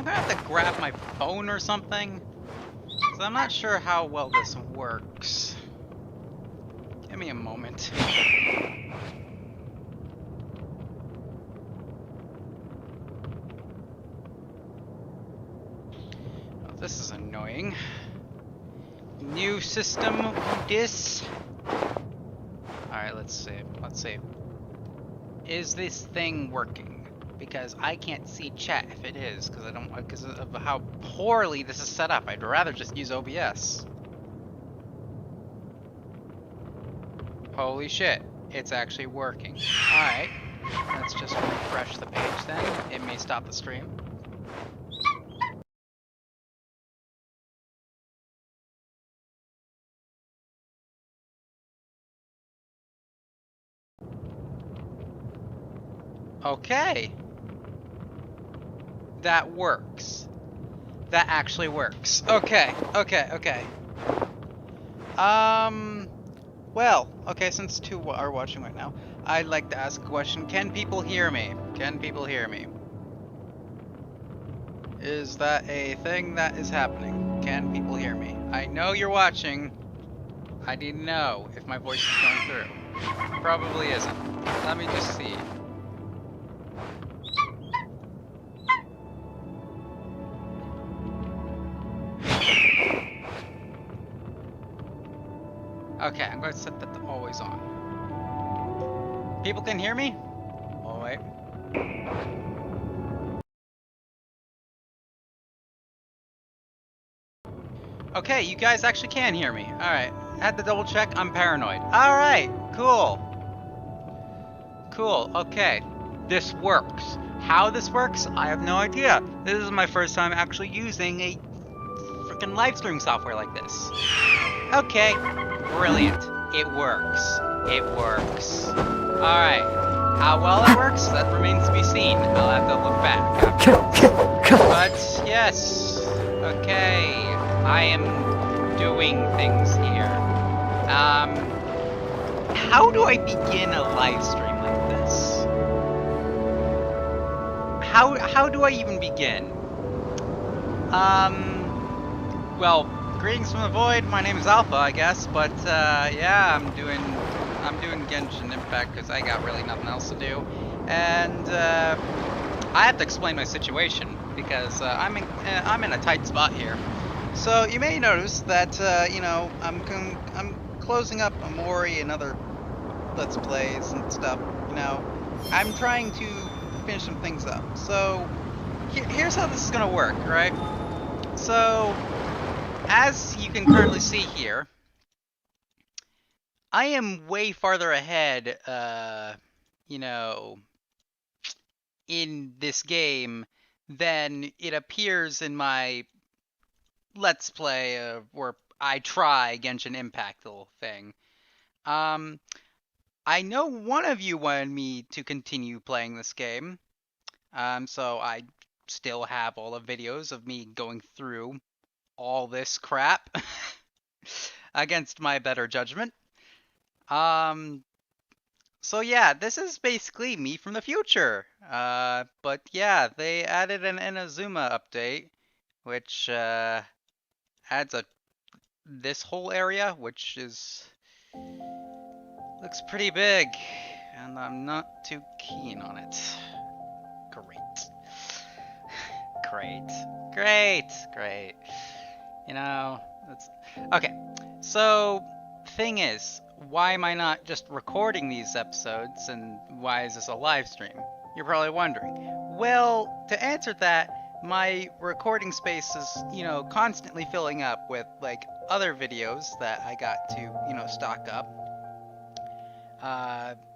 I gonna have to grab my phone or something? So I'm not sure how well this works. Give me a moment. Oh, this is annoying. New system, this. Alright, let's see. Let's see. Is this thing working? Because I can't see chat if it is, because of how poorly this is set up. I'd rather just use OBS. Holy shit, it's actually working. Alright, let's just refresh the page then. It may stop the stream. Okay. That works. That actually works. Okay, okay, okay. Well, okay, since two are watching right now, I'd like to ask a question. Can people hear me? Can people hear me? Is that a thing that is happening? Can people hear me? I know you're watching. I need to know if my voice is going through. Probably isn't. Let me just see. Okay, I'm going to set that to always on. People can hear me? Oh, wait. Okay, you guys actually can hear me. Alright, had to double check. I'm paranoid. Alright, cool. Cool, okay. This works. How this works, I have no idea. This is my first time actually using a freaking live stream software like this. Okay. Brilliant. It works. It works. Alright. How well it works, that remains to be seen. I'll have to look back. But, yes. Okay. I am doing things here. How do I begin a live stream like this? How do I even begin? Well, greetings from the void. My name is Alpha, I guess, but yeah, I'm doing Genshin Impact because I got really nothing else to do, and I have to explain my situation because I'm in a tight spot here. So you may notice that you know, I'm closing up Amori and other Let's Plays and stuff. You know, I'm trying to finish some things up. So here's how this is gonna work, right? So, as you can currently see here, I am way farther ahead, you know, in this game than it appears in my Let's Play, where I try Genshin Impact little thing. I know one of you wanted me to continue playing this game, so I still have all the videos of me going through all this crap against my better judgment. So yeah, this is basically me from the future. But yeah, they added an Inazuma update, which adds this whole area, which looks pretty big, and I'm not too keen on it. Great. Great. You know, that's okay. So, thing is, why am I not just recording these episodes, and why is this a live stream? You're probably wondering. Well, to answer that, my recording space is, you know, constantly filling up with, like, other videos that I got to, you know, stock up.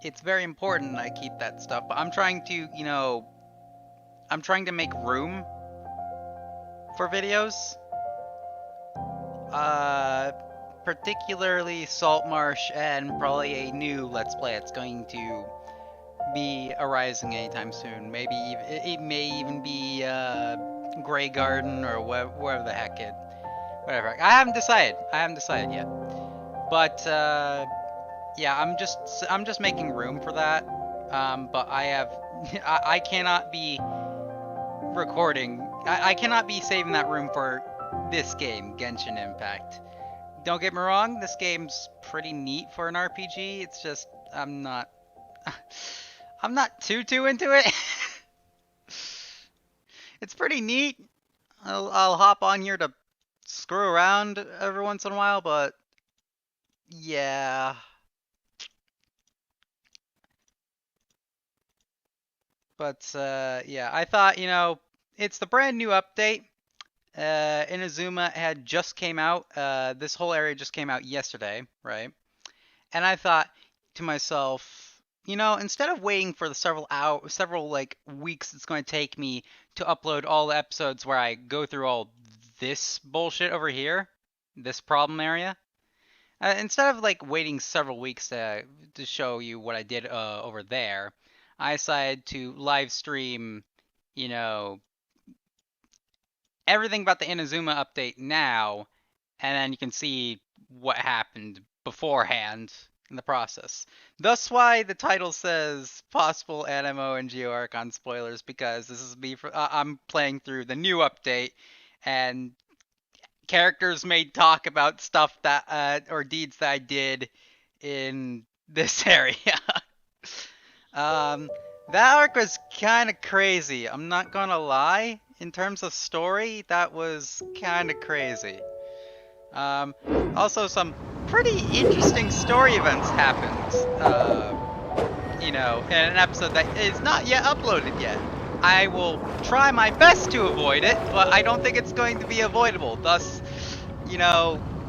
It's very important I keep that stuff, but I'm trying to, you know, I'm trying to make room for videos. Particularly Saltmarsh and probably a new Let's Play that's going to be arising anytime soon. Maybe it may even be Grey Garden or whatever the heck it. Whatever. I haven't decided yet. But yeah, I'm just making room for that. But I cannot be recording I cannot be saving that room for this game, Genshin Impact. Don't get me wrong, this game's pretty neat for an RPG. It's just I'm not I'm not too into it. It's pretty neat. I'll hop on here to screw around every once in a while, but yeah. But yeah, I thought, it's the brand new update. Inazuma had just came out. This whole area just came out yesterday, right? And I thought to myself, instead of waiting for the several like weeks it's going to take me to upload all the episodes where I go through all this bullshit over here, this problem area, instead of like waiting several weeks to show you what I did over there, I decided to live stream, you know, everything about the Inazuma update now, and then you can see what happened beforehand in the process. Thus why the title says possible Anemo and Archon spoilers, because this is me I'm playing through the new update, and characters may talk about stuff that or deeds that I did in this area. That arc was kind of crazy. I'm not gonna lie. In terms of story, that was kind of crazy. Also, some pretty interesting story events happened. In an episode that is not yet uploaded yet. I will try my best to avoid it, but I don't think it's going to be avoidable. Thus,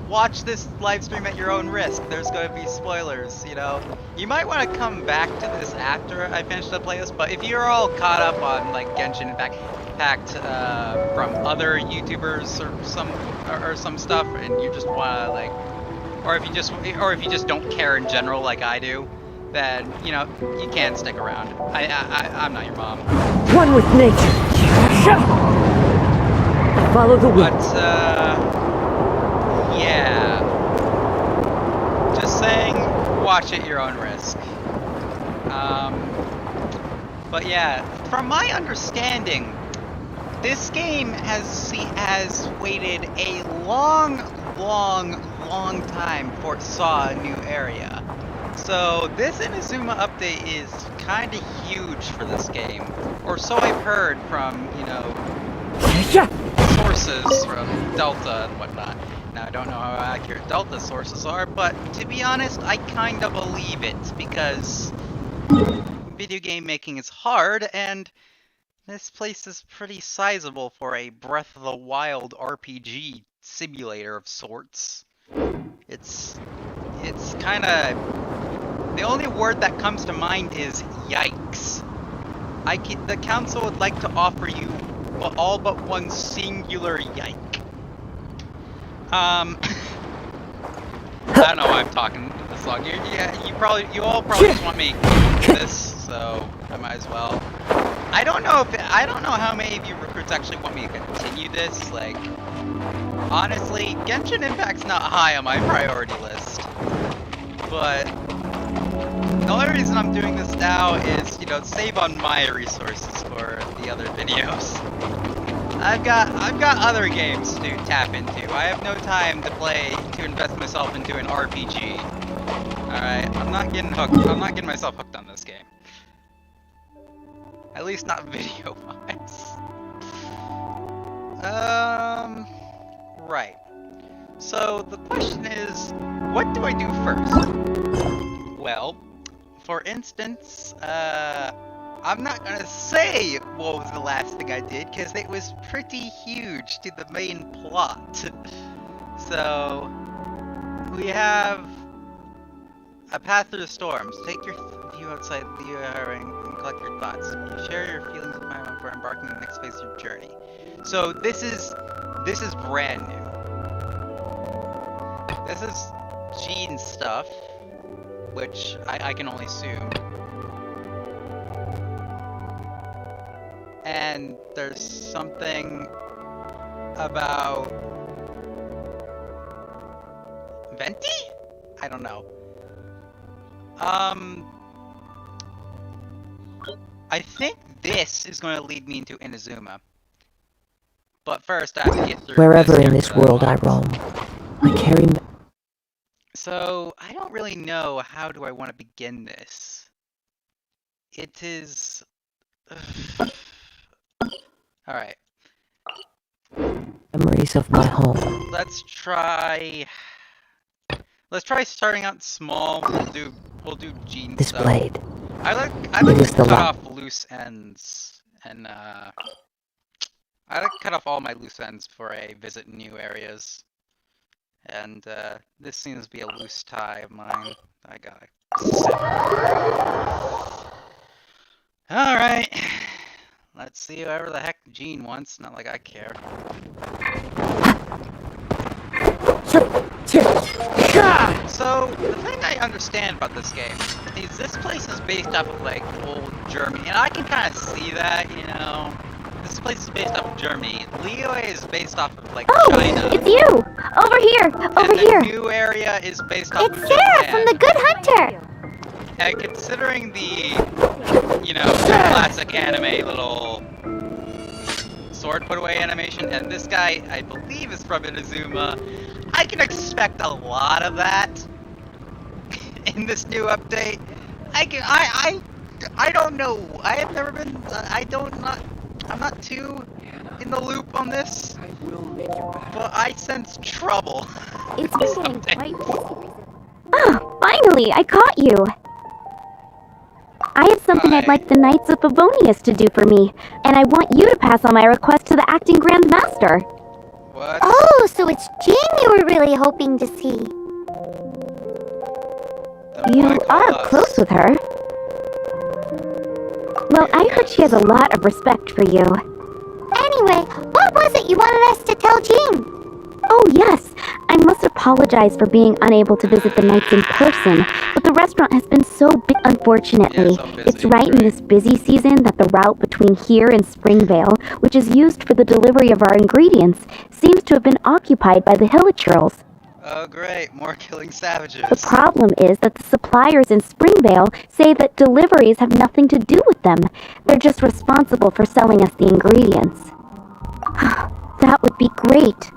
watch this live stream at your own risk. There's going to be spoilers, You might want to come back to this after I finish the playlist, but if you're all caught up on, like, Genshin Impact from other YouTubers or some stuff, and you just want to, like, or if you just don't care in general like I do, then, you can stick around. I'm not your mom. One with nature. Follow the wind. But, yeah. Just saying, watch at your own risk. But yeah, from my understanding, this game has waited a long time before it saw a new area. So this Inazuma update is kind of huge for this game, or so I've heard from, sources from Delta and whatnot. Now, I don't know how accurate Delta sources are, but to be honest, I kind of believe it, because video game making is hard, and this place is pretty sizable for a Breath of the Wild RPG simulator of sorts. It's kind of... The only word that comes to mind is yikes. The council would like to offer you all but one singular yike. I don't know why I'm talking this long. You all probably just want me to do this, so I might as well. I don't know how many of you recruits actually want me to continue this. Like, honestly, Genshin Impact's not high on my priority list. But the only reason I'm doing this now is, save on my resources for the other videos. I've got other games to tap into. I have no time to invest myself into an RPG. Alright, I'm not getting myself hooked on this game. At least not video-wise. Right. So the question is, what do I do first? Well, for instance, I'm not gonna say what was the last thing I did, because it was pretty huge to the main plot. So, we have a path through the storms. Take your view outside the and collect your thoughts. You share your feelings with my before embarking on the next phase of your journey. So this is brand new. This is Gene's stuff, which I can only assume. And there's something about Venti? I don't know. I think this is going to lead me into Inazuma. But first, I have to get through Wherever in here this to world I unlock. roam, I carry. So, I don't really know how do I want to begin this. It is... Alright, Memories of my home. let's try starting out small. We'll do Gene This stuff. blade. I like It is to the cut light. off loose ends, and I like to cut off all my loose ends before I visit new areas. And this seems to be a loose tie of mine. I gotta sever. Alright. Let's see whoever the heck Gene wants, not like I care. So, the thing I understand about this game is this place is based off of, like, old Germany, and I can kind of see that, you know. This place is based off of Germany. Liyue is based off of, like, China. It's you! Over here! Over and here! The new area is based off It's of Sarah Japan. from the Good Hunter! And considering the, you know, classic anime little sword put away animation, and this guy, I believe, is from Inazuma, I can expect a lot of that in this new update. I don't know. I have never been. I'm not too in the loop on this, but I sense trouble. It's been getting quite busy. Oh, finally, I caught you! I have something I'd like the Knights of Favonius to do for me, and I want you to pass on my request to the acting Grand Master. What? Oh, so it's Jean you were really hoping to see. Then why You call are us? close with her. Well, I heard she has a lot of respect for you. Anyway, what was it you wanted us to tell Jean? Oh, yes. I must apologize for being unable to visit the Knights in person, but the restaurant has been so big. Unfortunately, Yeah, so busy, it's right in this busy season that the route between here and Springvale, which is used for the delivery of our ingredients, seems to have been occupied by the Hilichurls. Oh great, more killing savages. The problem is that the suppliers in Springvale say that deliveries have nothing to do with them. They're just responsible for selling us the ingredients. That would be great.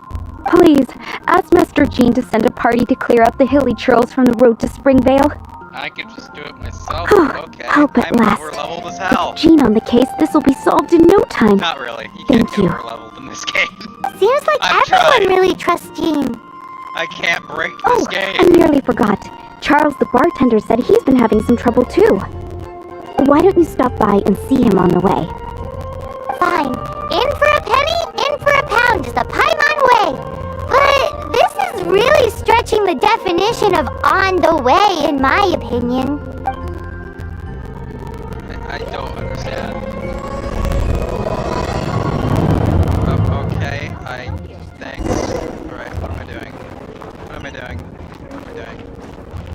Please, ask Master Jean to send a party to clear out the Hilichurls from the road to Springvale. I could just do it myself. Okay. Help at I'm last. overleveled as hell. Jean on the case, this will be solved in no time. Not really. You Thank can't you. get overleveled in this game. Seems like I've tried. really trusts Jean. I can't break Oh, this game. I nearly forgot. Charles the bartender said he's been having some trouble too. Why don't you stop by and see him on the way? Fine. In for a penny, in for a pound is the Paimon way. But this is really stretching the definition of on the way, in my opinion. I don't understand. Oh, okay. Thanks. Alright, what am I doing? What am I doing? What am I doing?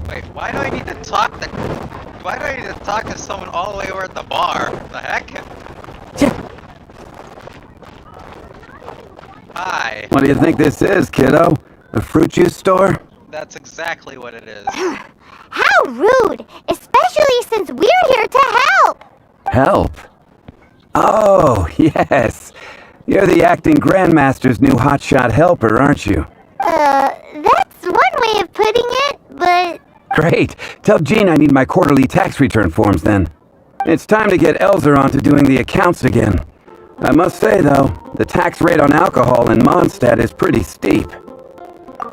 Wait, why do I need to talk to... Why do I need to talk to someone all the way over at the bar? The heck? Hi. What do you think this is, kiddo? A fruit juice store? That's exactly what it is. How rude! Especially since we're here to help! Help? Oh, yes. You're the acting Grandmaster's new hotshot helper, aren't you? That's one way of putting it, but... Great. Tell Jean I need my quarterly tax return forms then. It's time to get Elzer onto doing the accounts again. I must say, though, the tax rate on alcohol in Mondstadt is pretty steep.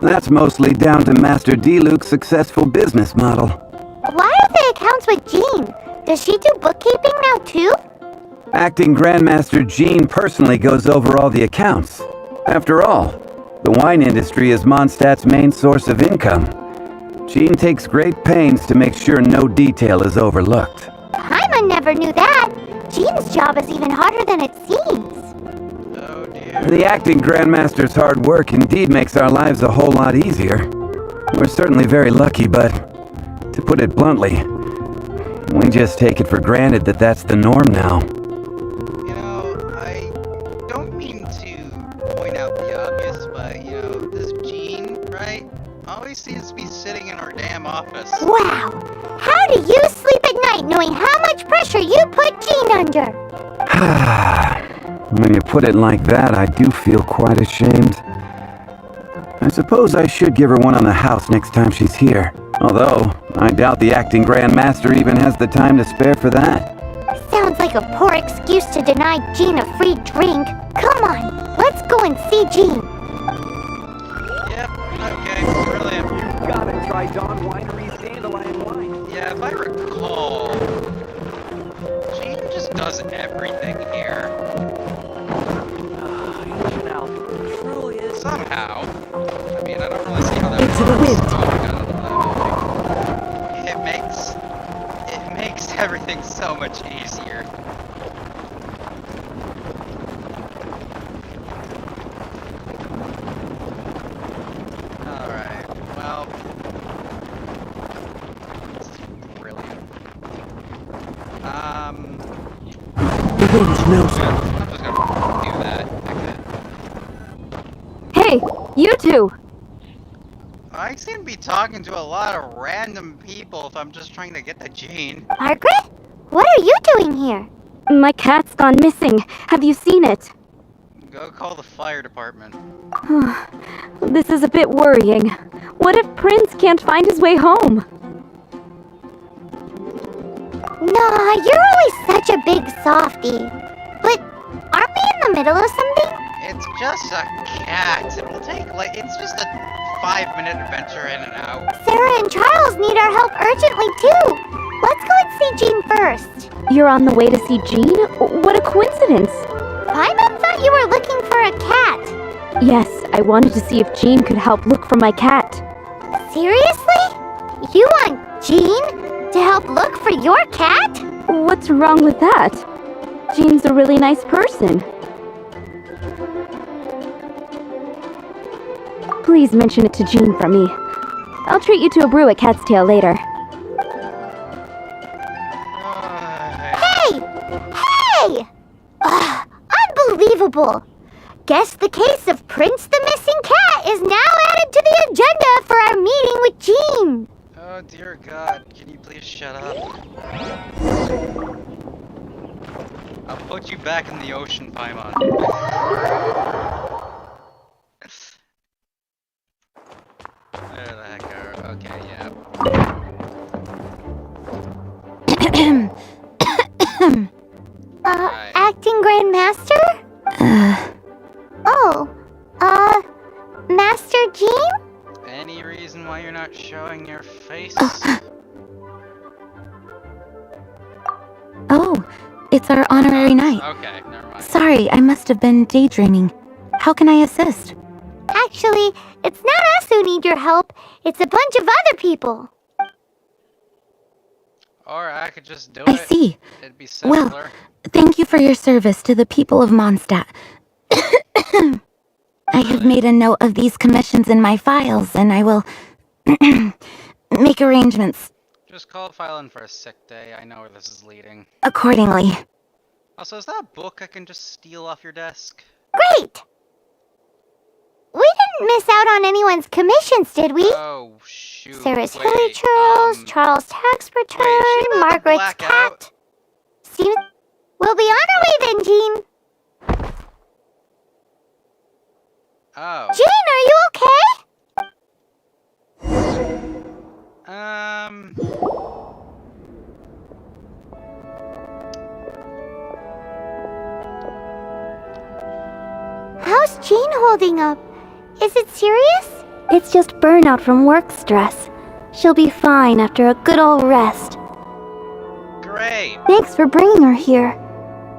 That's mostly down to Master D-Luke's successful business model. Why are the accounts with Jean? Does she do bookkeeping now too? Acting Grandmaster Jean personally goes over all the accounts. After all, the wine industry is Mondstadt's main source of income. Jean takes great pains to make sure no detail is overlooked. Paimon never knew that. Jean's job is even harder than it seems. Oh dear. The acting Grandmaster's hard work indeed makes our lives a whole lot easier. We're certainly very lucky, but to put it bluntly, we just take it for granted that that's the norm now. You know, I don't mean to point out the obvious, but, you know, this Jean, right, always seems to be sitting in her damn office. Wow! How do you sleep at night knowing how much pressure you put Jean under? when you put it like that, I do feel quite ashamed. I suppose I should give her one on the house next time she's here. Although, I doubt the acting Grand Master even has the time to spare for that. Sounds like a poor excuse to deny Jean a free drink. Come on, let's go and see Jean. Yep, okay, brilliant. You gotta try Dawn Winery's Dandelion Wine. Yeah, if I recall, Jean just does everything here. Somehow. I mean, I don't really see how that Into the works. wind. Oh my god, I love it. It makes everything so much easier. Alright, well, this is brilliant. The wind knows her. I'm just gonna do that. Hey, you two! I seem to be talking to a lot of random people if I'm just trying to get to Jean. Margaret? What are you doing here? My cat's gone missing. Have you seen it? Go call the fire department. This is a bit worrying. What if Prince can't find his way home? Nah, you're always such a big softie. But aren't we in the middle of something? It's just a cat. It will take, like, it's just a 5-minute adventure in and out. Sarah and Charles need our help urgently too. Let's go and see Jean first. You're on the way to see Jean? What a coincidence! Paimon thought you were looking for a cat. Yes, I wanted to see if Jean could help look for my cat. Seriously? You want Jean to help look for your cat? What's wrong with that? Jean's a really nice person. Please mention it to Jean for me. I'll treat you to a brew at Cat's Tail later. Hey! Hey! Ugh, unbelievable! Guess the case of Prince the Missing Cat is now added to the agenda for our meeting with Jean. Oh dear God, can you please shut up? I'll put you back in the ocean, Paimon. There the heck are. Okay, yeah. Right. Acting Grand Master? Oh, Master Jean? Any reason why you're not showing your face? Oh, it's our honorary night. Okay, never mind. Sorry, I must have been daydreaming. How can I assist? Actually, it's not us who need your help. It's a bunch of other people. Or I could just do I it. see. It'd be simpler. Well, thank you for your service to the people of Mondstadt. I have made a note of these commissions in my files, and I will make arrangements Just call the file in for a sick day. I know where this is leading. accordingly. Also, is that a book I can just steal off your desk? Great! We didn't miss out on anyone's commissions, did we? Oh, shoot. Sarah's wait, Hilly Churros, Charles' tax return, she about to Margaret's black out? cat. Steven, we'll be on our way then, Jean. Oh. Jean, are you okay? How's Jean holding up? Is it serious? It's just burnout from work stress. She'll be fine after a good old rest. Great. Thanks for bringing her here.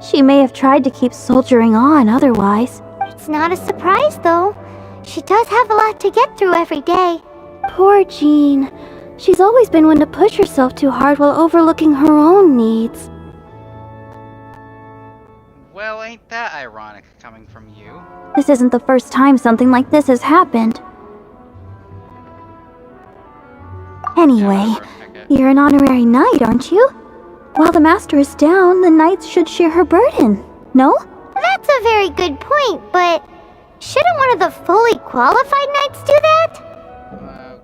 She may have tried to keep soldiering on otherwise. It's not a surprise, though. She does have a lot to get through every day. Poor Jean. She's always been one to push herself too hard while overlooking her own needs. Well, ain't that ironic coming from you? This isn't the first time something like this has happened. Anyway, Yeah, heck it. you're an honorary knight, aren't you? While the master is down, the knights should share her burden, no? That's a very good point, but shouldn't one of the fully qualified knights do that?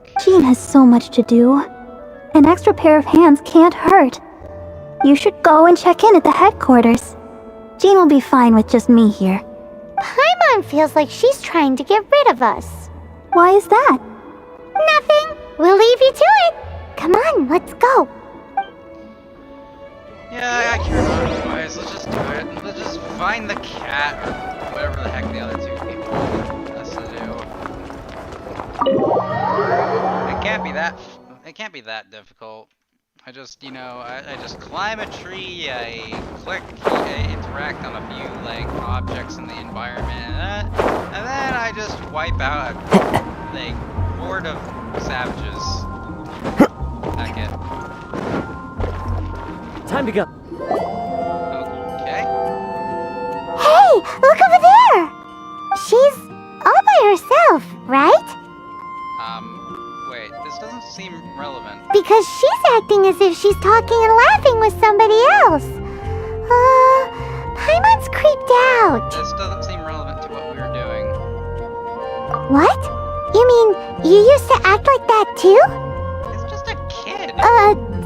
Okay. Jean has so much to do. An extra pair of hands can't hurt. You should go and check in at the headquarters. Jean will be fine with just me here. Paimon feels like she's trying to get rid of us. Why is that? Nothing. We'll leave you to it. Come on, let's go. Yeah, I care not anyways. Let's just do it. Let's just find the cat or whatever the heck the other two people has to do. It can't be that difficult. I just, you know, I just climb a tree, I click, I interact on a few, like, objects in the environment, and then I just wipe out a, like, horde of savages. Heck it. Time to go. Okay. Hey, look over there. She's all by herself, right? Wait, this doesn't seem relevant. Because she's acting as if she's talking and laughing with somebody else. Paimon's creeped out. This doesn't seem relevant to what we were doing. What? You mean you used to act like that too? It's just a kid.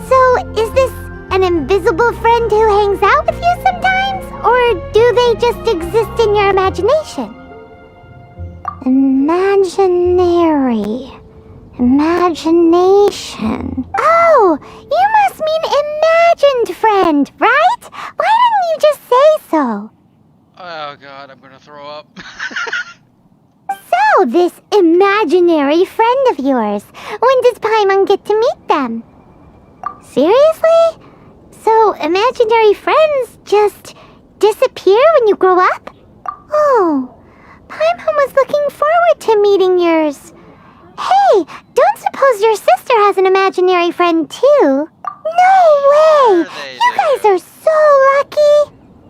So is this an invisible friend who hangs out with you sometimes? Or do they just exist in your imagination? Imagination. Oh, you must mean imagined friend, right? Why didn't you just say so? Oh god, I'm gonna throw up. So, this imaginary friend of yours, when does Paimon get to meet them? Seriously? So, imaginary friends just disappear when you grow up? Oh, Paimon was looking forward to meeting yours. Hey, don't suppose your sister has an imaginary friend too? No way! You guys are so lucky!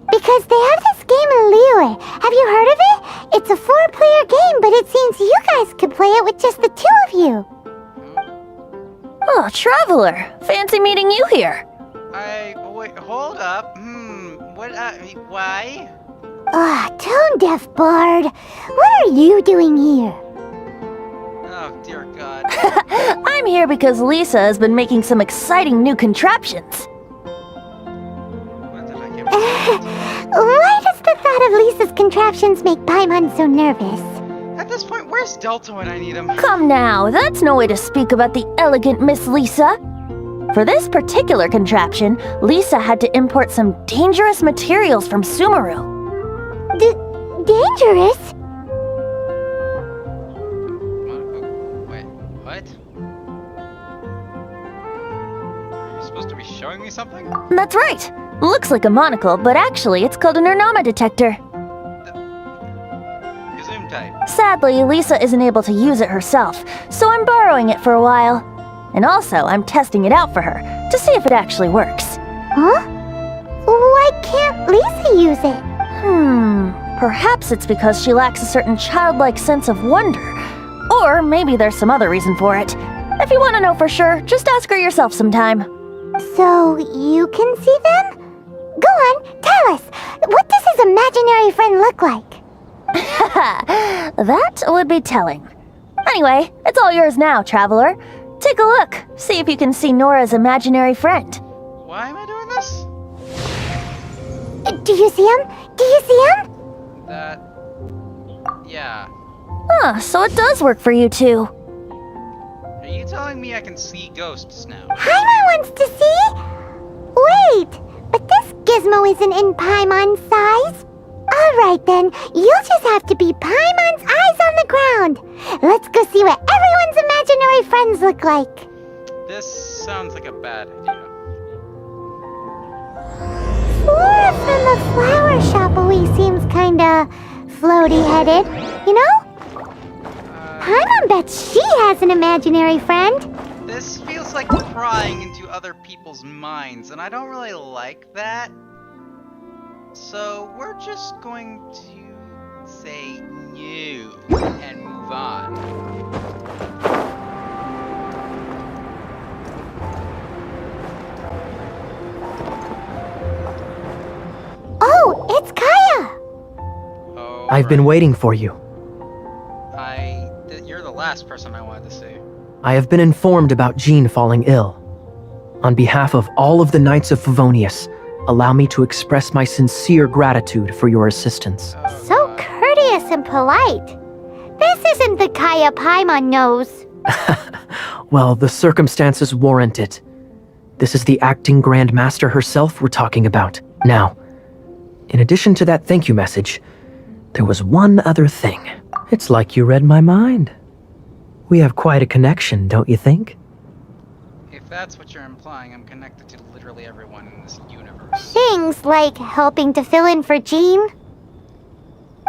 Because they have this game in Liyue. Have you heard of it? It's a 4-player game, but it seems you guys could play it with just the 2 of you. Oh, Traveler! Fancy meeting you here. Wait, hold up. Why? Tone deaf bard. What are you doing here? Oh, dear god. I'm here because Lisa has been making some exciting new contraptions. What did I get? Why does the thought of Lisa's contraptions make Paimon so nervous? At this point, where's Delta when I need him? Come now, that's no way to speak about the elegant Miss Lisa. For this particular contraption, Lisa had to import some dangerous materials from Sumeru. Dangerous? Wait, what? Are you supposed to be showing me something? That's right. Looks like a monocle, but actually it's called an Inazuma detector. Zoom type. Sadly, Lisa isn't able to use it herself, so I'm borrowing it for a while. And also, I'm testing it out for her, to see if it actually works. Huh? Why can't Lisa use it? Perhaps it's because she lacks a certain childlike sense of wonder. Or maybe there's some other reason for it. If you want to know for sure, just ask her yourself sometime. So, you can see them? Go on, tell us. What does his imaginary friend look like? That would be telling. Anyway, it's all yours now, Traveler. Take a look. See if you can see Nora's imaginary friend. Why am I doing this? Do you see him? Do you see him? Yeah. So it does work for you two. Are you telling me I can see ghosts now? Paimon wants to see? Wait, but this gizmo isn't in Paimon's size. Alright then, you'll just have to be Paimon's eyes on the ground. Let's go see what everyone's imaginary friends look like. This sounds like a bad idea. Flora from the flower shop always seems kinda floaty-headed, you know? Paimon bets she has an imaginary friend. This feels like prying into other people's minds, and I don't really like that. So we're just going to say no and move on. Oh, it's Kaya! Oh, I've been waiting for you. You're the last person I wanted to see. I have been informed about Jean falling ill. On behalf of all of the Knights of Favonius, Allow me to express my sincere gratitude for your assistance. So courteous and polite. This isn't the Kaya Paimon knows. Well, the circumstances warrant it. This is the acting Grand Master herself we're talking about. Now, in addition to that thank you message, there was one other thing. It's like you read my mind. We have quite a connection, don't you think? If that's what you're implying, I'm connected to literally everyone in this universe. Things like helping to fill in for Jean.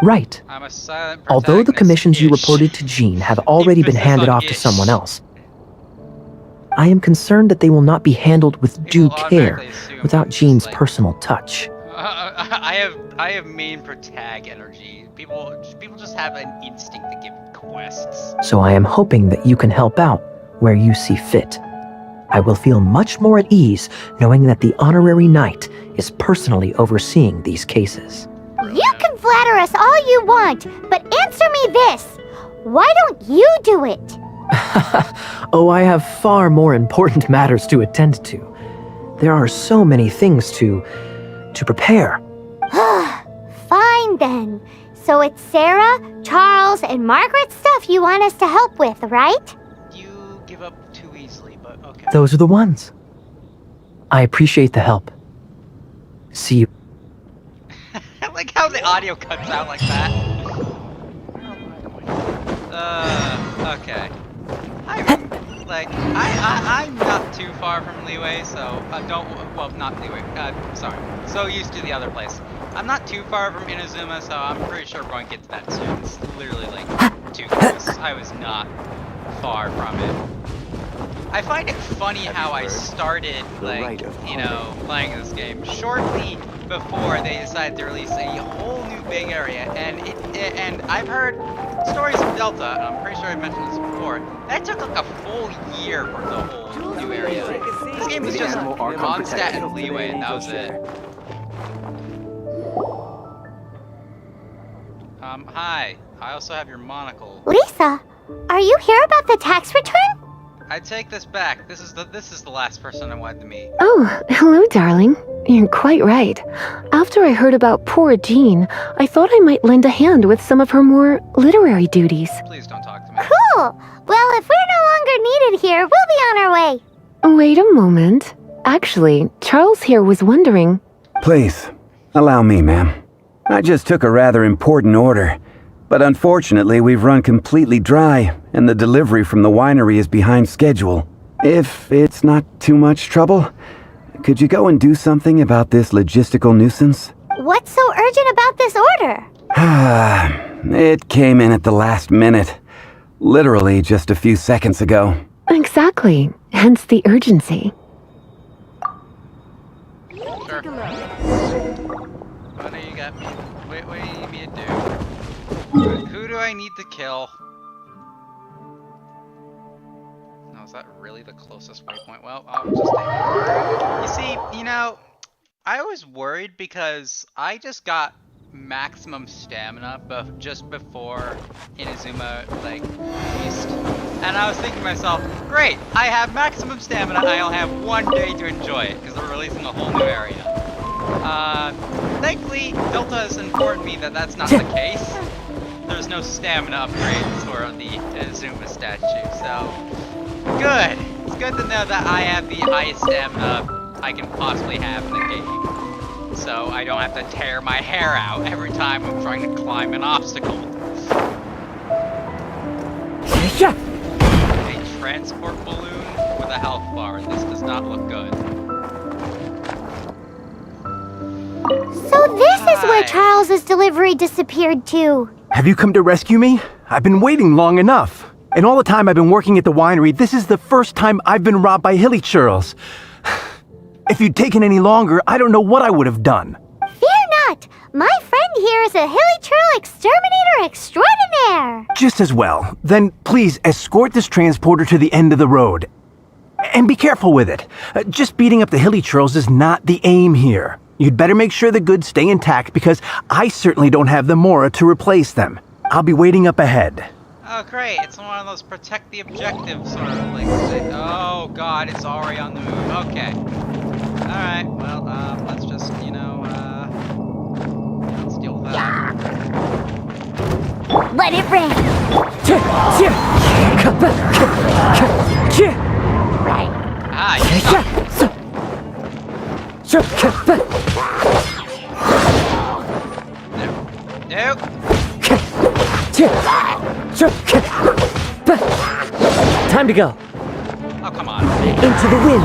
Right. I'm a silent Although the commissions you protagonist-ish. reported to Jean have already been Emphasis handed on off to ish. someone else, I am concerned that they will not be handled with due People care automatically assume without I'm just Jean's like- personal touch. I have main protag energy. People just have an instinct to give quests. So I am hoping that you can help out where you see fit. I will feel much more at ease knowing that the honorary knight is personally overseeing these cases. You can flatter us all you want, but answer me this. Why don't you do it? Oh, I have far more important matters to attend to. There are so many things to prepare. Fine then. So it's Sarah, Charles, and Margaret's stuff you want us to help with, right? You give up too easily, but okay. Those are the ones. I appreciate the help. See you. I like how the audio cuts out like that. Okay. I'm not too far from Leeway, so not Leeway, sorry. So used to the other place. I'm not too far from Inazuma, so I'm pretty sure we're going to get to that soon. It's literally like 2 close. I was not far from it. I find it funny how I started, like, you know, playing this game shortly before they decided to release a whole new big area, and I've heard stories of Delta, and I'm pretty sure I mentioned this before. That took like a full year for the whole new area. This game was just Mondstadt and Leeway, and that was it. Hi. I also have your monocle. Lisa, are you here about the tax return? I take this back. This is the last person I wanted to meet. Oh, hello, darling. You're quite right. After I heard about poor Jean, I thought I might lend a hand with some of her more literary duties. Please don't talk to me. Cool. Well, if we're no longer needed here, we'll be on our way. Wait a moment. Actually, Charles here was wondering... Please, allow me, ma'am. I just took a rather important order. But unfortunately, we've run completely dry, and the delivery from the winery is behind schedule. If it's not too much trouble, could you go and do something about this logistical nuisance? What's so urgent about this order? It came in at the last minute. Literally just a few seconds ago. Exactly. Hence the urgency. Sure. Oh, no, you got me. What do you need me to do? Who do I need to kill? No, is that really the closest waypoint? Well, I'll just take it. You see, I was worried because I just got maximum stamina just before Inazuma, released. And I was thinking to myself, great, I have maximum stamina, I only have 1 day to enjoy it, because they're releasing a whole new area. Thankfully, Delta has informed me that that's not the case. There's no stamina upgrades for the Inazuma statue, so good. It's good to know that I have the highest stamina I can possibly have in the game, so I don't have to tear my hair out every time I'm trying to climb an obstacle. A transport balloon with a health bar. This does not look good. So this is where Charles's delivery disappeared to. Have you come to rescue me? I've been waiting long enough. And all the time I've been working at the winery, this is the first time I've been robbed by hilly churls. If you'd taken any longer, I don't know what I would have done. Fear not! My friend here is a hilly churl exterminator extraordinaire! Just as well. Then please escort this transporter to the end of the road. And be careful with it. Just beating up the hilly churls is not the aim here. You'd better make sure the goods stay intact because I certainly don't have the Mora to replace them. I'll be waiting up ahead. Oh great, it's one of those protect the objective sort of things. Oh god, it's already on the move. Okay. Alright, well, let's just Let it rain. Ah, you suck. Nope. Time to go. Oh, come on. Into the wind.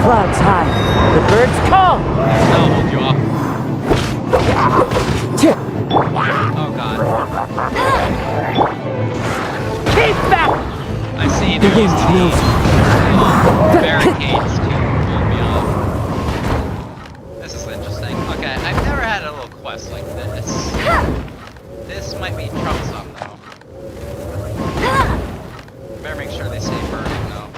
Clouds high. The birds call. I'll hold you off. Oh, God. Keep back. I see there's these barricades to pull me off. This is interesting. Okay, I've never had a little quest like this. This might be troublesome, though. Better make sure they stay burning, though.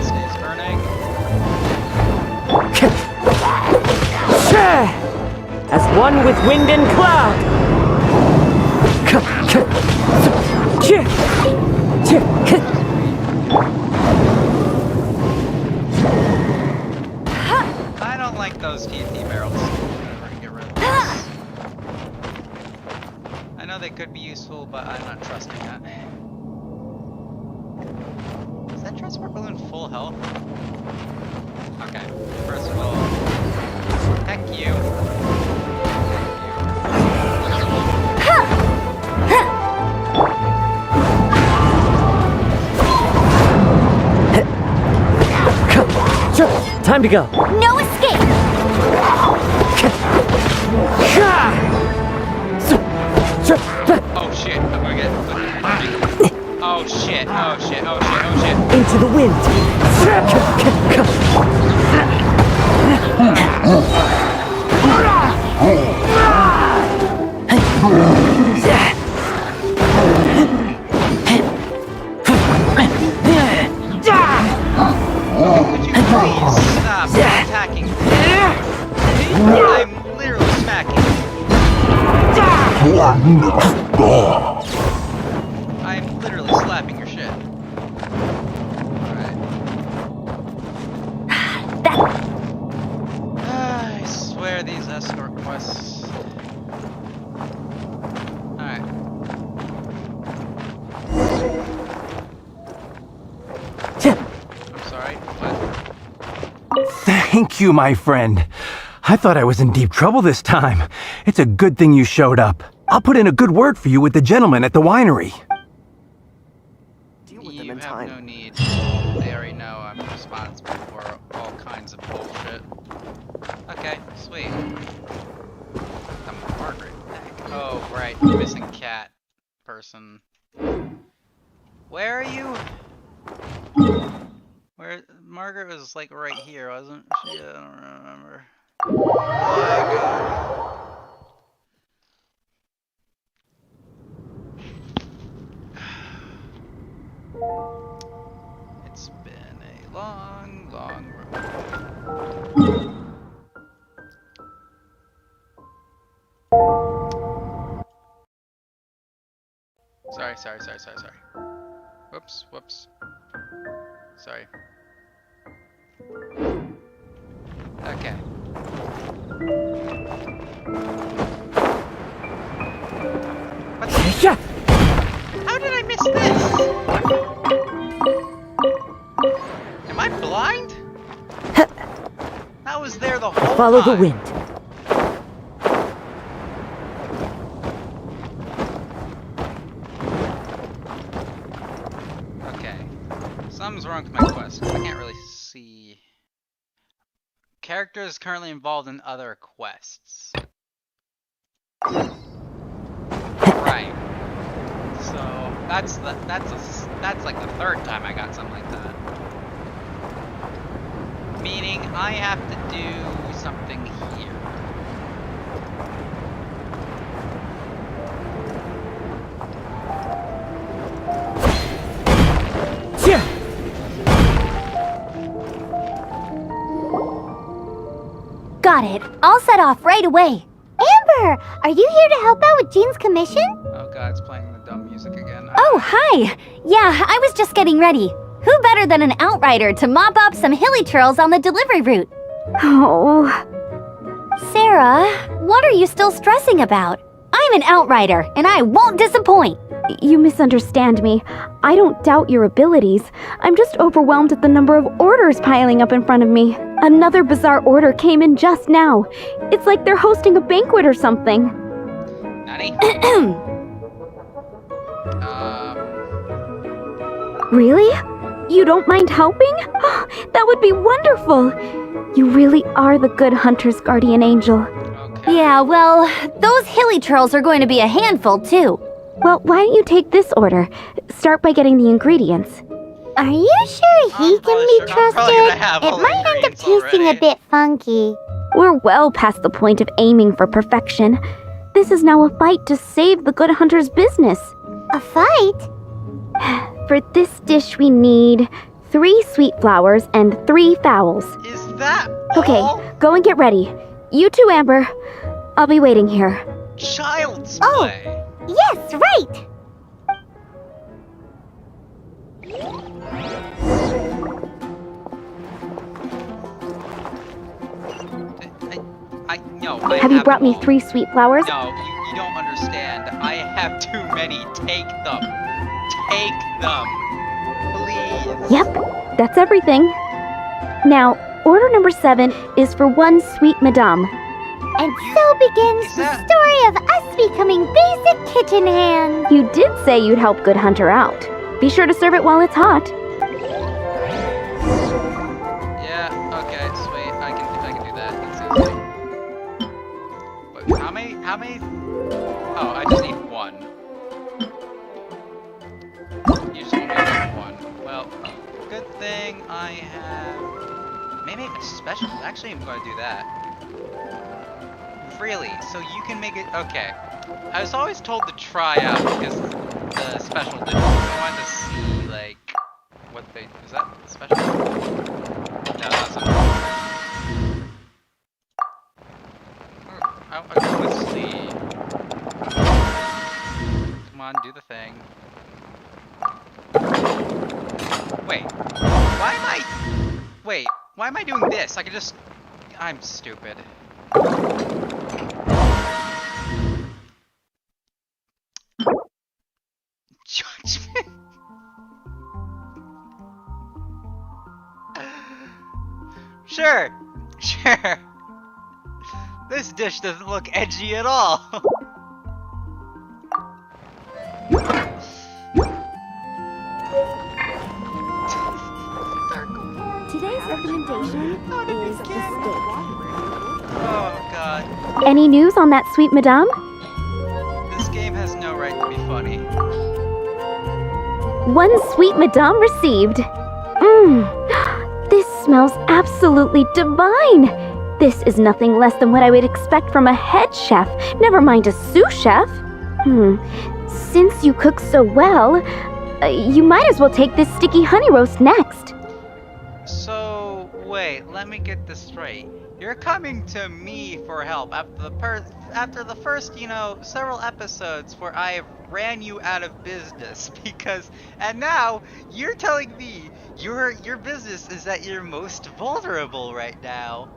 Stays burning. As one with wind and cloud. I don't like those TNT barrels. I'm gonna get rid of this. I know they could be useful, but I'm not trusting that. Is that transport balloon full health? Okay, first of all, heck you. Time to go. No escape. Oh shit, I'm gonna get oh shit, oh shit, oh shit, oh shit. Into the wind. Would you please stop attacking me? I'm literally smacking. I'm literally slapping your shit. Alright. I swear these escort quests. Alright. I'm sorry, what? Thank you, my friend. I thought I was in deep trouble this time. It's a good thing you showed up. I'll put in a good word for you with the gentleman at the winery. Deal with them You in have time. no need. They already know I'm responsible for all kinds of bullshit. Okay, sweet. I'm Margaret. Oh, right, the missing cat person. Where are you? Where Margaret was like right here, wasn't she? I don't remember. Oh my god. It's been a long, long road. Sorry. Whoops. Sorry. Okay. What the? How did I miss this? Am I blind? I was there the whole Follow time. the wind. Okay. Something's wrong with my quest. I can't really see. Characters currently involved in other quests. Right. So that's like the third time I got something like that. Meaning I have to do something here. got it. I'll set off right away. Amber, are you here to help out with Jean's commission? Oh god, it's playing the dumb music again. Oh, hi. Yeah, I was just getting ready. Who better than an outrider to mop up some hilly churls on the delivery route? Oh. Sarah, what are you still stressing about? I'm an outrider, and I won't disappoint. You misunderstand me. I don't doubt your abilities. I'm just overwhelmed at the number of orders piling up in front of me. Another bizarre order came in just now. It's like they're hosting a banquet or something. Nani? Really? You don't mind helping? That would be wonderful. You really are the good hunter's guardian angel. Okay. Yeah, well, those hilly churls are going to be a handful, too. Well, why don't you take this order? Start by getting the ingredients. Are you sure he can be trusted? It might end up tasting a bit funky. We're well past the point of aiming for perfection. This is now a fight to save the good hunter's business. A fight? For this dish we need 3 sweet flowers and 3 fowls. Is that Okay, all? go and get ready. You too, Amber. I'll be waiting here. Child's Oh. play. Yes, right! No, Have you brought me 3 sweet flowers? No, you don't understand. I have too many. Take them. Take them. Please. Yep, that's everything. Now, order number 7 is for 1 sweet madame. And so begins the story of us becoming basic kitchen hands. You did say you'd help Good Hunter out. Be sure to serve it while it's hot. Yeah, okay, sweet. I can do that. That's easy. But how many? Oh, I just need 1. You just want me to have 1. Well, good thing I have... Maybe a special... Actually, I'm going to do that. Really? So you can make it... Okay. I was always told to try out because the special edition. I wanted to see, like... What they... Is that special? No, that's not. Let's see. Come on, do the thing. Wait. Why am I doing this? I could just... I'm stupid. Judgment. Sure. This dish doesn't look edgy at all. Today's recommendation is the steak. Oh god. Any news on that sweet madame? This game has no right to be funny. 1 sweet madame received. This smells absolutely divine. This is nothing less than what I would expect from a head chef, never mind a sous chef. Since you cook so well, you might as well take this sticky honey roast next. So, wait, let me get this straight. You're coming to me for help after the first, several episodes where I ran you out of business and now you're telling me your business is at your most vulnerable right now.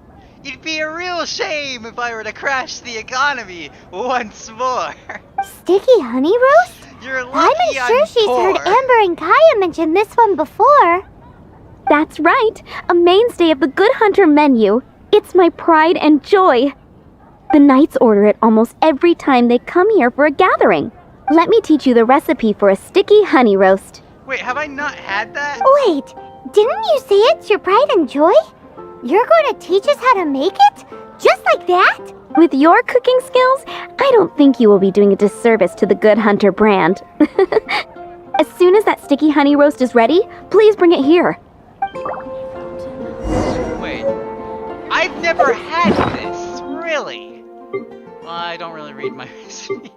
It'd be a real shame if I were to crash the economy once more. Sticky honey roast? You're lucky I'm sure she's poor. heard Amber and Kaya mention this one before. That's right, a mainstay of the Good Hunter menu. It's my pride and joy. The knights order it almost every time they come here for a gathering. Let me teach you the recipe for a sticky honey roast. Wait, have I not had that? Wait, didn't you say it's your pride and joy? You're going to teach us how to make it? Just like that? With your cooking skills, I don't think you will be doing a disservice to the Good Hunter brand. As soon as that sticky honey roast is ready, please bring it here. Wait, I've never had this, really? Well, I don't really read my recipes.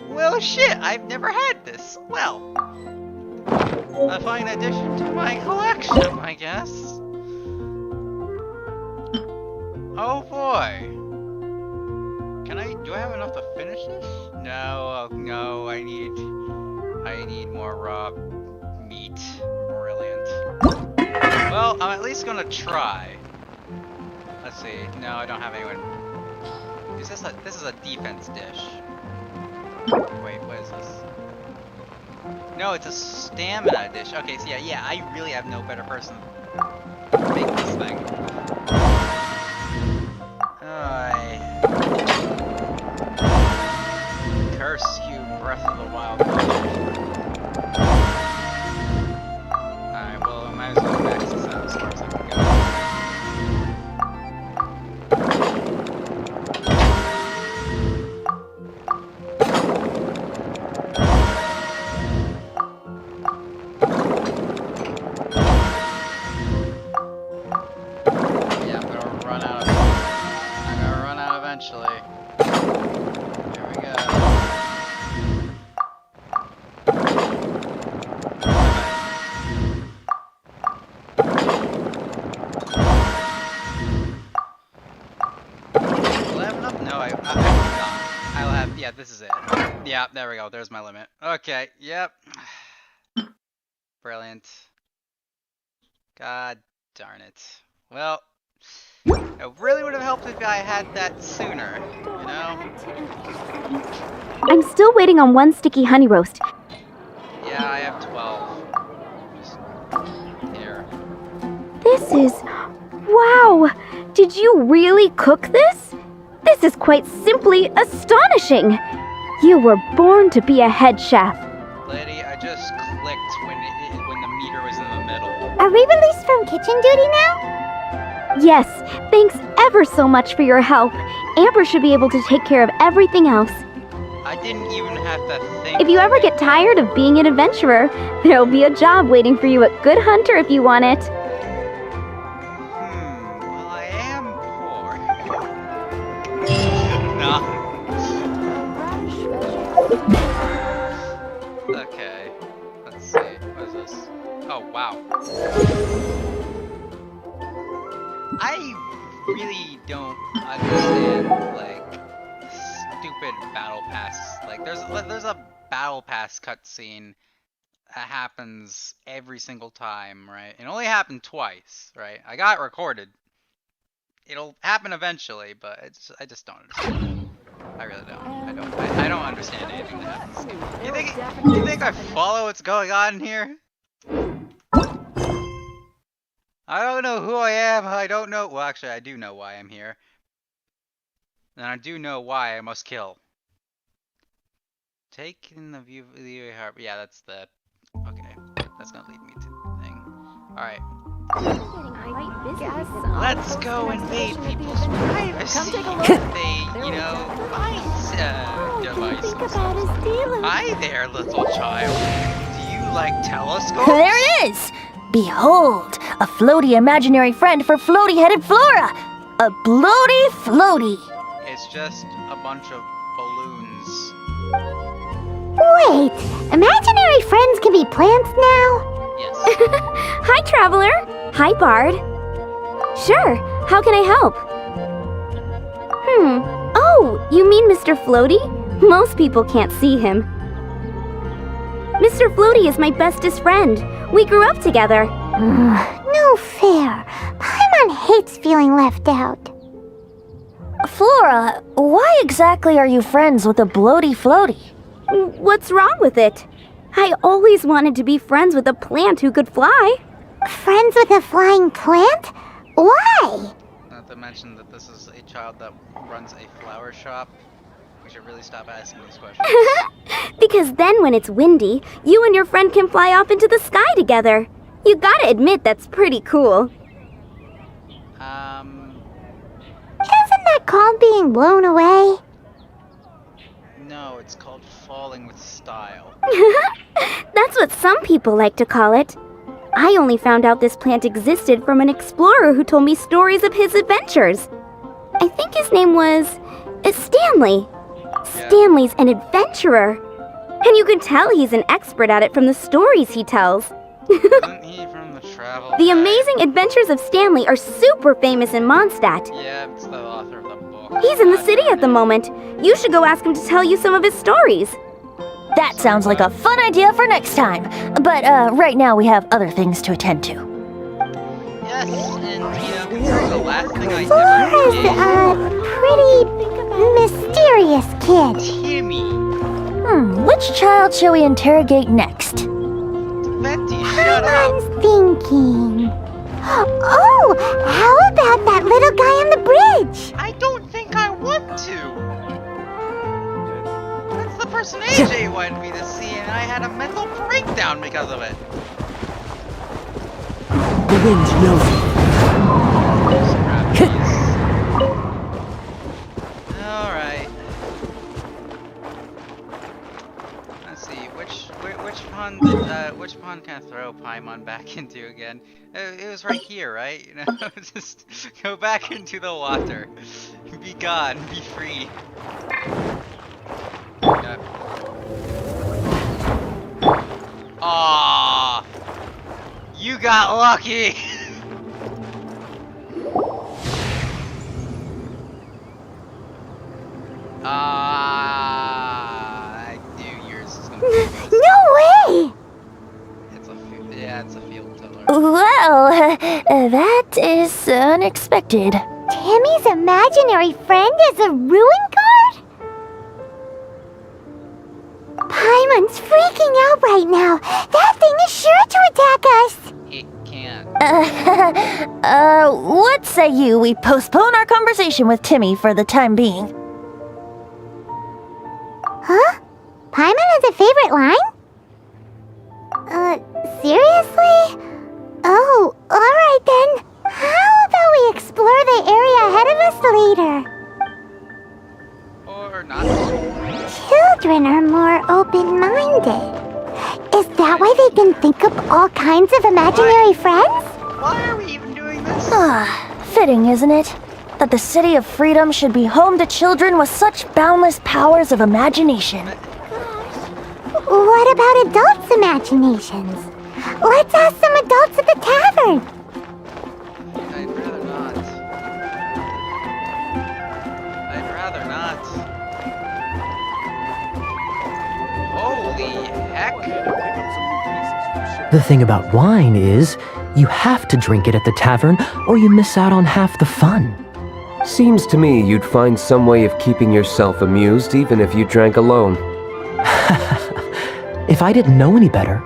Well, shit, I've never had this. Well, a fine addition to my collection, I guess. Oh boy. Do I have enough to finish this? No, no, I need more raw meat. Brilliant. Well, I'm at least gonna try. Let's see. No, I don't have anyone. This is a defense dish. Wait, what is this? No, it's a stamina dish. Okay, so yeah, I really have no better person to make this thing. Curse you, Breath of the Wild. Alright, well, I might as well max this out as far as I can go. Yeah, I'm gonna run out eventually. Here we go. Will I have enough? No, I'll have, yeah, this is it. Yeah, there we go, there's my limit. Okay, yep. Brilliant. God darn it. Well, it really would have helped if I had that sooner, you know? I'm still waiting on one sticky honey roast. Yeah, I have 12. Just here. This is... Wow! Did you really cook this? This is quite simply astonishing! You were born to be a head chef. Lady, I just clicked when the meter was in the middle. Are we released from kitchen duty now? Yes, thanks ever so much for your help. Amber should be able to take care of everything else. I didn't even have to think. If you ever get tired of being an adventurer, there'll be a job waiting for you at Good Hunter if you want it. Well, I am poor. No. Okay, let's see. What is this? Oh, wow. I really don't understand, like, stupid battle pass. Like, there's a battle pass cutscene that happens every single time, right? It only happened twice, right? I got it recorded. It'll happen eventually, but I just don't understand. I really don't. I don't understand anything that happens. You think I follow what's going on here? I don't know who I am. I don't know. Well, actually, I do know why I'm here. And I do know why I must kill. Take in the view of the heart. Yeah, that's the. Okay, that's gonna lead me to the thing. All right. Let's go invade people's privacy. They, you know, devices. Hi there, little child. Do you like telescopes? There it is! Behold, a floaty imaginary friend for floaty-headed Flora! A bloaty floaty! It's just a bunch of balloons. Wait, imaginary friends can be plants now? Yes. Hi, Traveler. Hi, Bard. Sure, how can I help? Oh, you mean Mr. Floaty? Most people can't see him. Mr. Floaty is my bestest friend. We grew up together. No fair. Paimon hates feeling left out. Flora, why exactly are you friends with a bloaty floaty? What's wrong with it? I always wanted to be friends with a plant who could fly. Friends with a flying plant? Why? Not to mention that this is a child that runs a flower shop. We should really stop asking these questions. Because then when it's windy, you and your friend can fly off into the sky together. You gotta admit that's pretty cool. Isn't that called being blown away? No, it's called falling with style. That's what some people like to call it. I only found out this plant existed from an explorer who told me stories of his adventures. I think his name was Stanley. Yeah. Stanley's an adventurer. And you can tell he's an expert at it from the stories he tells. Isn't he from the travel The guide. Amazing Adventures of Stanley are super famous in Mondstadt. Yeah, it's the author of the book. He's in the city at the moment. You should go ask him to tell you some of his stories. That sounds like a fun idea for next time. But right now we have other things to attend to. Yes, and considering the last thing I Laura's ever a pretty mysterious kid. did, Timmy, Which child shall we interrogate next? Betty, shut up. I'm thinking. Oh, how about that little guy on the bridge? I don't think I want to. That's the person AJ wanted me to see, and I had a mental breakdown because of it. The wind knows it. Alright. Let's see, which pond can I throw Paimon back into again? It was right here, right? You know, just go back into the water. Be gone, be free. Yep. Aww! You got lucky! I knew yours is gonna be No way! it's a field tiller. Well, that is unexpected. Timmy's imaginary friend is a ruin guard? Paimon's freaking out right now. That thing is sure to attack us. It can't. What say you we postpone our conversation with Timmy for the time being? Huh? Paimon has a favorite line? Seriously? Oh, alright then. How about we explore the area ahead of us later? Or not. Children are more open-minded. Is that why they can think up all kinds of imaginary friends? Why are we even doing this? Fitting, isn't it? That the City of Freedom should be home to children with such boundless powers of imagination. What about adults' imaginations? Let's ask some adults at the tavern. I'd rather not. I'd rather not. Holy heck. The thing about wine is, you have to drink it at the tavern, or you miss out on half the fun. Seems to me you'd find some way of keeping yourself amused even if you drank alone. If I didn't know any better,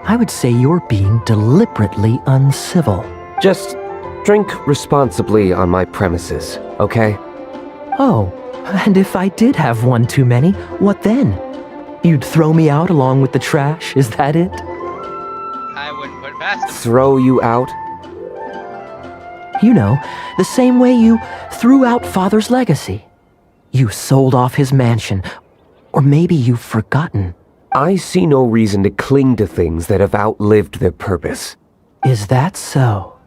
I would say you're being deliberately uncivil. Just drink responsibly on my premises, okay? Oh, and if I did have one too many, what then? You'd throw me out along with the trash, is that it? I wouldn't put it past him. Throw you out? You know, the same way you threw out Father's legacy. You sold off his mansion, or maybe you've forgotten. I see no reason to cling to things that have outlived their purpose. Is that so?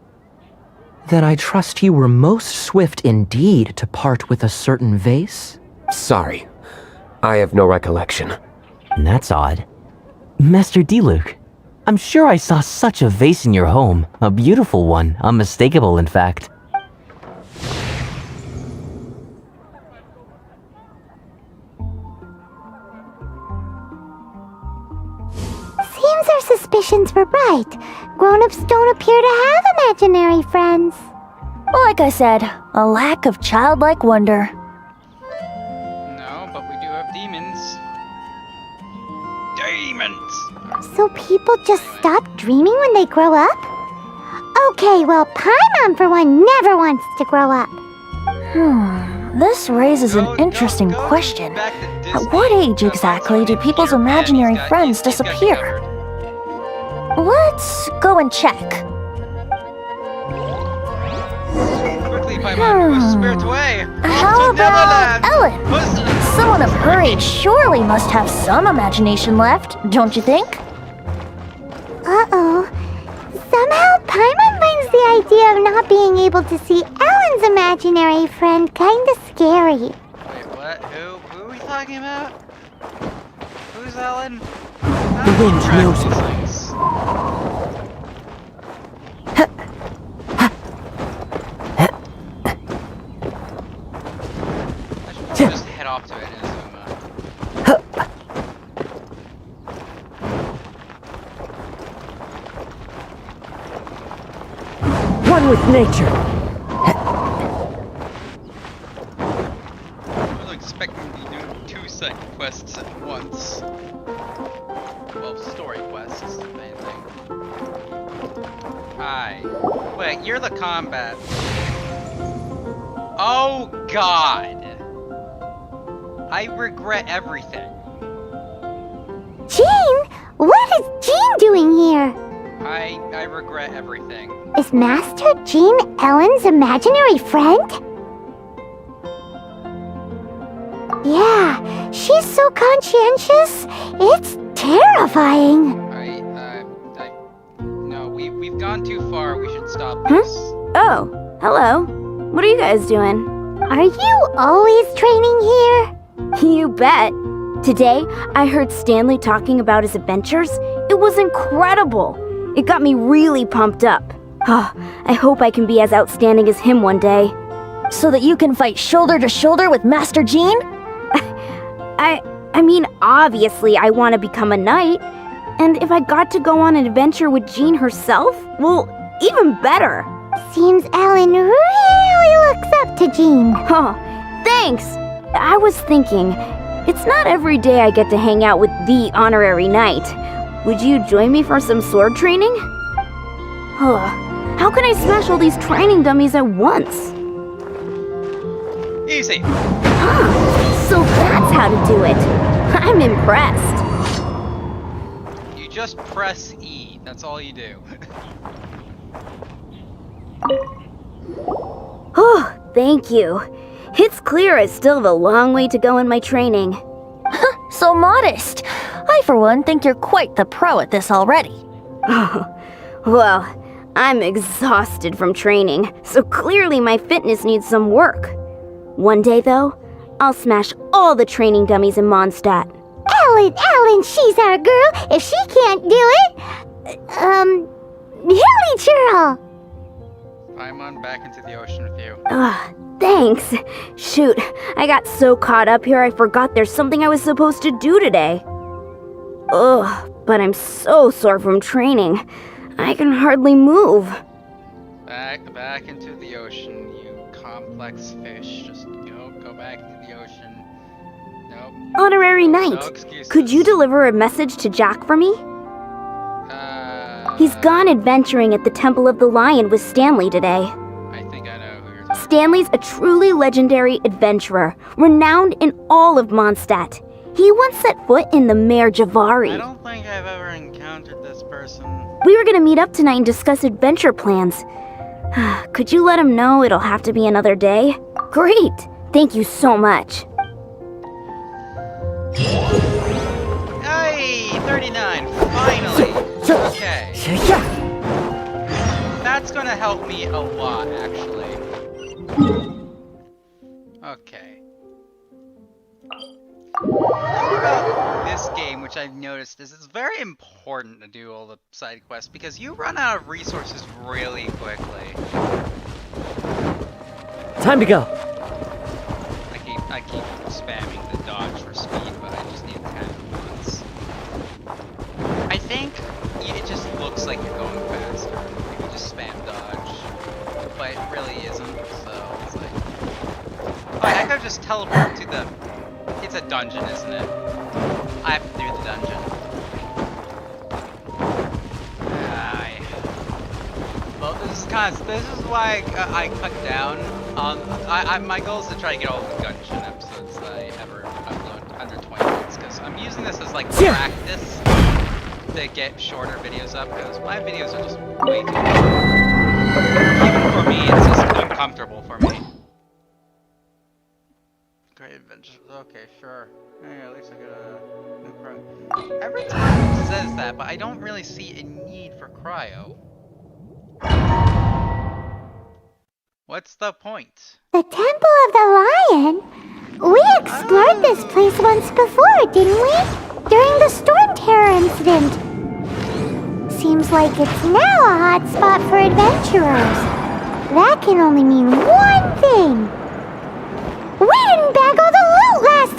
Then I trust you were most swift indeed to part with a certain vase? Sorry, I have no recollection. That's odd. Master D-Luke, I'm sure I saw such a vase in your home. A beautiful one, unmistakable in fact. Seems our suspicions were right. Grown-ups don't appear to have imaginary friends. Like I said, a lack of childlike wonder. No, but we do have demons. Demons! So people just stop dreaming when they grow up? Okay, well, Paimon for one never wants to grow up. This raises an interesting question. At what age exactly do people's imaginary friends disappear? Let's go and check. Quickly, Paimon, push spirits away! How To about Neverland! Ellen? Push- Someone of her age surely must have some imagination left, don't you think? Uh-oh. Somehow, Paimon finds the idea of not being able to see Ellen's imaginary friend kinda scary. Wait, what? Who are we talking about? Who's Ellen? The wind knows it. off to Inazuma. One with nature. I was expecting to do 2 side quests at once. Well, story quests, if anything. Hi. Wait, you're the combat. Oh God! I regret everything. Jean? What is Jean doing here? I regret everything. Is Master Jean Ellen's imaginary friend? Yeah, she's so conscientious. It's terrifying. No, we've gone too far. We should stop this. Oh, hello. What are you guys doing? Are you always training here? You bet. Today, I heard Stanley talking about his adventures. It was incredible. It got me really pumped up. Oh, I hope I can be as outstanding as him one day. So that you can fight shoulder to shoulder with Master Jean? I mean, obviously I want to become a knight. And if I got to go on an adventure with Jean herself, well, even better. Seems Ellen really looks up to Jean. Oh, thanks. I was thinking, it's not every day I get to hang out with the honorary knight. Would you join me for some sword training? How can I smash all these training dummies at once? Easy. So that's how to do it. I'm impressed. You just press E. That's all you do. Oh, thank you. It's clear I still have a long way to go in my training. So modest. I, for one, think you're quite the pro at this already. Oh, well, I'm exhausted from training, so clearly my fitness needs some work. One day, though, I'll smash all the training dummies in Mondstadt. Ellen, she's our girl. If she can't do it, Hilly Churl. I'm on back into the ocean with you. Thanks. Shoot, I got so caught up here I forgot there's something I was supposed to do today. Ugh, but I'm so sore from training. I can hardly move. Back into the ocean, you complex fish. Just go back into the ocean. Nope. Honorary Knight, No excuses. could you deliver a message to Jack for me? He's gone adventuring at the Temple of the Lion with Stanley today. I think I know who you're talking Stanley's a truly legendary adventurer, renowned in all of Mondstadt. He once set foot in the Mare Javari. I don't think I've ever encountered this person. We were gonna meet up tonight and discuss adventure plans. Could you let him know it'll have to be another day? Great! Thank you so much. Hey, 39, finally! Okay. That's gonna help me a lot, actually. Okay. About this game, which I've noticed, is it's very important to do all the side quests because you run out of resources really quickly. Time to go. I keep spamming the dodge for speed, but I just need to have it once. I think it just looks like you're going faster if you just spam dodge, but it really isn't. So it's like, oh, I could just teleport to the. It's a dungeon, isn't it? I have to do the dungeon. Well, this is why I cut down. My goal is to try to get all the Genshin episodes that I ever upload under 20 minutes, because I'm using this as like practice to get shorter videos up, because my videos are just way too long. Even for me, it's just uncomfortable for me. Great adventure. Okay, sure. Yeah, at least I got a new cryo. Every time it says that, but I don't really see a need for cryo. What's the point? The Temple of the Lion? We explored this place once before, didn't we? During the Storm Terror incident. Seems like it's now a hot spot for adventurers. That can only mean one thing. We didn't bag all the loot last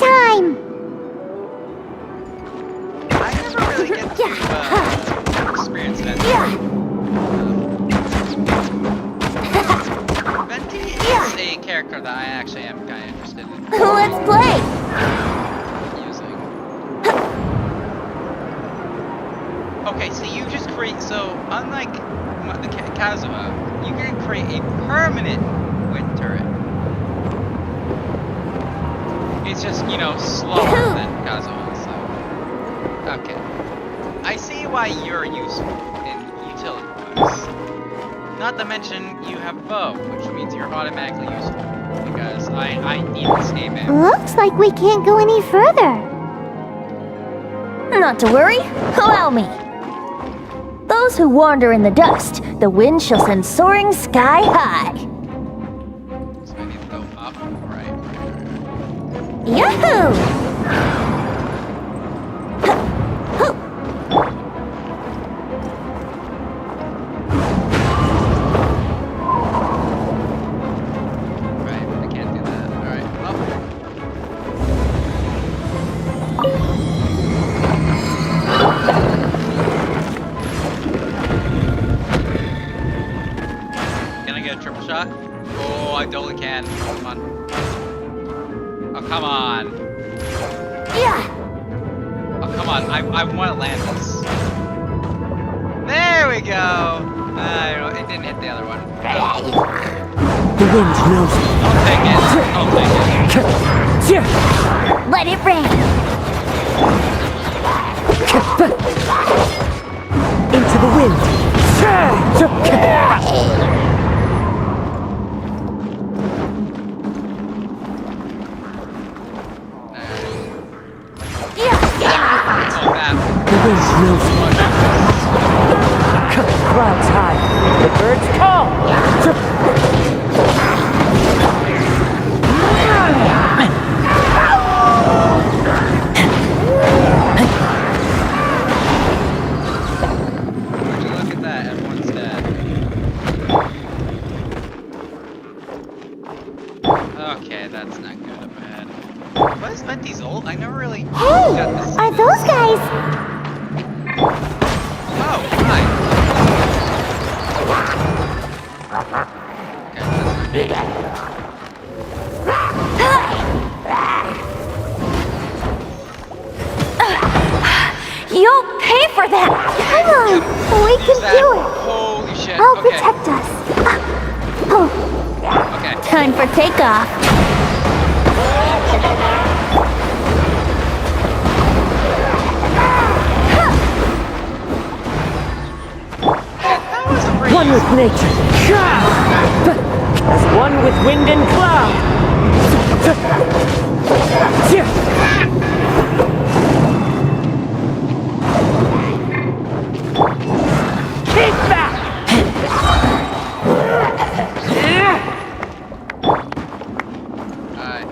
Kazuha, you can create a permanent wind turret. It's just, you know, slower than Kazuha, so... Okay. I see why you're useful in utility-wise. Not to mention, you have bow, which means you're automatically useful. Because I need this game in. Looks like we can't go any further. Not to worry, allow me. Those who wander in the dust, the wind shall send soaring sky high. So I need to go up, right? Yahoo! Right, I can't do that. Alright, up. Can I get a triple shot? Oh, I totally can. Come on. Oh, come on. Yeah! Oh, come on. I want to land this. There we go. It didn't hit the other one. The wind knows me. I'll take it. I'll take it. Let it rain! Into the wind. Oh, that. The wind knows me. Clouds high. The birds call. Would you look at that? Everyone's dead. Okay, that's not good or bad. What is Venti's ult? I never really got to see Are this. those guys? Oh, hi. Okay, that's not You'll pay for that! Come on, we can that. do it. Holy shit. I'll Okay. protect us. Okay. Time for takeoff. That wasn't pretty One with nature. As one with wind and cloud. Keep back! Alright.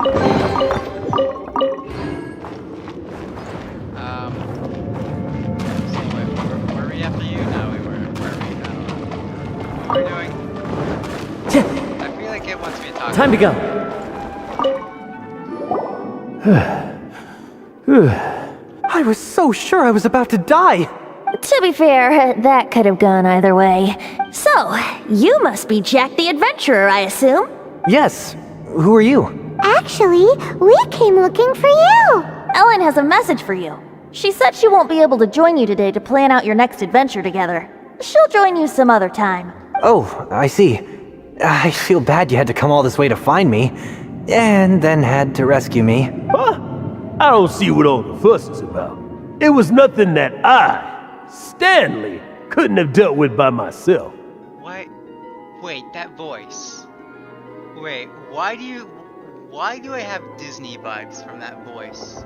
So wait, were we after you? No, we were. Where were we? I don't know. What were we doing? I feel like it wants me to talk. Time to go. I was so sure I was about to die. To be fair, that could have gone either way. So, you must be Jack the Adventurer, I assume? Yes. Who are you? Actually, we came looking for you. Ellen has a message for you. She said she won't be able to join you today to plan out your next adventure together. She'll join you some other time. Oh, I see. I feel bad you had to come all this way to find me, and then had to rescue me. Huh? I don't see what all the fuss is about. It was nothing that I, Stanley, couldn't have dealt with by myself. What? Wait, that voice. Wait, why do I have Disney vibes from that voice?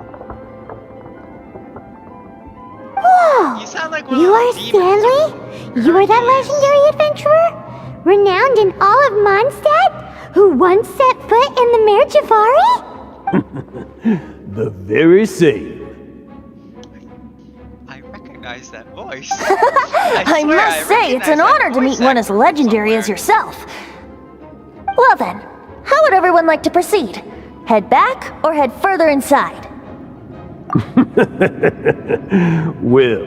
Whoa! You sound like one You of are those demons. Stanley? You are that legendary adventurer? Renowned in all of Mondstadt? Who once set foot in the Mare Javari? The very same. I recognize that voice. I swear, must say, it's an recognize that honor to meet voice one as actor legendary somewhere. as yourself. Well then, how would everyone like to proceed? Head back or head further inside? Well,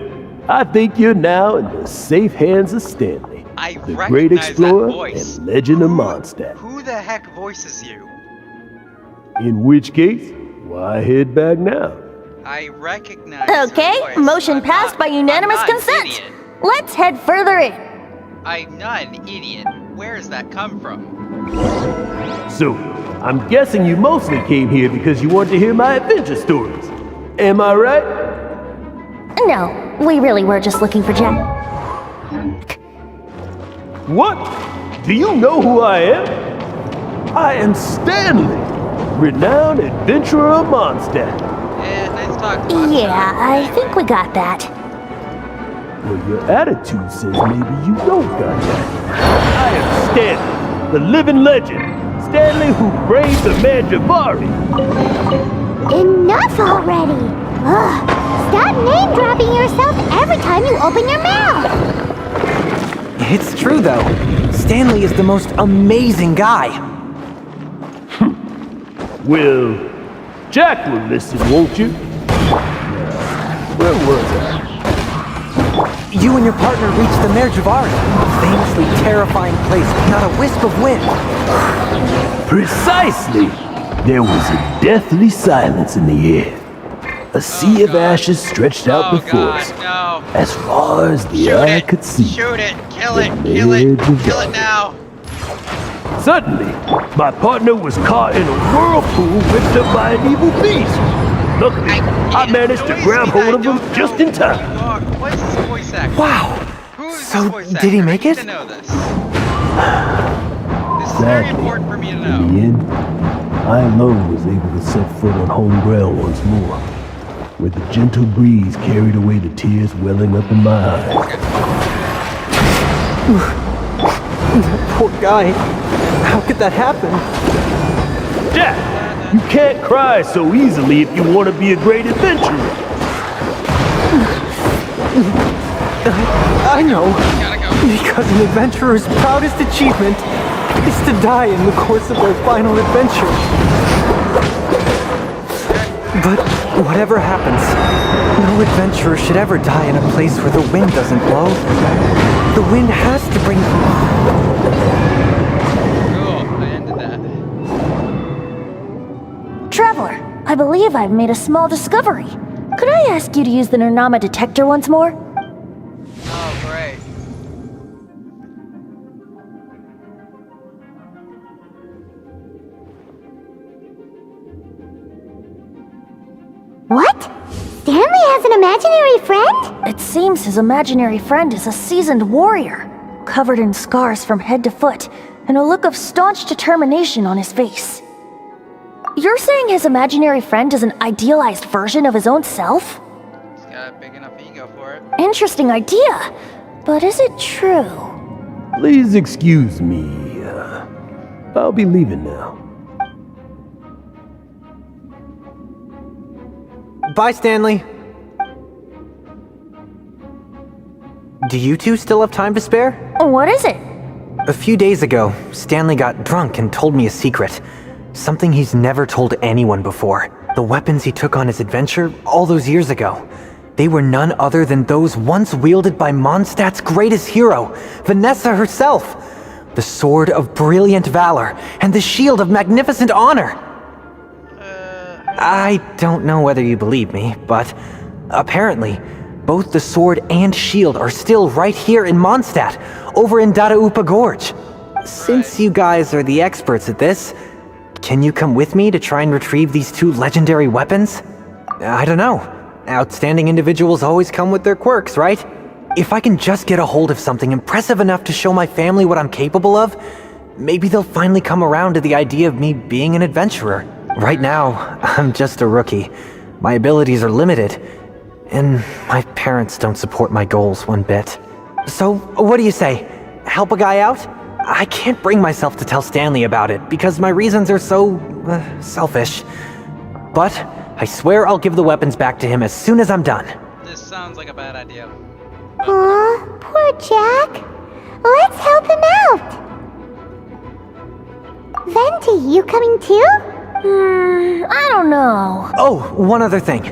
I think you're now in the safe hands of Stanley, I the recognize great that explorer voice. and legend of Mondstadt. Who the heck voices you? In which case, why head back now? I recognize Okay, her voice. motion I'm passed not- by unanimous I'm not an consent. idiot. Let's head further in. I'm not an idiot. Where does that come from? So, I'm guessing you mostly came here because you wanted to hear my adventure stories. Am I right? No, we really were just looking for Jack. What? Do you know who I am? I am Stanley, renowned adventurer of Mondstadt. Yeah, nice talk. Monster. Yeah, I think we got that. Well, your attitude says maybe you don't got that. I am Stanley, the living legend. Stanley who braved the man Javari. Enough already! Ugh. Stop name-dropping yourself every time you open your mouth! It's true, though. Stanley is the most amazing guy. Well, Jack will listen, won't you? Where was I? You and your partner reached the Mare Javari, a famously terrifying place with not a wisp of wind. Precisely! There was a deathly silence in the air. A sea of ashes stretched out before us, No. as far as the eye could see. Shoot it! Kill it! Kill it! Kill it now! Suddenly, my partner was caught in a whirlpool whipped up by an evil beast. Luckily, I managed to grab hold of him just in time. What is this voice actor? Wow. Who is So, this voice actor? did he make I need it? to know this. This is very important for me to know. In the end, I alone was able to set foot on home ground once more, where the gentle breeze carried away the tears welling up in my eyes. Poor guy. How could that happen? Jack, you can't cry so easily if you want to be a great adventurer. I know. Because an adventurer's proudest achievement is to die in the course of their final adventure. But whatever happens, no adventurer should ever die in a place where the wind doesn't blow. The wind has to bring... Cool, I ended that. Traveler, I believe I've made a small discovery. Could I ask you to use the Nernama detector once more? Oh, great. What? Stanley has an imaginary friend? It seems his imaginary friend is a seasoned warrior, covered in scars from head to foot, and a look of staunch determination on his face. You're saying his imaginary friend is an idealized version of his own self? He's got a big enough ego for it. Interesting idea, but is it true? Please excuse me. I'll be leaving now. Bye, Stanley. Do you two still have time to spare? What is it? A few days ago, Stanley got drunk and told me a secret. Something he's never told anyone before. The weapons he took on his adventure all those years ago. They were none other than those once wielded by Mondstadt's greatest hero, Vanessa herself. The sword of brilliant valor and the shield of magnificent honor. I don't know whether you believe me, but apparently, both the sword and shield are still right here in Mondstadt, over in Dadaupa Gorge. Since you guys are the experts at this, can you come with me to try and retrieve these two legendary weapons? I don't know. Outstanding individuals always come with their quirks, right? If I can just get a hold of something impressive enough to show my family what I'm capable of, maybe they'll finally come around to the idea of me being an adventurer. Right now, I'm just a rookie. My abilities are limited, and my parents don't support my goals one bit. So, what do you say? Help a guy out? I can't bring myself to tell Stanley about it because my reasons are so... selfish. But I swear I'll give the weapons back to him as soon as I'm done. This sounds like a bad idea. Aw, poor Jack. Let's help him out. Venti, you coming too? I don't know. Oh, one other thing.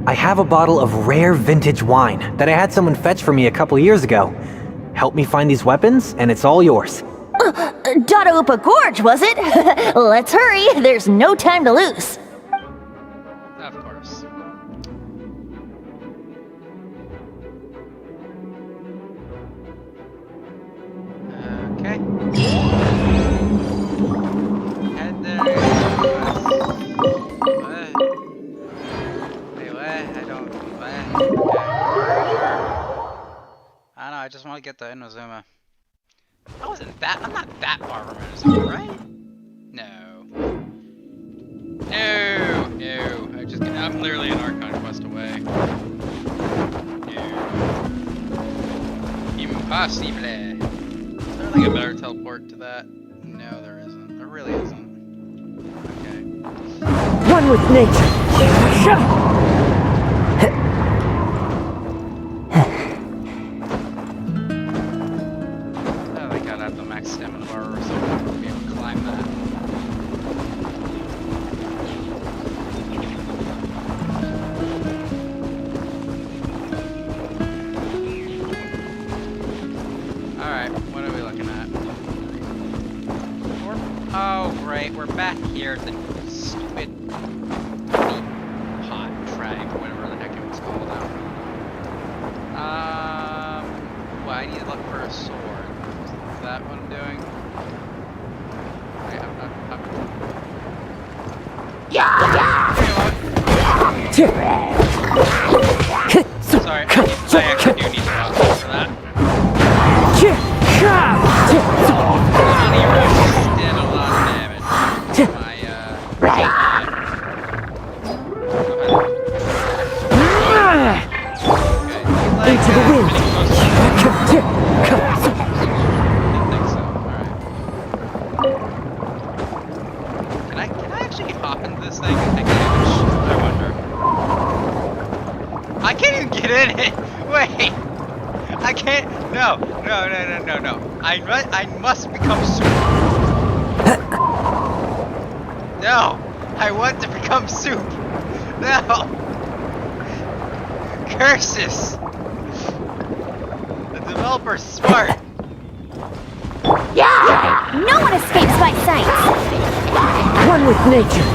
I have a bottle of rare vintage wine that I had someone fetch for me a couple years ago. Help me find these weapons, and it's all yours. Dadaupa Gorge, was it? Let's hurry, there's no time to lose. Of course. I don't know, I just want to get to Inazuma. I'm not that far from Inazuma, right? No. No! I'm literally an Archon quest away. No. Impossible. Is there like a better teleport to that? No, there isn't. There really isn't. Okay. One with nature. Oh, they gotta have the max stamina bar or something to be able to climb that. Alright, what are we looking at? Oh, right, we're back here at the stupid meat pot tribe, whatever the heck it was called now. Well, I need to look for a sword. Is that what I'm doing? Okay, sorry, I actually do need to watch for that. Did a lot of damage to my, Into the wind. Didn't think so. Alright. Can I actually hop into this thing and take damage? I wonder. I can't even get in it! Wait! I can't. No. I must become soup. No. I want to become soup. No. Curses. The developer's smart. Yeah! No one escapes my sight! One with nature.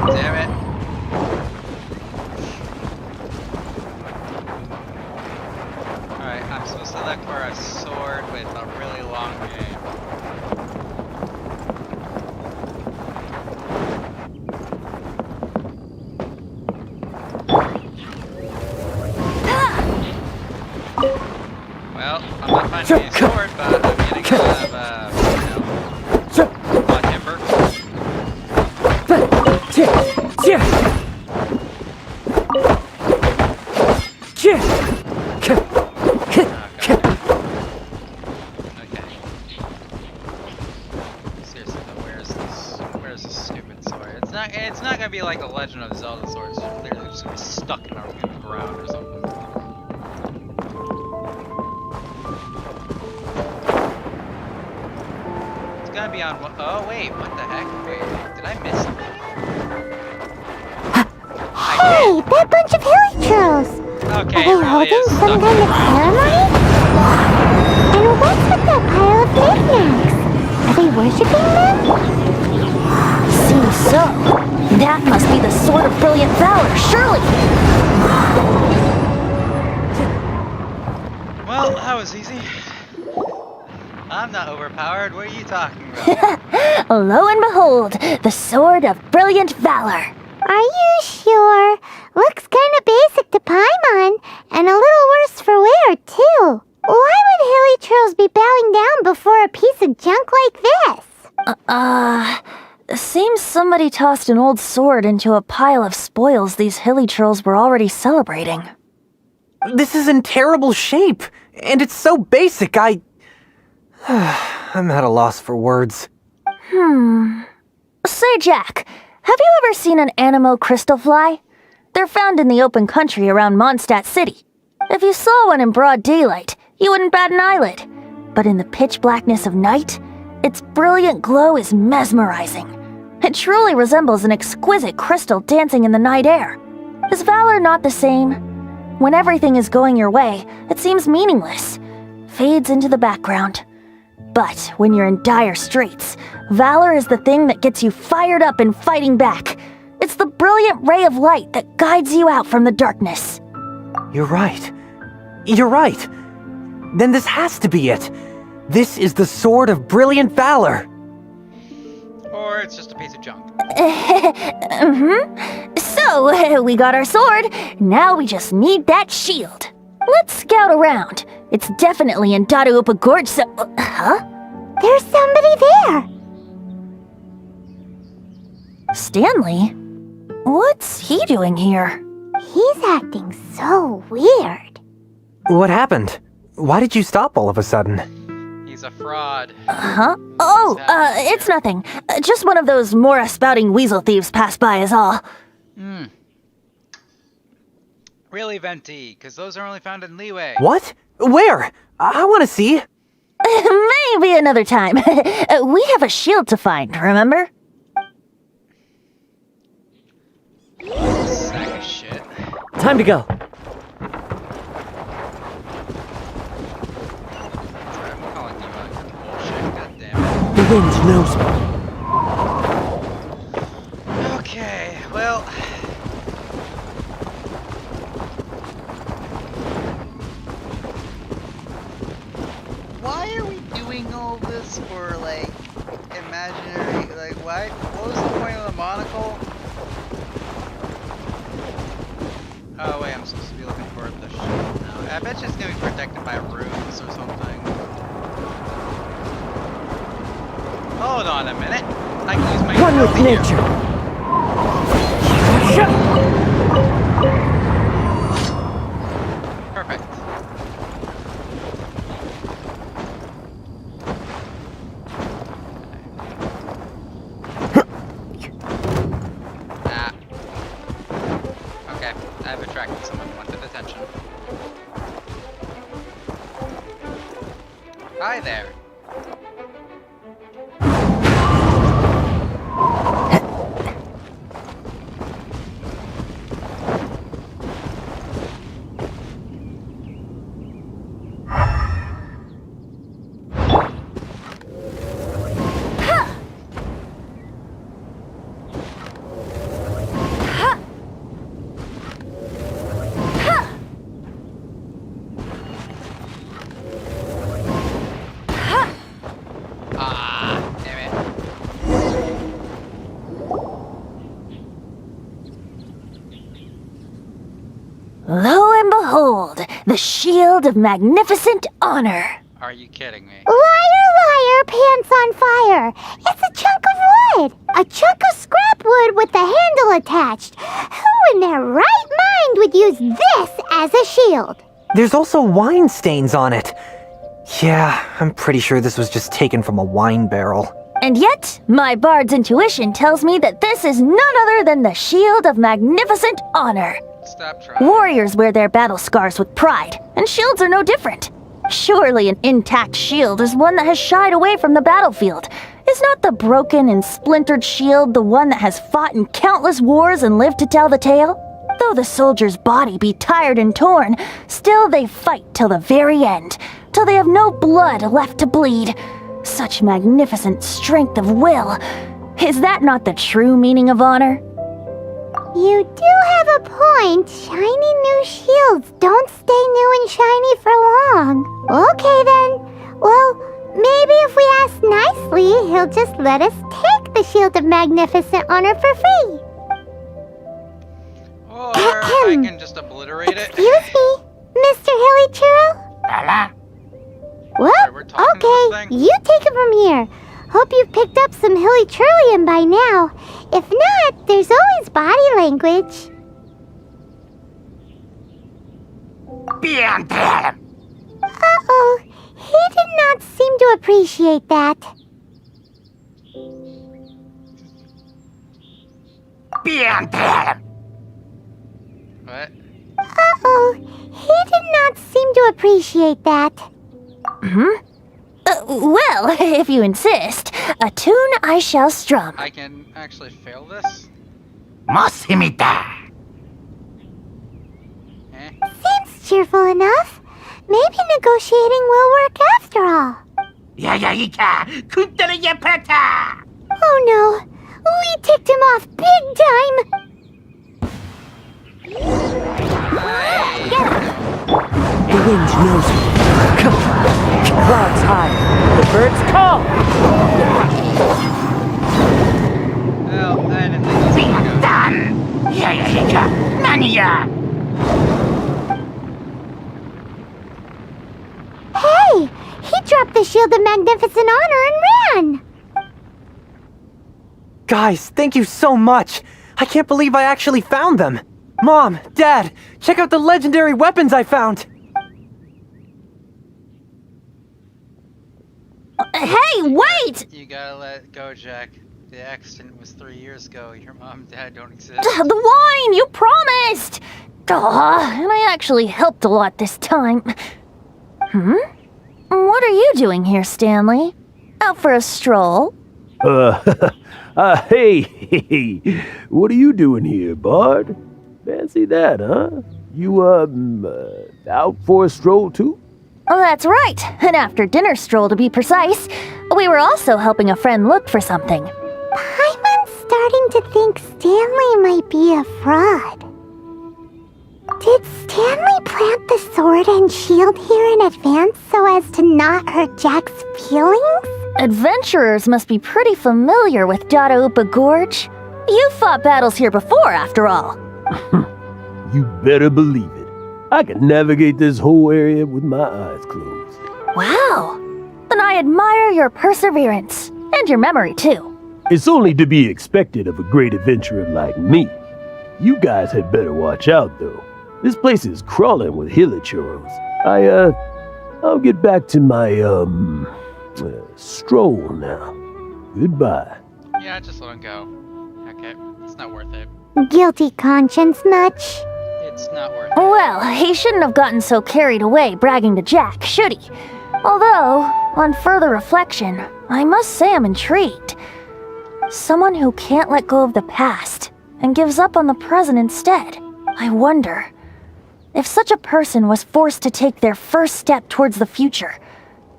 Damn it. Alright, I'm supposed to look for a sword with a really long game. Well, I'm not finding any sword, but I'm getting a lot of, timber. Okay. Seriously though, where's this stupid sword? It's not gonna be like the Legend of Zelda swords. It's literally just gonna be stuck in the ground or something. It's gonna be on what? Oh wait, what the heck? Wait, did I miss something here? Hey, that bunch of hilichurls! Okay, Are they holding some kind of ceremony? And what's with that pile of knickknacks? Are they worshipping them? Seems so. That must be the Sword of Brilliant Valor, surely! Well, that was easy. I'm not overpowered. What are you talking about? Lo and behold, the Sword of Brilliant Valor. Are you sure? Looks kinda basic to Paimon, and a little worse for wear, too. Why would hilichurls be bowing down before a piece of junk like this? Seems somebody tossed an old sword into a pile of spoils these hilichurls were already celebrating. This is in terrible shape, and it's so basic, I'm at a loss for words. Say, Jack, have you ever seen an Anemo crystal fly? They're found in the open country around Mondstadt City. If you saw one in broad daylight, you wouldn't bat an eyelid. But in the pitch blackness of night, its brilliant glow is mesmerizing. It truly resembles an exquisite crystal dancing in the night air. Is valor not the same? When everything is going your way, it seems meaningless, fades into the background. But when you're in dire straits, valor is the thing that gets you fired up and fighting back. It's the brilliant ray of light that guides you out from the darkness. You're right. You're right. Then this has to be it. This is the Sword of Brilliant Valor. Or or it's just a piece of junk. So, we got our sword. Now we just need that shield. Let's scout around. It's definitely in Daraupa Gorge, so... Huh? There's somebody there. Stanley? What's he doing here? He's acting so weird. What happened? Why did you stop all of a sudden? He's a fraud. Huh? Oh, it's nothing. Just one of those Mora spouting weasel thieves passed by is all. Really, Venti, because those are only found in Leeway. What? Where? I want to see. Maybe another time. We have a shield to find, remember? Sack of shit. Time to go. Sorry, I'm calling you bullshit, goddammit. The wind knows me. Okay, well... Why are we doing all this for, like, imaginary... Like, why? What was the point of the monocle? Oh, wait, I'm supposed to be looking for the shield now. I bet you it's gonna be protected by runes or something. Hold on a minute. I can use my... One with nature. Perfect. Ah. Okay, I've attracted some unwanted attention. Hi there. Lo and behold, the shield of magnificent honor. Are you kidding me? Liar, liar, pants on fire. It's a chunk of wood. A chunk of scrap wood with the handle attached. Who in their right mind would use this as a shield? There's also wine stains on it. Yeah, I'm pretty sure this was just taken from a wine barrel. And yet, my bard's intuition tells me that this is none other than the shield of magnificent honor. Stop trying. Warriors wear their battle scars with pride, and shields are no different. Surely an intact shield is one that has shied away from the battlefield. Is not the broken and splintered shield the one that has fought in countless wars and lived to tell the tale? Though the soldier's body be tired and torn, still they fight till the very end, till they have no blood left to bleed. Such magnificent strength of will. Is that not the true meaning of honor? You do have a point. Shiny new shields don't stay new and shiny for long. Okay then. Well, maybe if we ask nicely, he'll just let us take the Shield of Magnificent Honor for free. Or I can just obliterate it. Excuse me, Mr. Hilly Churl? Well, okay, you take it from here. Hope you've picked up some Hilly Churlian by now. If not, there's always body language. Uh-oh, he did not seem to appreciate that. What? Uh-oh, he did not seem to appreciate that. Well, if you insist, a tune I shall strum. I can actually fail this? Seems cheerful enough. Maybe negotiating will work after all. Oh no, we ticked him off big time. The wind knows me. Clouds high. The birds call. Oh, I didn't think this was Hey! He dropped the Shield of Magnificent Honor and ran! Guys, thank you so much! I can't believe I actually found them! Mom, Dad, check out the legendary weapons I found! Hey, wait! You gotta let it go, Jack. The accident was 3 years ago. Your mom and dad don't exist. The wine! You promised! And I actually helped a lot this time. What are you doing here, Stanley? Out for a stroll? Hey, what are you doing here, Bard? Fancy that, huh? You, out for a stroll too? Oh, that's right. An after-dinner stroll, to be precise. We were also helping a friend look for something. Paimon's starting to think Stanley might be a fraud. Did Stanley plant the sword and shield here in advance so as to not hurt Jack's feelings? Adventurers must be pretty familiar with Dadaupa Gorge. You've fought battles here before, after all. You better believe it. I can navigate this whole area with my eyes closed. Wow. Then I admire your perseverance. And your memory, too. It's only to be expected of a great adventurer like me. You guys had better watch out, though. This place is crawling with hilichurros. I'll get back to my, stroll now. Goodbye. Yeah, just let him go. Okay, it's not worth it. Guilty conscience much? It's not worth it. Well, he shouldn't have gotten so carried away bragging to Jack, should he? Although, on further reflection, I must say I'm intrigued. Someone who can't let go of the past and gives up on the present instead. I wonder, if such a person was forced to take their first step towards the future,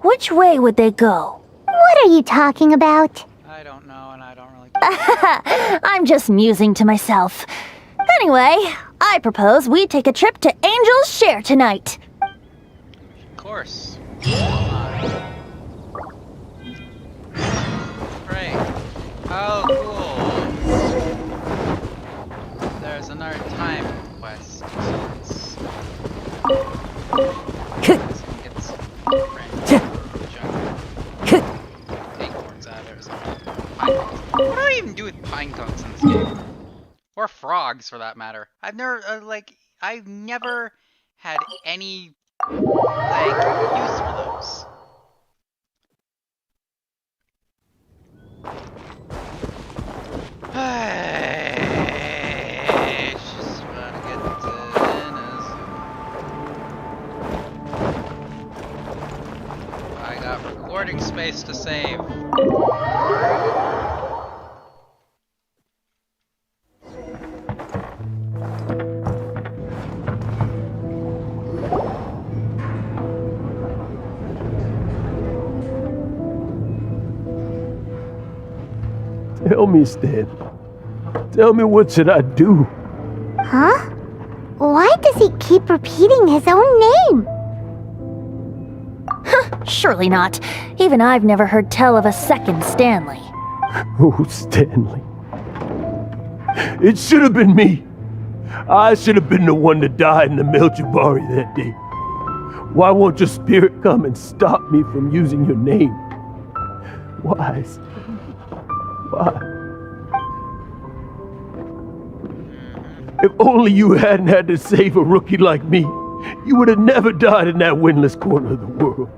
which way would they go? What are you talking about? I don't know, and I don't really care. I'm just musing to myself. Anyway, I propose we take a trip to Angel's Share tonight. Of course. Great. Oh, cool. There's another time quest. What do I even do with pine cones in this game? Or frogs, for that matter. I've never had any, use for those. Just wanna get to Venice. I got recording space to save. Tell me, Stan. Tell me, what should I do? Huh? Why does he keep repeating his own name? Surely not. Even I've never heard tell of a second Stanley. Oh, Stanley. It should have been me. I should have been the one to die in the Meljabari that day. Why won't your spirit come and stop me from using your name? Why, Stanley? Why? If only you hadn't had to save a rookie like me, you would have never died in that windless corner of the world.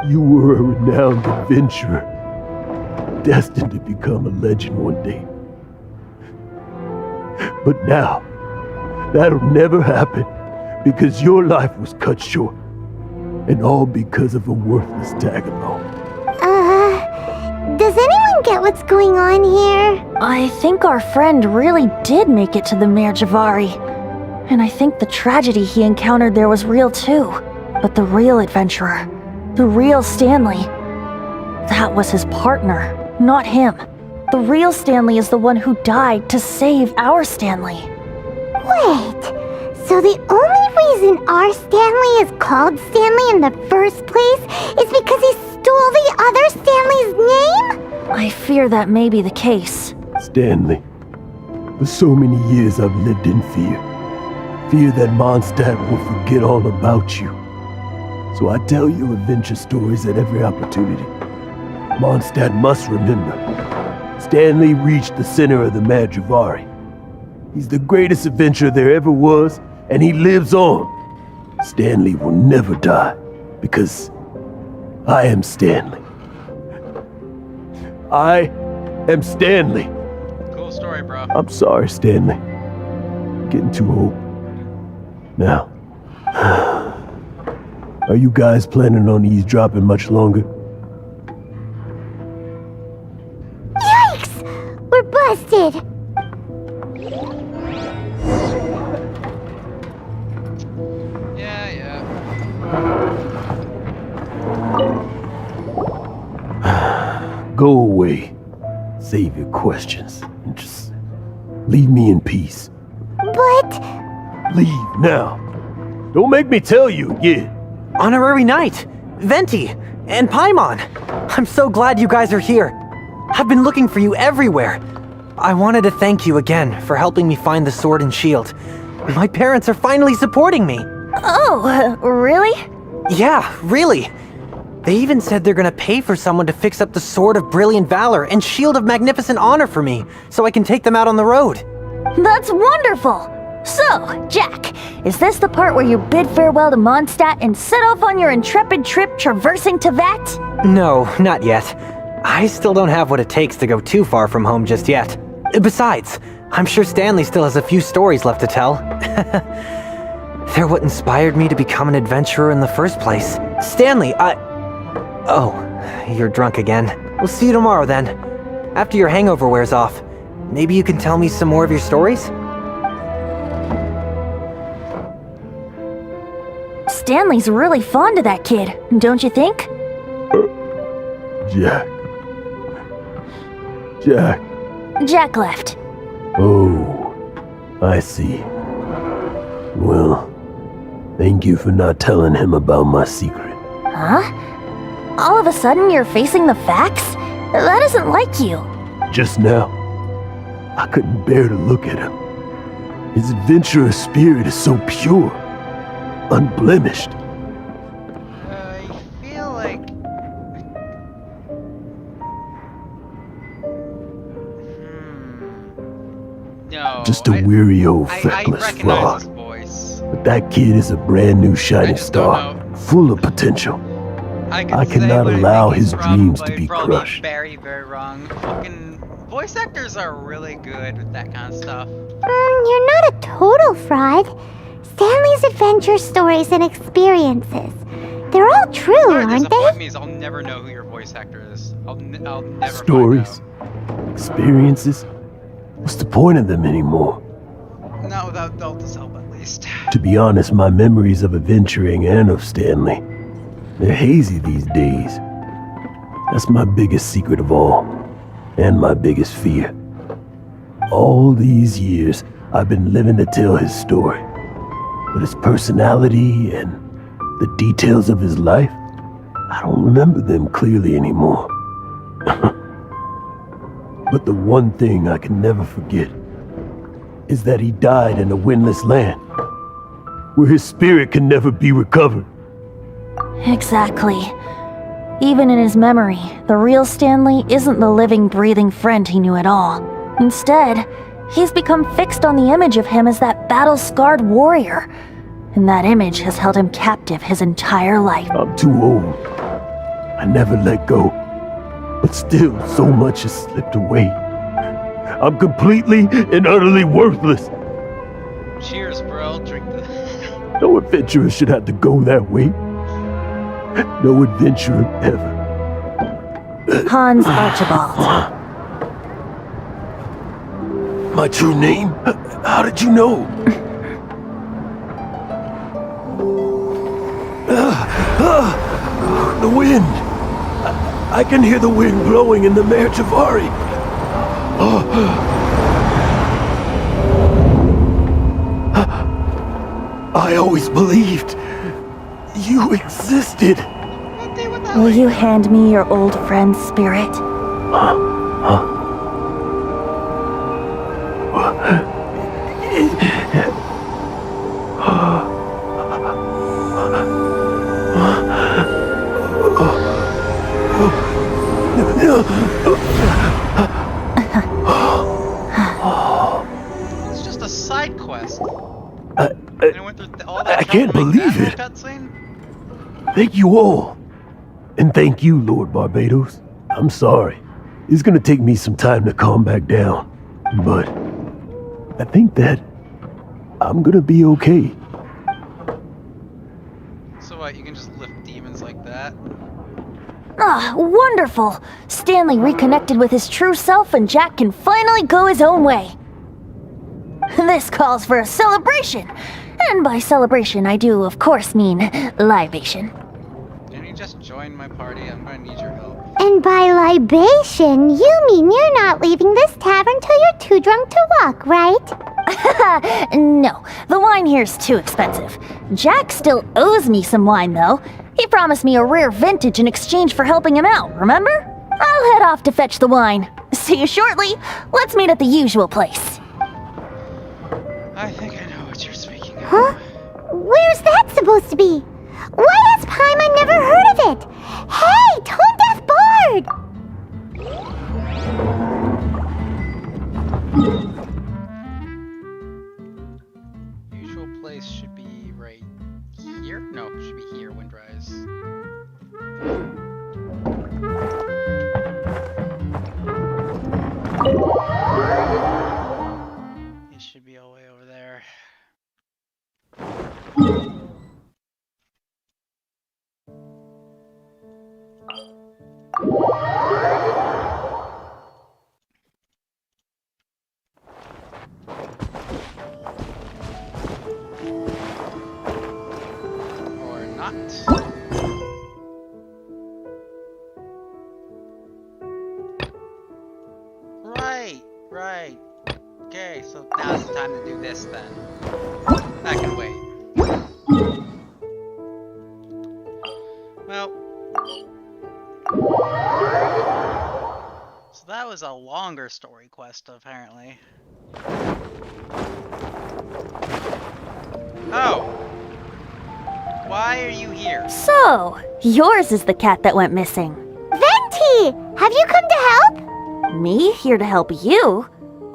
You were a renowned adventurer, destined to become a legend one day. But now, that'll never happen, because your life was cut short, and all because of a worthless tag-along. Does anyone get what's going on here? I think our friend really did make it to the Mare Javari. And I think the tragedy he encountered there was real too. But the real adventurer, the real Stanley, that was his partner, not him. The real Stanley is the one who died to save our Stanley. Wait, so the only reason our Stanley is called Stanley in the first place is because he stole the other Stanley's name? I fear that may be the case. Stanley, for so many years I've lived in fear. Fear that Mondstadt will forget all about you. So I tell you adventure stories at every opportunity. Mondstadt must remember. Stanley reached the center of the Madrivari. He's the greatest adventurer there ever was, and he lives on. Stanley will never die, because I am Stanley. I am Stanley. Cool story, bro. I'm sorry, Stanley. Getting too old. Now, are you guys planning on eavesdropping much longer? Yikes! We're busted! Yeah. Go away. Save your questions. And just leave me in peace. But... Leave now. Don't make me tell you again. Honorary Knight, Venti, and Paimon. I'm so glad you guys are here. I've been looking for you everywhere. I wanted to thank you again for helping me find the sword and shield. My parents are finally supporting me. Oh, really? Yeah, really. They even said they're gonna pay for someone to fix up the Sword of Brilliant Valor and Shield of Magnificent Honor for me, so I can take them out on the road. That's wonderful! So, Jack, is this the part where you bid farewell to Mondstadt and set off on your intrepid trip traversing Tevat? No, not yet. I still don't have what it takes to go too far from home just yet. Besides, I'm sure Stanley still has a few stories left to tell. They're what inspired me to become an adventurer in the first place. Stanley, Oh, you're drunk again. We'll see you tomorrow then. After your hangover wears off. Maybe you can tell me some more of your stories? Stanley's really fond of that kid, don't you think? Jack. Jack left. Oh, I see. Well, thank you for not telling him about my secret. Huh? All of a sudden you're facing the facts? That isn't like you. Just now, I couldn't bear to look at him. His adventurous spirit is so pure, unblemished. I feel like... No. Just a weary old I feckless recognize frog. his voice. But that kid is a brand new shining star, full of potential. I cannot allow his dreams to be crushed. Very, very wrong. Fucking voice actors are really good with that kind of stuff. You're not a total fraud. Stanley's adventure stories and experiences. They're all true, aren't they? Me is I'll never know who your voice actor is. I'll never Stories? Experiences? What's the point of them anymore? No, they'll just help at least. To be honest, my memories of adventuring and of Stanley, they're hazy these days. That's my biggest secret of all, and my biggest fear. All these years, I've been living to tell his story. But his personality and the details of his life, I don't remember them clearly anymore. But the one thing I can never forget is that he died in a windless land, where his spirit can never be recovered. Exactly. Even in his memory, the real Stanley isn't the living, breathing friend he knew at all. Instead, he's become fixed on the image of him as that battle-scarred warrior. And that image has held him captive his entire life. I'm too old. I never let go. But still, so much has slipped away. I'm completely and utterly worthless. Cheers, bro. Drink the... No adventurer should have to go that way. No adventurer ever. Hans Archibald. My true name? How did you know? The wind! I can hear the wind blowing in the Mare Javari. I always believed you existed. Will you hand me your old friend's spirit? It's just a side quest. I went through all that I can't trouble to make believe that it. cutscene? Thank you all. And thank you, Lord Barbados. I'm sorry. It's gonna take me some time to calm back down. But I think that I'm gonna be okay. So what, you can just lift demons like that? Ah, wonderful! Stanley reconnected with his true self and Jack can finally go his own way. This calls for a celebration. And by celebration, I do, of course, mean libation. Can you just join my party? I'm gonna need your help. And by libation, you mean you're not leaving this tavern till you're too drunk to walk, right? No, the wine here's too expensive. Jack still owes me some wine, though. He promised me a rare vintage in exchange for helping him out, remember? I'll head off to fetch the wine. See you shortly. Let's meet at the usual place. I think I know what you're speaking of. Huh? Where's that supposed to be? Why has Paimon never heard of it? Hey, Tone Deaf Bard! Usual place should be right here? No, it should be here, Windrise. It should be all the way over there. Or not. Right. Okay, so now's the time to do this then. That can wait. Well. So that was a longer story quest, apparently. Oh! Why are you here? So, yours is the cat that went missing. Venti! Have you come to help? Me here to help you?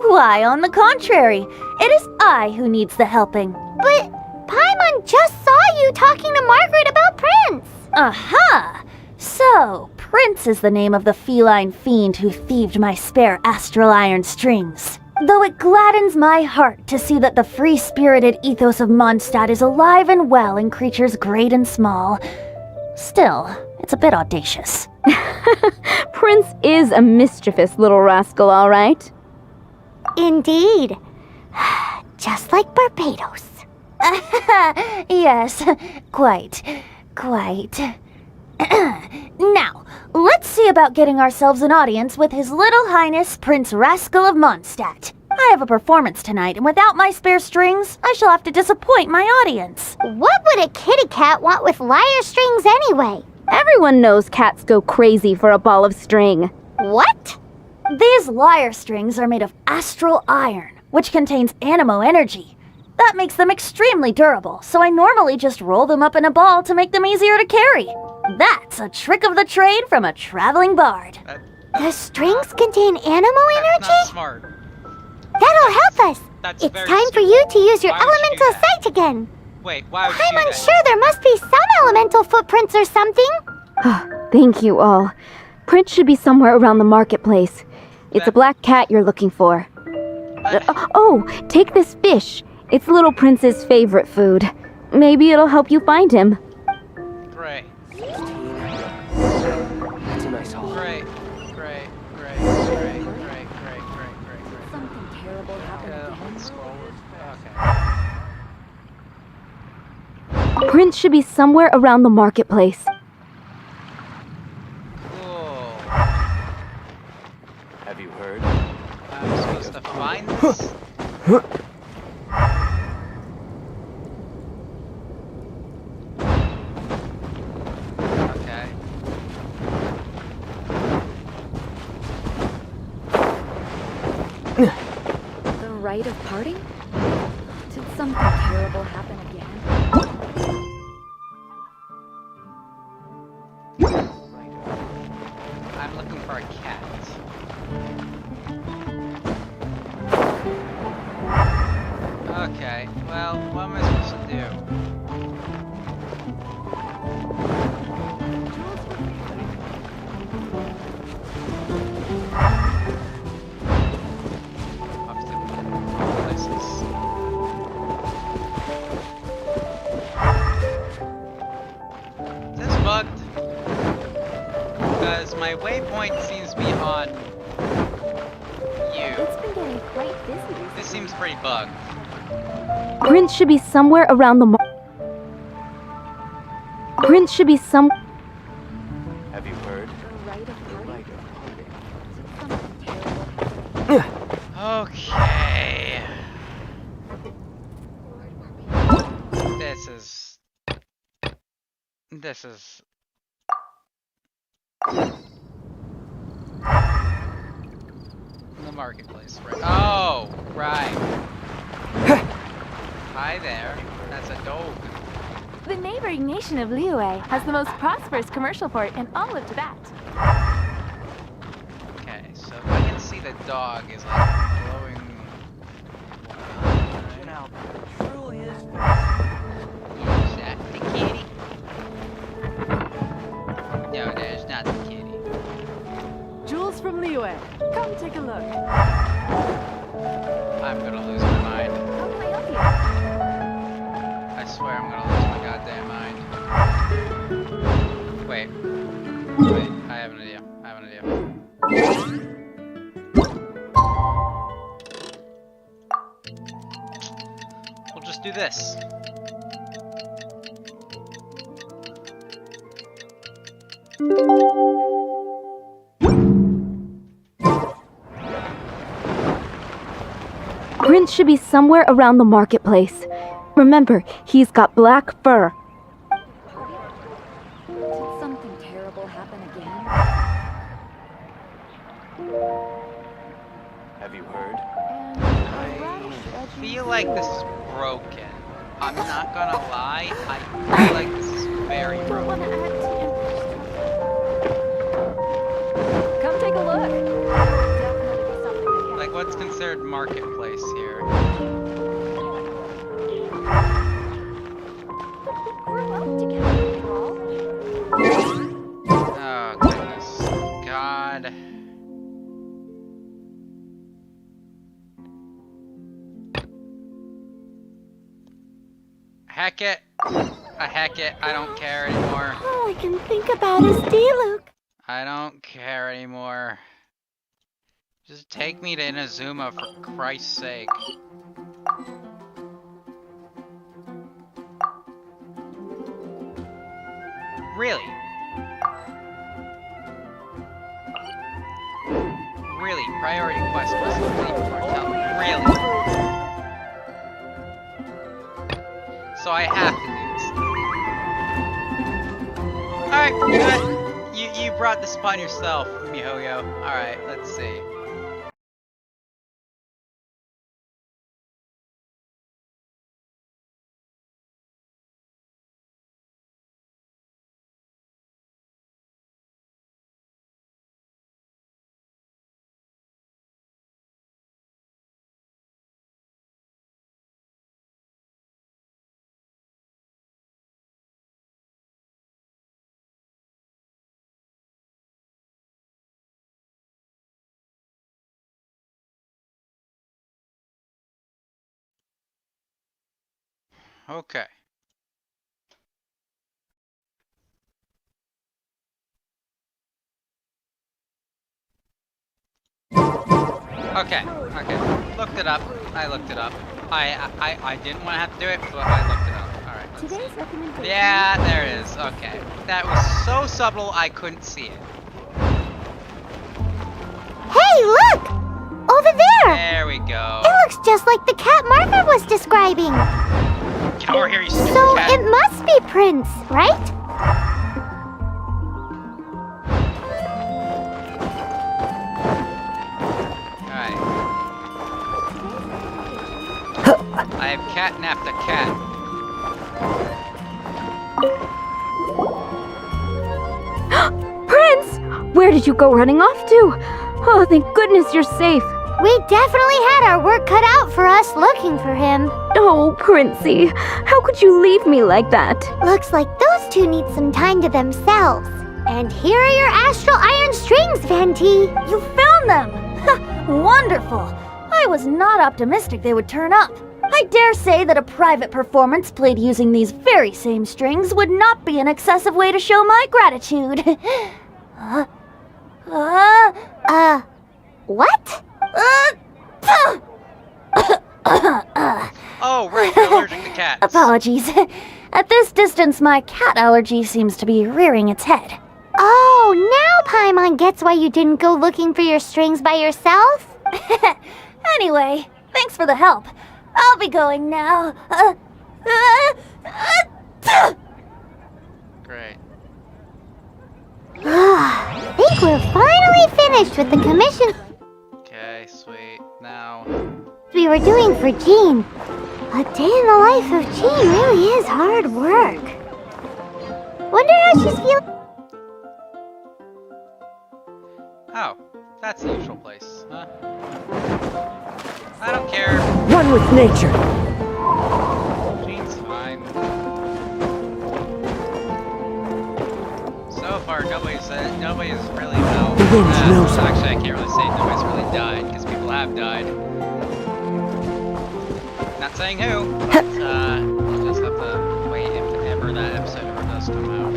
Why, on the contrary, it is I who needs the helping. But Paimon just saw you talking to Margaret about Prince. Aha! So, Prince is the name of the feline fiend who thieved my spare astral iron strings. Though it gladdens my heart to see that the free-spirited ethos of Mondstadt is alive and well in creatures great and small, still, it's a bit audacious. Prince is a mischievous little rascal, all right. Indeed. Just like Barbados. Yes, quite. Now, let's see about getting ourselves an audience with His Little Highness Prince Rascal of Mondstadt. I have a performance tonight, and without my spare strings, I shall have to disappoint my audience. What would a kitty cat want with lyre strings anyway? Everyone knows cats go crazy for a ball of string. What? These lyre strings are made of astral iron, which contains Anemo energy. That makes them extremely durable, so I normally just roll them up in a ball to make them easier to carry. That's a trick of the trade from a traveling bard. The strings contain Anemo energy? That's not smart. That'll help us. That's It's very time for stupid. you to use your Why would you do elemental that? sight again. Wait, why would you do I'm that? unsure there must be some elemental footprints or something. Thank you all. Prince should be somewhere around the marketplace. It's a black cat you're looking for. Oh, take this fish. It's Little Prince's favorite food. Maybe it'll help you find him. Great. That's a nice haul. Great. Something terrible happened. Let's scroll. Okay. Prince should be somewhere around the marketplace. Cool. Have you heard? I'm supposed to find this? Okay. The rite of parting? Did something terrible happen again? I'm looking for a cat. Okay, well, what am I supposed to do? Is this bugged? Because my waypoint seems to be on you. It's been getting quite busy. This seems pretty bugged. Prince should be somewhere around the Prince should be some. Have you heard? Okay. This is the marketplace, right? Oh, right. Hi there. That's a dog. The neighboring nation of Liyue has the most prosperous commercial port in all of Tibet. Okay, so if I can see the dog is like glowing. Now, truly is. Is that the kitty? No, there's not the kitty. Jules from Liyue. Come take a look. I'm gonna lose my mind. How can I help you? I swear I'm gonna lose my goddamn mind. Wait, I have an idea. We'll just do this. Prince should be somewhere around the marketplace. Remember, he's got black fur. Did something terrible happen again? Have you heard? I feel like this is broken. I'm not gonna lie, I feel like this is very broken. Come take a look. Like, what's considered marketplace here? Oh, goodness. God. Heck it. Heck it. I don't care anymore. All I can think about is Diluc. I don't care anymore. Just take me to Inazuma for Christ's sake. Really? Really? Priority quest was really? So I have to do this. Alright, good. You brought this upon yourself, MiHoYo. Alright, let's see. Okay. Okay. Looked it up. I looked it up. I didn't want to have to do it, but I looked it up. Alright, let's see. Yeah, there it is. Okay. That was so subtle I couldn't see it. Hey, look! Over there! There we go. It looks just like the cat Margaret was describing. Get over here, you stupid So cat. it must be Prince, right? I have catnapped a cat. Prince! Where did you go running off to? Oh, thank goodness you're safe. We definitely had our work cut out for us looking for him. Oh, Princey, how could you leave me like that? Looks like those two need some time to themselves. And here are your astral iron strings, Venti. You found them! Wonderful! I was not optimistic they would turn up. I dare say that a private performance played using these very same strings would not be an excessive way to show my gratitude. What? Oh, right, you're allergic to cats. Apologies. At this distance, my cat allergy seems to be rearing its head. Oh, now Paimon gets why you didn't go looking for your strings by yourself? Anyway, thanks for the help. I'll be going now. Great. I think we're finally finished with the commission Okay, sweet. Now... we were doing for Jean. A day in the life of Jean really is hard work. Wonder how she's feeling. Oh, that's the usual place, huh? I don't care. One with nature. Jean's fine. So far, nobody's really well. The wind knows. Actually, I can't really say nobody's really died because people have died. Not saying who, but we'll just have to wait if ever that episode ever does come out.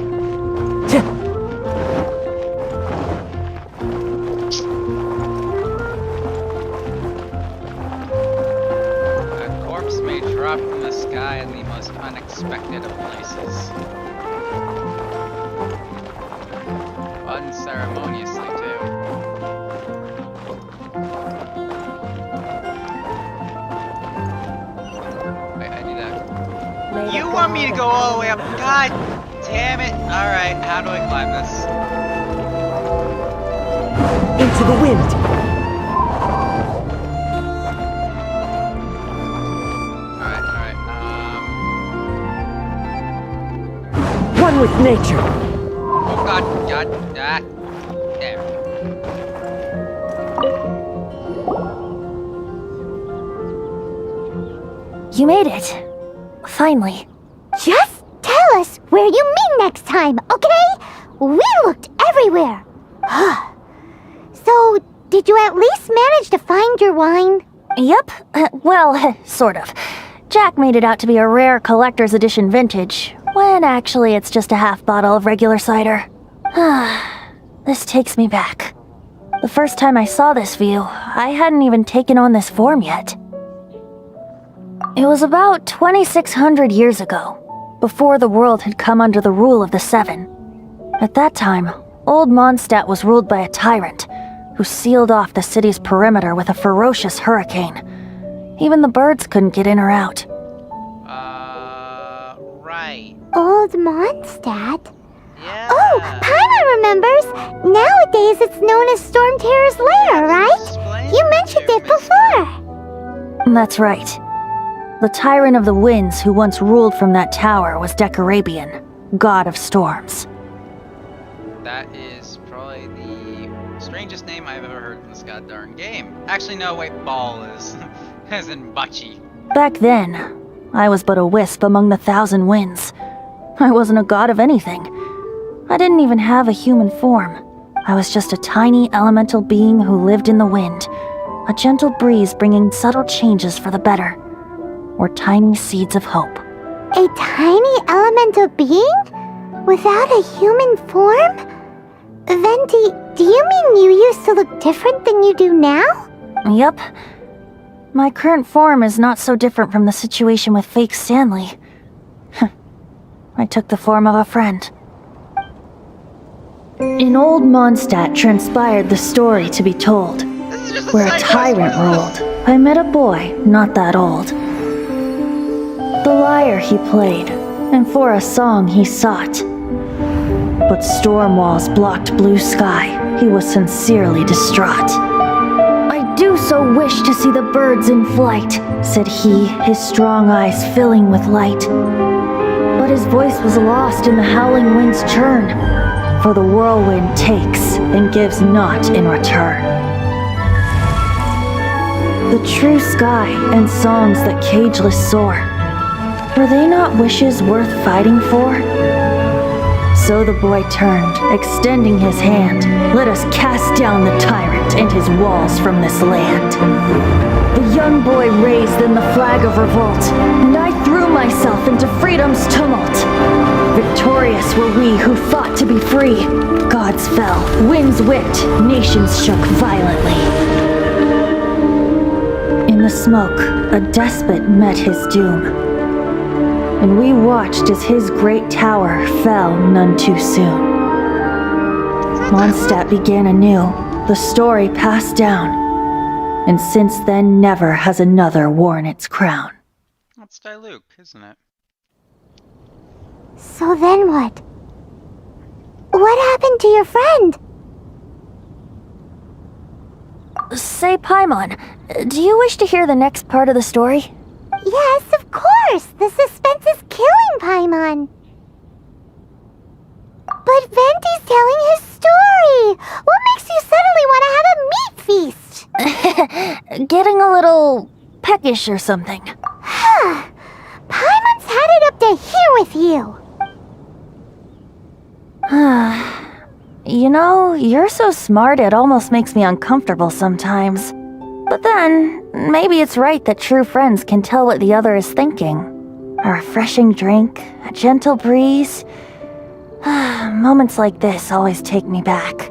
A corpse may drop from the sky in the most unexpected of places. Unceremoniously, too. Wait, I need that. You want me to go all the way up? God damn it! Alright, how do I climb this? Into the wind. Alright. One with nature. Oh god, there. You made it. Finally. Just tell us where you meet next time, okay? We looked everywhere. So, did you at least manage to find your wine? Yep. Well, sort of. Jack made it out to be a rare collector's edition vintage, when actually it's just a half bottle of regular cider. This takes me back. The first time I saw this view, I hadn't even taken on this form yet. It was about 2,600 years ago, before the world had come under the rule of the Seven. At that time, Old Mondstadt was ruled by a tyrant, who sealed off the city's perimeter with a ferocious hurricane. Even the birds couldn't get in or out. Right. Old Mondstadt? Yeah. Oh, Paimon remembers! Nowadays it's known as Storm Terror's lair, right? You mentioned it before. That's right. The Tyrant of the Winds who once ruled from that tower was Decarabian, god of storms. That is probably the strangest name I've ever heard in this goddamn game. Actually, no, wait, Ball is. As in Butchie. Back then, I was but a wisp among the thousand winds. I wasn't a god of anything. I didn't even have a human form. I was just a tiny elemental being who lived in the wind, a gentle breeze bringing subtle changes for the better, or tiny seeds of hope. A tiny elemental being? Without a human form? Venti, do you mean you used to look different than you do now? Yup. My current form is not so different from the situation with fake Stanley. I took the form of a friend. In Old Mondstadt transpired the story to be told, where a tyrant ruled. I met a boy not that old. The lyre he played, and for a song he sought. But storm walls blocked blue sky. He was sincerely distraught. I do so wish to see the birds in flight, said he, his strong eyes filling with light. But his voice was lost in the howling wind's churn, for the whirlwind takes and gives not in return. The true sky and songs that cageless soar, were they not wishes worth fighting for? So the boy turned, extending his hand. Let us cast down the tyrant and his walls from this land. The young boy raised then the flag of revolt, and I threw myself into freedom's tumult. Victorious were we who fought to be free. Gods fell, winds whipped, nations shook violently. In the smoke, a despot met his doom, and we watched as his great tower fell none too soon. Mondstadt began anew, the story passed down, and since then never has another worn its crown. That's Diluc, isn't it? So then what? What happened to your friend? Say, Paimon, do you wish to hear the next part of the story? Yes, of course! The suspense is killing Paimon! But Venti's telling his story! What makes you suddenly want to have a meat feast? Getting a little peckish or something. Paimon's had it up to here with you! You know, you're so smart it almost makes me uncomfortable sometimes. But then, maybe it's right that true friends can tell what the other is thinking. A refreshing drink, a gentle breeze. Moments like this always take me back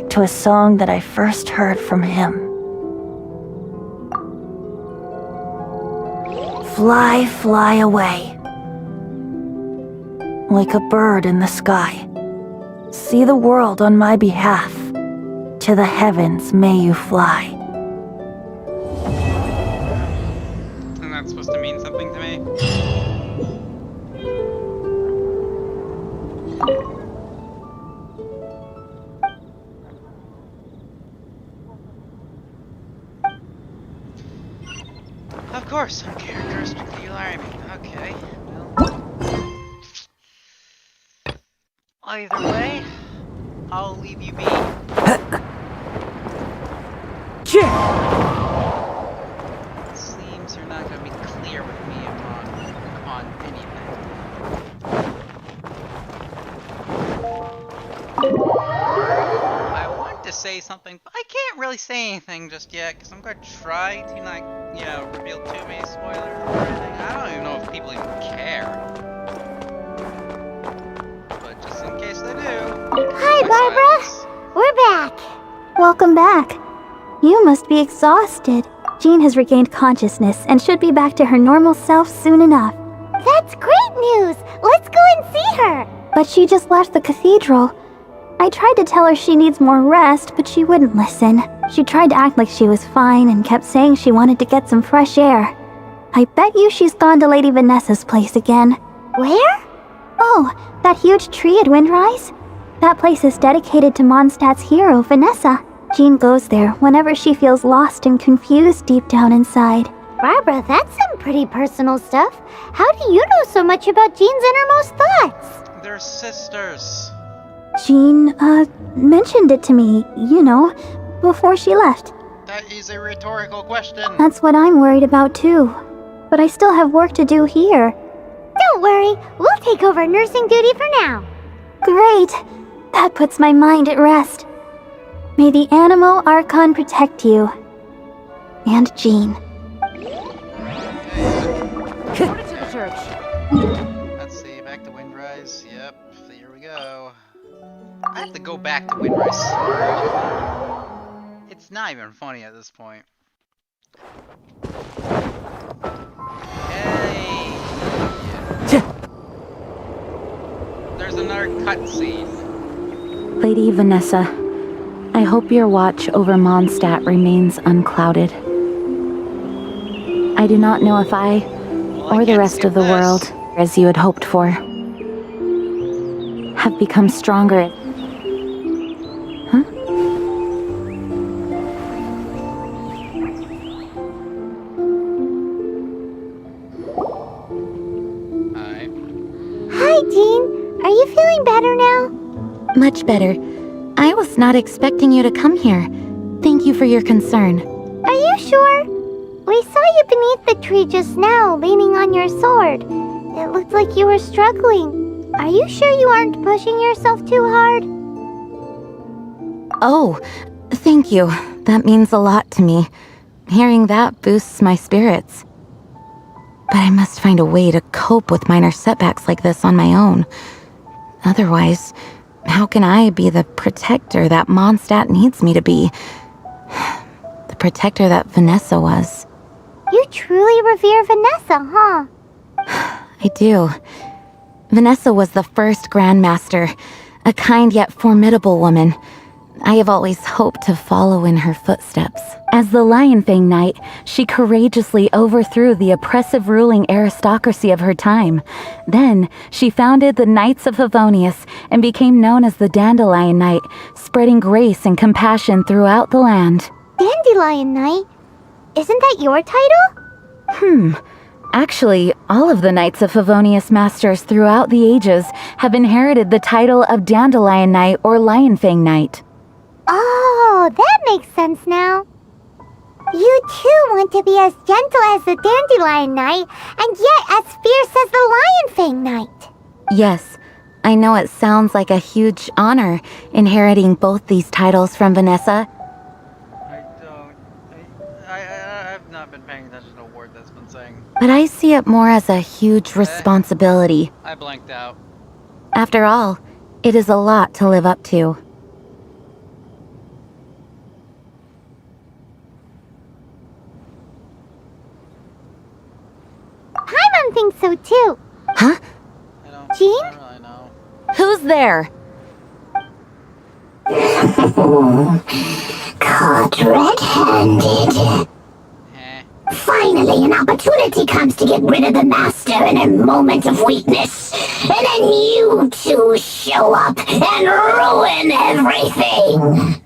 to a song that I first heard from him. Fly, fly away. Like a bird in the sky. See the world on my behalf. To the heavens may you fly. Isn't that supposed to mean something to me? Of course, some characters particularly alarming. Okay, well. Either way, I'll leave you be. Seems you're not going to be clear with me on anything. I want to say something, but I can't really say anything just yet, because I'm going to try to not, reveal too many spoilers or anything. I don't even know if people even care. But just in case they do. Hi, Barbara! We're back! Welcome back. You must be exhausted. Jean has regained consciousness and should be back to her normal self soon enough. That's great news! Let's go and see her! But she just left the cathedral. I tried to tell her she needs more rest, but she wouldn't listen. She tried to act like she was fine and kept saying she wanted to get some fresh air. I bet you she's gone to Lady Vanessa's place again. Where? Oh, that huge tree at Windrise? That place is dedicated to Mondstadt's hero, Vanessa. Jean goes there whenever she feels lost and confused deep down inside. Barbara, that's some pretty personal stuff. How do you know so much about Jean's innermost thoughts? They're sisters. Jean, mentioned it to me, before she left. That is a rhetorical question. That's what I'm worried about too. But I still have work to do here. Don't worry, we'll take over nursing duty for now. Great. That puts my mind at rest. May the Anemo Archon protect you. And Jean. Order to the church. Let's see, back to Windrise. Yep, here we go. I have to go back to Windrise. It's not even funny at this point. Hey! There's another cutscene. Lady Vanessa, I hope your watch over Mondstadt remains unclouded. I do not know if I, or the rest of the world, as you had hoped for, have become stronger. Hi, Jean. Are you feeling better now? Much better. I was not expecting you to come here. Thank you for your concern. Are you sure? We saw you beneath the tree just now, leaning on your sword. It looked like you were struggling. Are you sure you aren't pushing yourself too hard? Oh, thank you. That means a lot to me. Hearing that boosts my spirits. But I must find a way to cope with minor setbacks like this on my own. Otherwise, how can I be the protector that Mondstadt needs me to be? The protector that Vanessa was. You truly revere Vanessa, huh? I do. Vanessa was the first Grandmaster, a kind yet formidable woman. I have always hoped to follow in her footsteps. As the Lionfang Knight, she courageously overthrew the oppressive ruling aristocracy of her time. Then, she founded the Knights of Favonius and became known as the Dandelion Knight, spreading grace and compassion throughout the land. Dandelion Knight? Isn't that your title? Actually, all of the Knights of Favonius Masters throughout the ages have inherited the title of Dandelion Knight or Lionfang Knight. Oh, that makes sense now. You too want to be as gentle as the Dandelion Knight, and yet as fierce as the Lionfang Knight. Yes, I know it sounds like a huge honor, inheriting both these titles from Vanessa. I've not been paying attention to a word that's been saying. But I see it more as a huge responsibility. I blanked out. After all, it is a lot to live up to. Paimon thinks so too. Huh? Jean? I don't really know. Who's there? Caught red-handed. Finally, an opportunity comes to get rid of the Master in a moment of weakness. And then you two show up and ruin everything.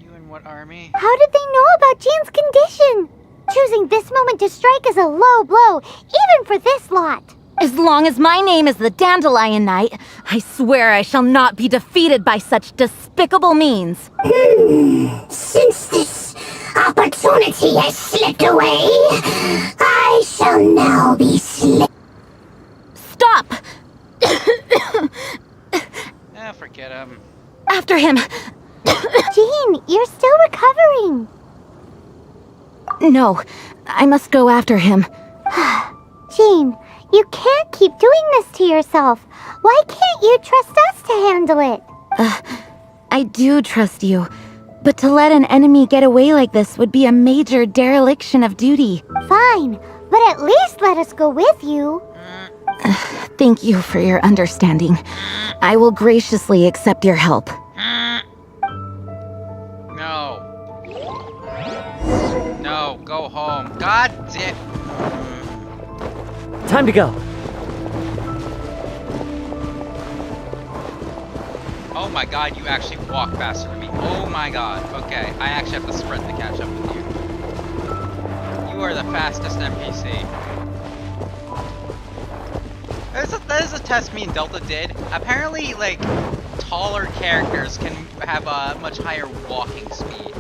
You and what army? How did they know about Jean's condition? Choosing this moment to strike is a low blow, even for this lot. As long as my name is the Dandelion Knight, I swear I shall not be defeated by such despicable means. Since this opportunity has slipped away, I shall now be Stop! Forget him. After him! Jean, you're still recovering. No, I must go after him. Jean, you can't keep doing this to yourself. Why can't you trust us to handle it? I do trust you, but to let an enemy get away like this would be a major dereliction of duty. Fine, but at least let us go with you. Thank you for your understanding. I will graciously accept your help. No. No, go home. God damn. Time to go. Oh my god, you actually walk faster than me. Oh my god. Okay, I actually have to sprint to catch up with you. You are the fastest NPC. That is a test me and Delta did. Apparently, like, taller characters can have a much higher walking speed.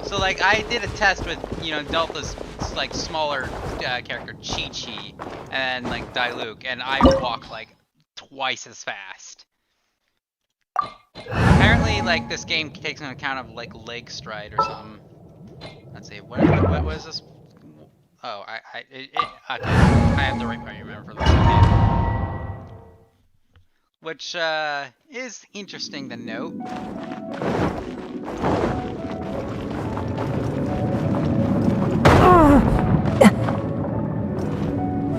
So, like, I did a test with, you know, Delta's, like, smaller character, Chi-Chi, and, like, Diluc, and I walk, like, twice as fast. Apparently, like, this game takes into account of, like, leg stride or something. Let's see, what was this? Oh, okay. I have the right part, remember, for this game. Which, is interesting to note.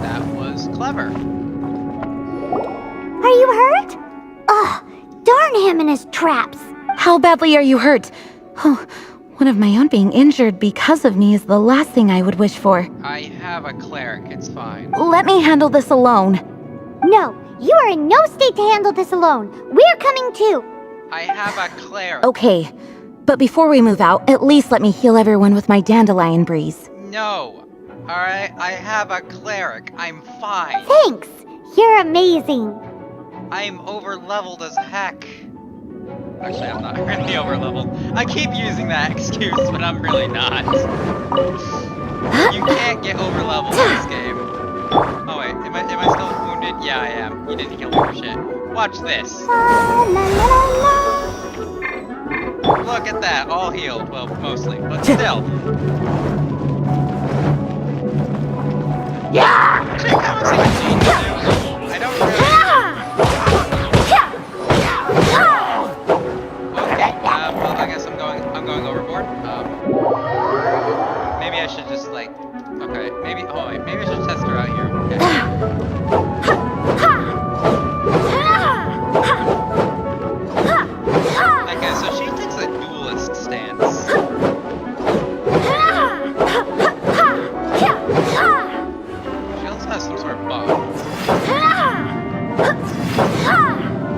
That was clever. Are you hurt? Ugh, darn him and his traps. How badly are you hurt? Oh, one of my own being injured because of me is the last thing I would wish for. I have a cleric, it's fine. Let me handle this alone. No, you are in no state to handle this alone. We're coming too. I have a cleric. Okay, but before we move out, at least let me heal everyone with my dandelion breeze. No. Alright, I have a cleric. I'm fine. Thanks. You're amazing. I'm over-leveled as heck. Actually, I'm not really over-leveled. I keep using that excuse, but I'm really not. You can't get over-leveled in this game. Oh wait, am I still wounded? Yeah, I am. You didn't heal me for shit. Watch this. Look at that, all healed. Well, mostly, but still. Yeah! Check out what Gene can do. I don't really... Okay, well, I guess I'm going overboard. Maybe I should just, like... Okay, maybe... Oh, wait, maybe I should test her out here. Okay, so she takes a duelist stance. She also has some sort of buff.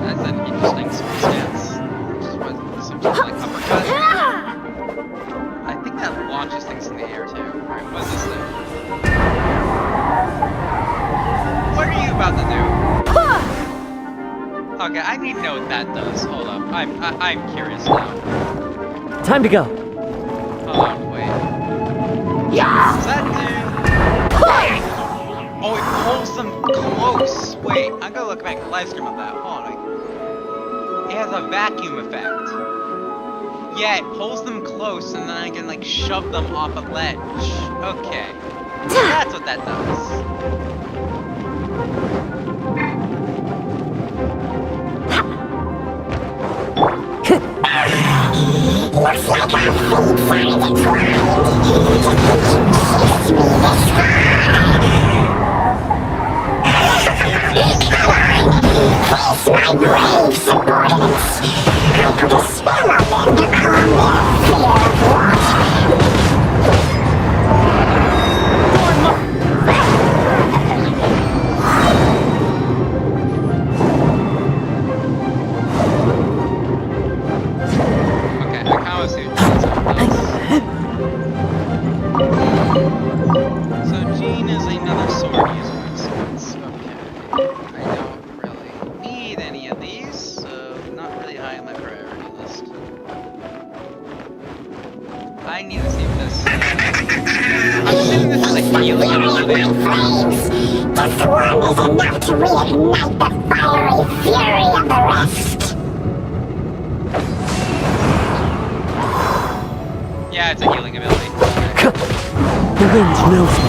That's an interesting stance. Just what, some sort of like uppercut. I think that launches things in the air too. Alright, what is this thing? What are you about to do? Okay, I need to know what that does. Hold up, I'm curious now. Time to go. Hold on, wait. Yeah! Does that do? Oh, it pulls them close. Wait, I'm gonna look back at the live stream of that. Hold on. It has a vacuum effect. Yeah, it pulls them close, and then I can like shove them off a ledge. Okay, that's what that does. Looks like our fate finally tried. Place my brave subordinates. I put a spell on them to calm their fear of water. Okay, I kind of see what Gene So Gene is another sword user of sorts. Okay. I don't really need any of these, so not really high on my priority list. I need to see if this... I'm assuming this is a healing ability. This one is enough to reignite the fiery fury of the rest. Yeah, it's a healing ability. The wind knows me.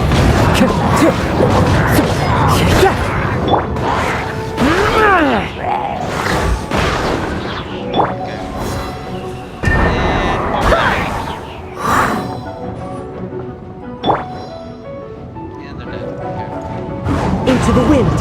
And they're dead. Okay. Into the wind.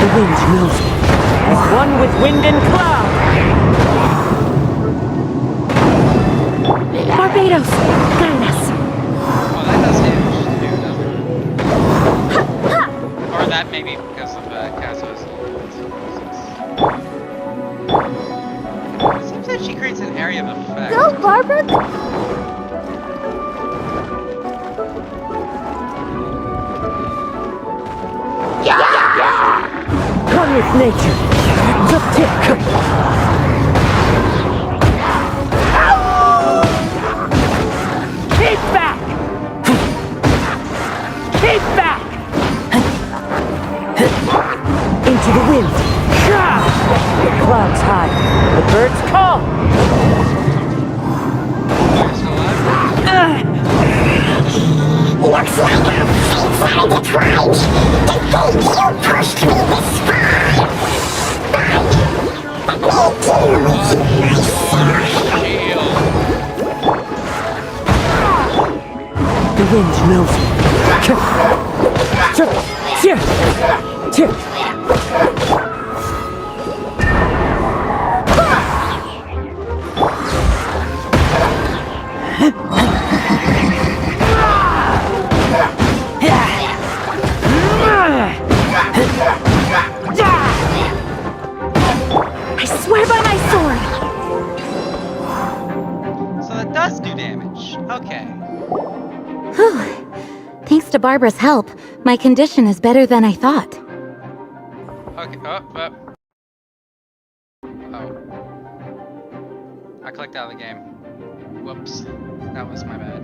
The wind knows me. As one with wind and cloud. Barbados, guide us. Oh, that does damage too, doesn't it? Or that may be because of Kazuha's It seems that she creates an area of effect. Go, Barbara! One with nature. The tick. Keep back! Keep back! Into the wind. The clouds high. The birds call. Looks like our fates are intertwined. To think you pushed me this far. But let me deal with you myself. The wind knows me. Thanks to Barbara's help, my condition is better than I thought. Okay, Oh. I clicked out of the game. Whoops. That was my bad.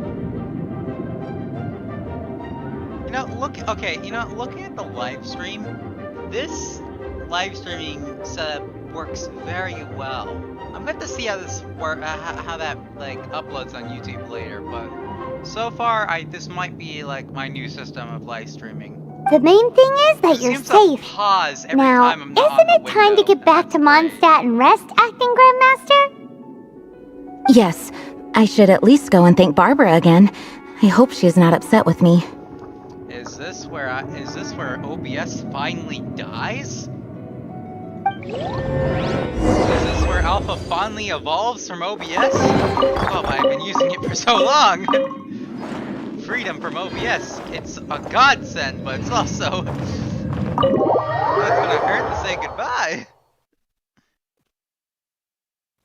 Looking at the live stream, this live streaming setup works very well. I'm going to see how this how that uploads on YouTube later, but so far this might be like my new system of live streaming. The main thing is that you're safe. Pause every Now, time I'm not isn't it time to get back to Mondstadt and rest, Acting Grandmaster? Yes, I should at least go and thank Barbara again. I hope she's not upset with me. Is this where OBS finally dies? Is this where Alpha finally evolves from OBS? Oh, I've been using it for so long! Freedom from OBS. It's a godsend, but it's also... it's gonna hurt to say goodbye.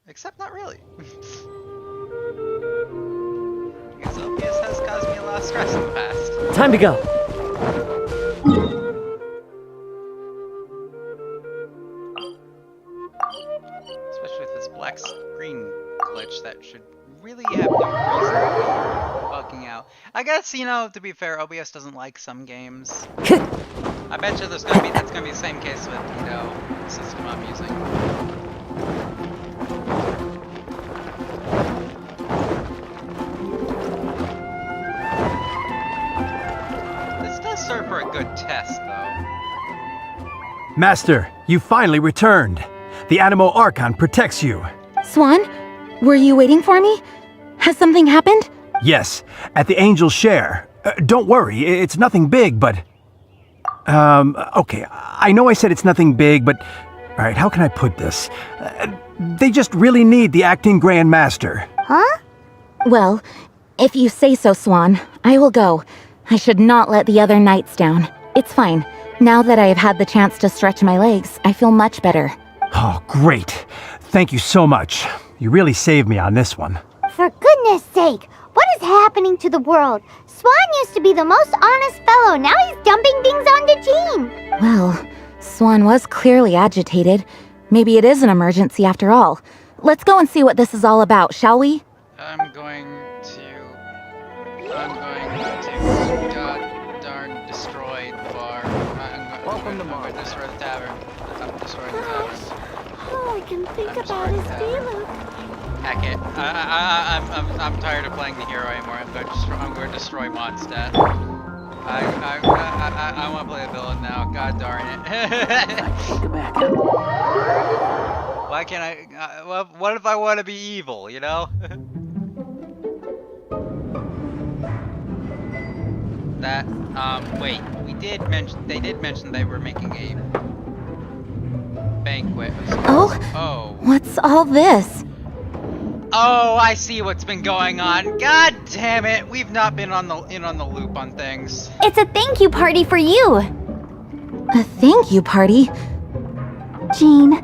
Except not really. Because OBS has caused me a lot of stress in the past. Time to go. Especially with this black screen glitch that should really have no reason to be bugging out. I guess, to be fair, OBS doesn't like some games. I bet you that's gonna be the same case with, the system I'm using. This does serve for a good test, though. Master, you finally returned. The Anemo Archon protects you. Swan, were you waiting for me? Has something happened? Yes, at the Angel's Share. Don't worry, it's nothing big, but... okay, I know I said it's nothing big, but... Alright, how can I put this? They just really need the Acting Grand Master. Huh? Well, if you say so, Swan, I will go. I should not let the other knights down. It's fine. Now that I have had the chance to stretch my legs, I feel much better. Oh, great. Thank you so much. You really saved me on this one. For goodness sake, what is happening to the world? Swan used to be the most honest fellow, now he's dumping things onto Jean. Well, Swan was clearly agitated. Maybe it is an emergency after all. Let's go and see what this is all about, shall we? I'm going to darn destroy the bar. I'm going to destroy the tavern. I'm destroying the tavern. All I can think about is Diluc. Heck it. I'm tired of playing the hero anymore. I'm going to destroy Mondstadt. I want to play a villain now. God darn it. Why can't I? What if I want to be evil? That wait. They did mention they were making a banquet. Oh. What's all this? Oh, I see what's been going on. God damn it, we've not been on the loop on things. It's a thank you party for you. A thank you party? Jean,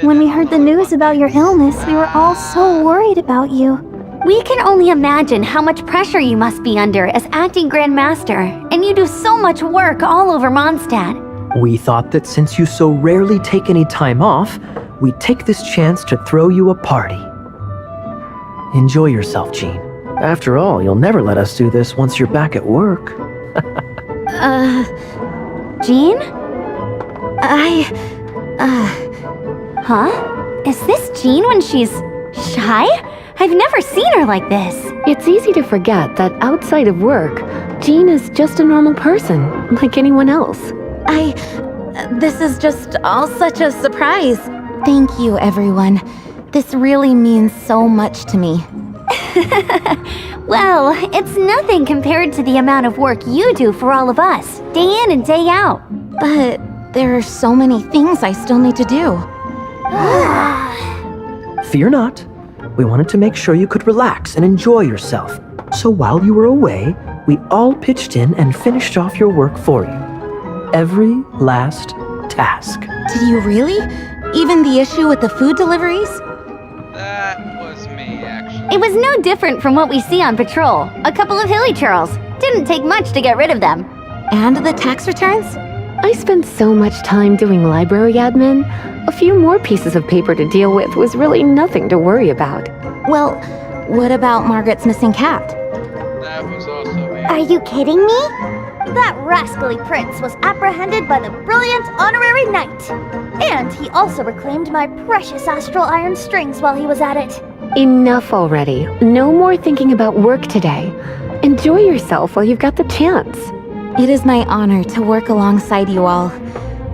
when we heard the news about your illness, we were all so worried about you. We can only imagine how much pressure you must be under as Acting Grand Master, and you do so much work all over Mondstadt. We thought that since you so rarely take any time off, we'd take this chance to throw you a party. Enjoy yourself, Jean. After all, you'll never let us do this once you're back at work. Jean? Huh? Is this Jean when she's shy? I've never seen her like this. It's easy to forget that outside of work, Jean is just a normal person, like anyone else. This is just all such a surprise. Thank you, everyone. This really means so much to me. Well, it's nothing compared to the amount of work you do for all of us, day in and day out. But there are so many things I still need to do. Fear not. We wanted to make sure you could relax and enjoy yourself. So while you were away, we all pitched in and finished off your work for you. Every last task. Did you really? Even the issue with the food deliveries? That was me, actually. It was no different from what we see on patrol. A couple of hilly churls. Did shouldn't take much to get rid of them. And the tax returns? I spent so much time doing library admin. A few more pieces of paper to deal with was really nothing to worry about. Well, what about Margaret's missing cat? That was also me. Are you kidding me? That rascally prince was apprehended by the brilliant honorary knight. And he also reclaimed my precious astral iron strings while he was at it. Enough already. No more thinking about work today. Enjoy yourself while you've got the chance. It is my honor to work alongside you all.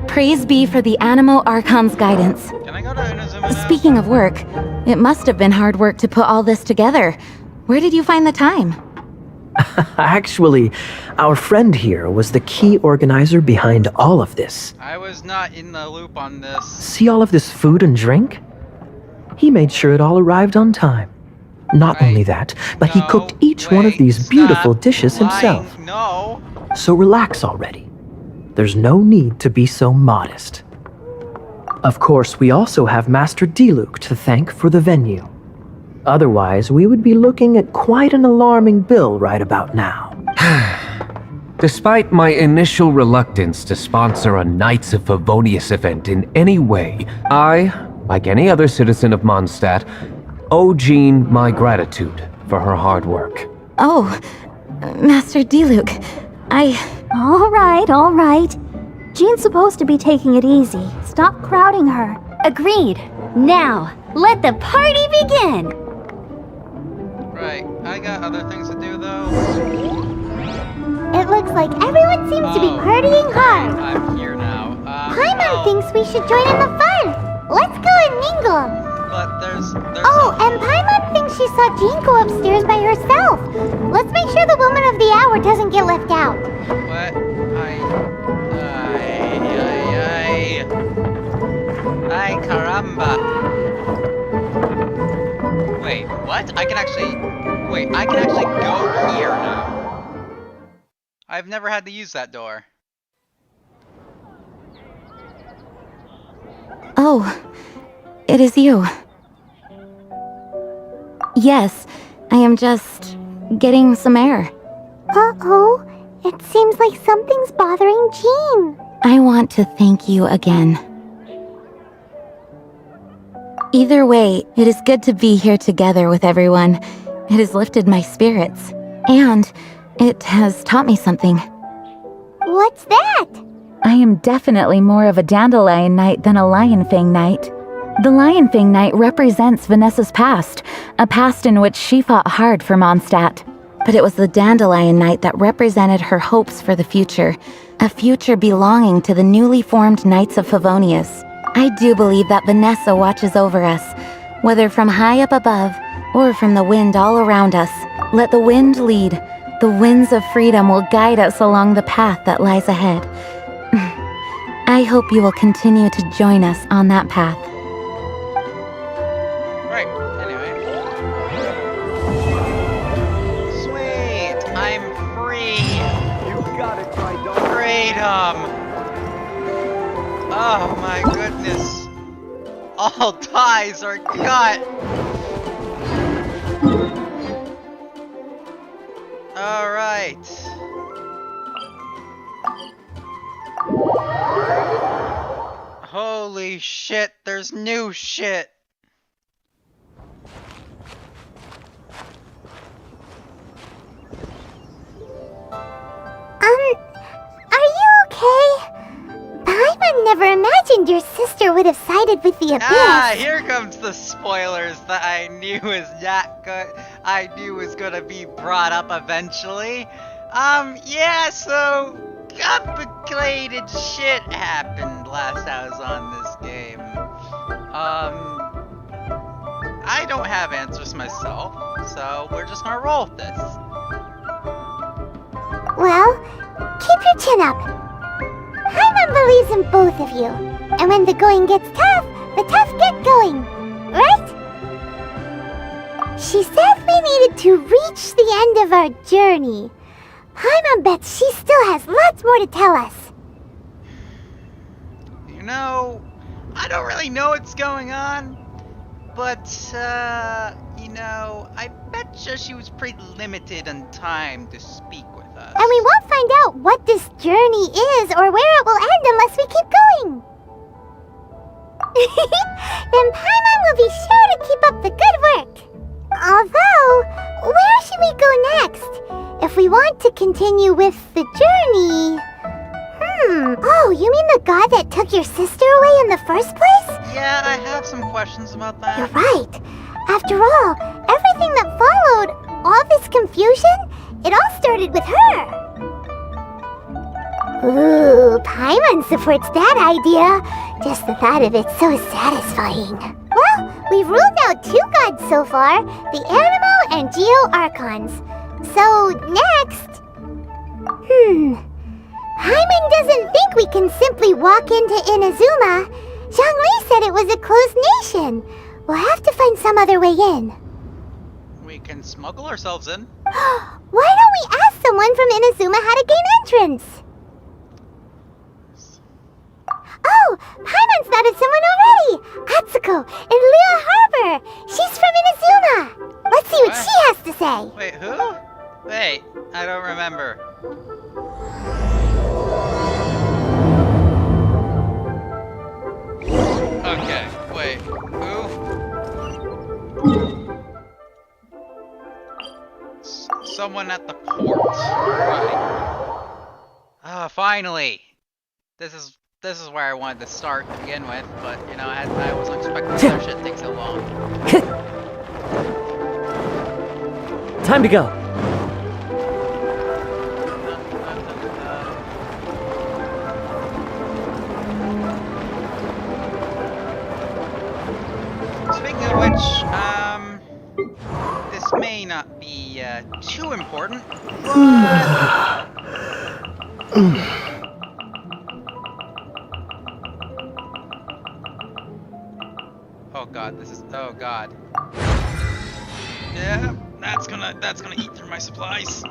Praise be for the Anemo Archon's guidance. Can I go to Inazuma now? Speaking of work, it must have been hard work to put all this together. Where did you find the time? Actually, our friend here was the key organizer behind all of this. I was not in the loop on this. See all of this food and drink? He made sure it all arrived on time. Not only that, but he cooked each one of these beautiful dishes himself. No. So relax already. There's no need to be so modest. Of course, we also have Master Diluc to thank for the venue. Otherwise, we would be looking at quite an alarming bill right about now. Despite my initial reluctance to sponsor a Knights of Favonius event in any way, I, like any other citizen of Mondstadt, owe Jean my gratitude for her hard work. Oh, Master Diluc, All right. Jean's supposed to be taking it easy. Stop crowding her. Agreed. Now, let the party begin! Right, I got other things to do though. It looks like everyone seems to be partying hard. I'm here now. Paimon thinks we should join in the fun. Let's go and mingle. But there's Oh, and Paimon thinks she saw Jean go upstairs by herself. Let's make sure the woman of the hour doesn't get left out. What? Ay, caramba. Wait, what? I can actually go here now. I've never had to use that door. Oh, it is you. Yes, I am just getting some air. Uh-oh, it seems like something's bothering Jean. I want to thank you again. Either way, it is good to be here together with everyone. It has lifted my spirits. And it has taught me something. What's that? I am definitely more of a Dandelion Knight than a Lionfang Knight. The Lionfang Knight represents Vanessa's past, a past in which she fought hard for Mondstadt. But it was the Dandelion Knight that represented her hopes for the future, a future belonging to the newly formed Knights of Favonius. I do believe that Vanessa watches over us, whether from high up above or from the wind all around us. Let the wind lead. The winds of freedom will guide us along the path that lies ahead. I hope you will continue to join us on that path. Right, anyway. Sweet! I'm free! You got it, my dog. Freedom! Oh my goodness. All ties are cut! Alright. Holy shit, there's new shit! Are you okay? Paimon never imagined your sister would have sided with the Abyss. Ah, here comes the spoilers that I knew was not good. I knew was gonna be brought up eventually. Yeah, so complicated shit happened last I was on this game. I don't have answers myself, so we're just gonna roll with this. Well, keep your chin up. Paimon believes in both of you. And when the going gets tough, the tough get going. Right? She said we needed to reach the end of our journey. Paimon bets she still has lots more to tell us. You know, I don't really know what's going on, but, you know, I betcha she was pretty limited on time to speak with us. And we won't find out what this journey is or where it will end unless we keep going. Then Paimon will be sure to keep up the good work. Although, where should we go next? If we want to continue with the journey... Oh, you mean the god that took your sister away in the first place? Yeah, I have some questions about that. You're right. After all, everything that followed, all this confusion, it all started with her. Ooh, Paimon supports that idea. Just the thought of it's so satisfying. Well, we've ruled out 2 gods so far, the Anemo and Archons. So, next... Paimon doesn't think we can simply walk into Inazuma. Zhongli said it was a closed nation. We'll have to find some other way in. We can smuggle ourselves in. Why don't we ask someone from Inazuma how to gain entrance? Oh, Paimon's thought of someone already! Atsuko, in Lea Harbor! She's from Inazuma! Let's see what she has to say! Wait, who? Wait, I don't remember. Okay, wait, who? Someone at the port. Right. Ah, finally! This is where I wanted to start to begin with, but you know, I wasn't expecting this shit to take so long. Time to go. Speaking of which, this may not be too important, but... Oh god, this is... Oh god. Yeah, that's gonna eat through my supplies.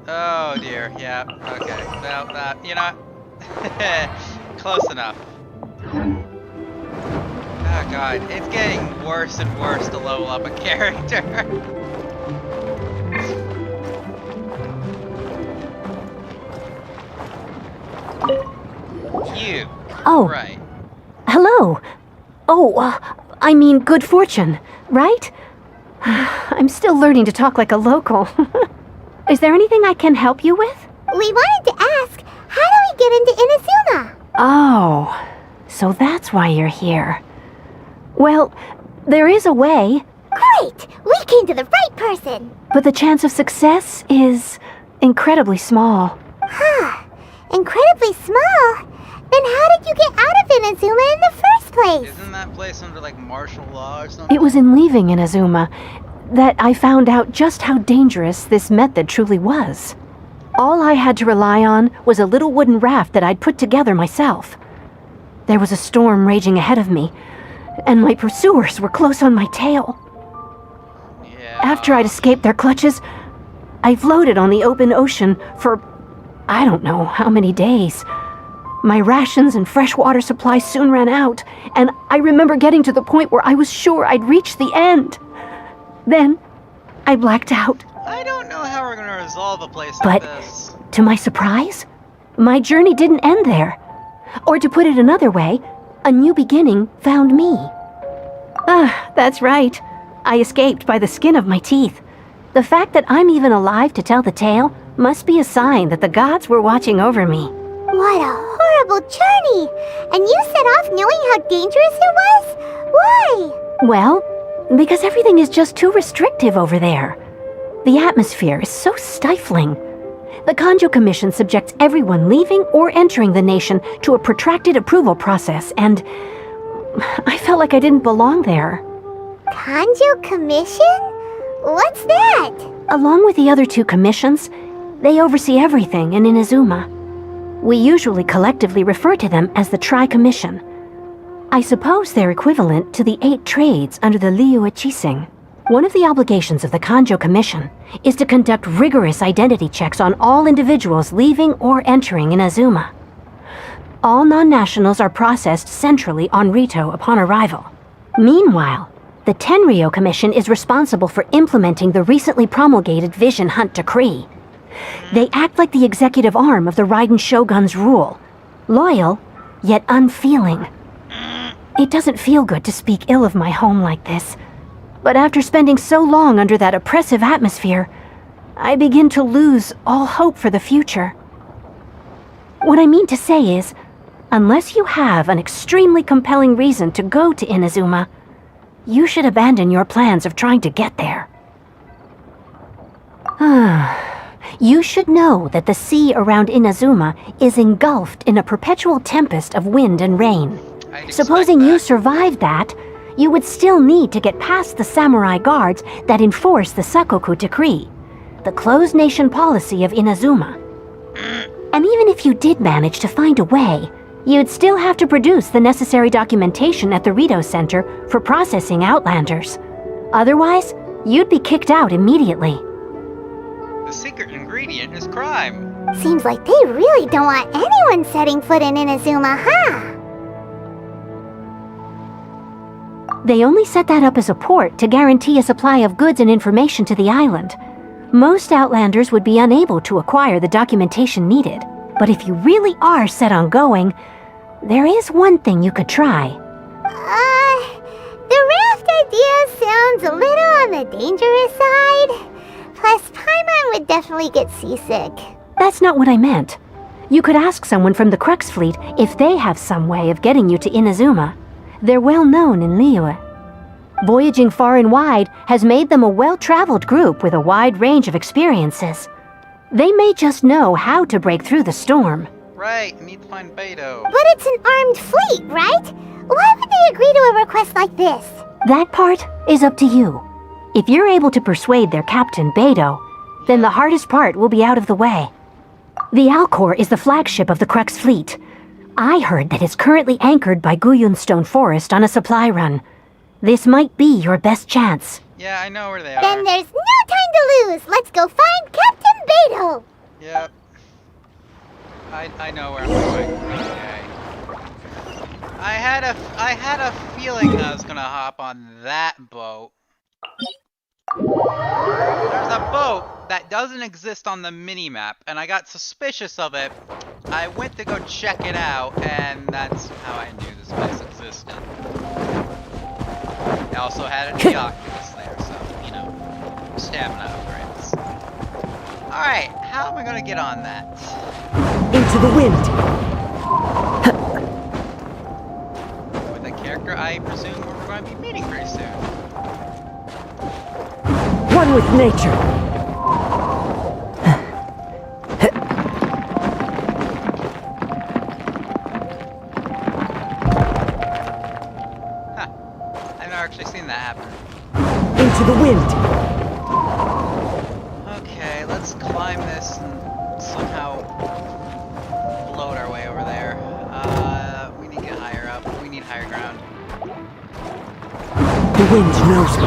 Oh dear, yeah, okay. Well, you know... Close enough. Oh god, it's getting worse and worse to level up a character. You. Oh. Right. Hello. Oh, I mean good fortune, right? I'm still learning to talk like a local. Is there anything I can help you with? We wanted to ask, how do we get into Inazuma? Oh, so that's why you're here. Well, there is a way. Great! We came to the right person! But the chance of success is incredibly small. Huh. Incredibly small? Then how did you get out of Inazuma in the first place? Isn't that place under like martial law or something? It was in leaving Inazuma that I found out just how dangerous this method truly was. All I had to rely on was a little wooden raft that I'd put together myself. There was a storm raging ahead of me, and my pursuers were close on my tail. Yeah. After I'd escaped their clutches, I floated on the open ocean for I don't know how many days. My rations and fresh water supplies soon ran out, and I remember getting to the point where I was sure I'd reached the end. Then, I blacked out. I don't know how we're gonna resolve a place like this. But, to my surprise, my journey didn't end there. Or to put it another way, a new beginning found me. Ah, that's right. I escaped by the skin of my teeth. The fact that I'm even alive to tell the tale must be a sign that the gods were watching over me. What a horrible journey! And you set off knowing how dangerous it was? Why? Well, because everything is just too restrictive over there. The atmosphere is so stifling. The Kanjo Commission subjects everyone leaving or entering the nation to a protracted approval process, and I felt like I didn't belong there. Kanjo Commission? What's that? Along with the other 2 commissions, they oversee everything in Inazuma. We usually collectively refer to them as the Tri-Commission. I suppose they're equivalent to the 8 trades under the Liu Ichising. One of the obligations of the Kanjo Commission is to conduct rigorous identity checks on all individuals leaving or entering Inazuma. All non-nationals are processed centrally on Rito upon arrival. Meanwhile, The Tenryo Commission is responsible for implementing the recently promulgated Vision Hunt Decree. They act like the executive arm of the Raiden Shogun's rule. Loyal, yet unfeeling. It doesn't feel good to speak ill of my home like this, but after spending so long under that oppressive atmosphere, I begin to lose all hope for the future. What I mean to say is, unless you have an extremely compelling reason to go to Inazuma, you should abandon your plans of trying to get there. You should know that the sea around Inazuma is engulfed in a perpetual tempest of wind and rain. Supposing you survived that, you would still need to get past the samurai guards that enforce the Sakoku Decree, the closed nation policy of Inazuma. And even if you did manage to find a way, you'd still have to produce the necessary documentation at the Rito Center for processing Outlanders. Otherwise, you'd be kicked out immediately. The secret ingredient is crime. Seems like they really don't want anyone setting foot in Inazuma, huh? They only set that up as a port to guarantee a supply of goods and information to the island. Most Outlanders would be unable to acquire the documentation needed. But if you really are set on going, there is one thing you could try. The raft idea sounds a little on the dangerous side. Plus, Paimon would definitely get seasick. That's not what I meant. You could ask someone from the Crux Fleet if they have some way of getting you to Inazuma. They're well known in Liyue. Voyaging far and wide has made them a well-traveled group with a wide range of experiences. They may just know how to break through the storm. Right, I need to find Beto. But it's an armed fleet, right? Why would they agree to a request like this? That part is up to you. If you're able to persuade their captain, Beto, then the hardest part will be out of the way. The Alcor is the flagship of the Crux Fleet. I heard that it's currently anchored by Guyunstone Forest on a supply run. This might be your best chance. Yeah, I know where they are. Then there's no time to lose. Let's go find Captain Beto. Yep. I know where I'm going. Okay. I had a feeling I was gonna hop on that boat. There's a boat that doesn't exist on the mini-map, and I got suspicious of it. I went to go check it out, and that's how I knew this place existed. I also had a Geoctopus there, so, you know, stamina upgrades. Alright, how am I gonna get on that? Into the wind! With a character I presume we're going to be meeting pretty soon. One with nature! Huh. I've never actually seen that happen. Into the wind! Okay, let's climb this and somehow float our way over there. We need to get higher up. We need higher ground. The wind knows me.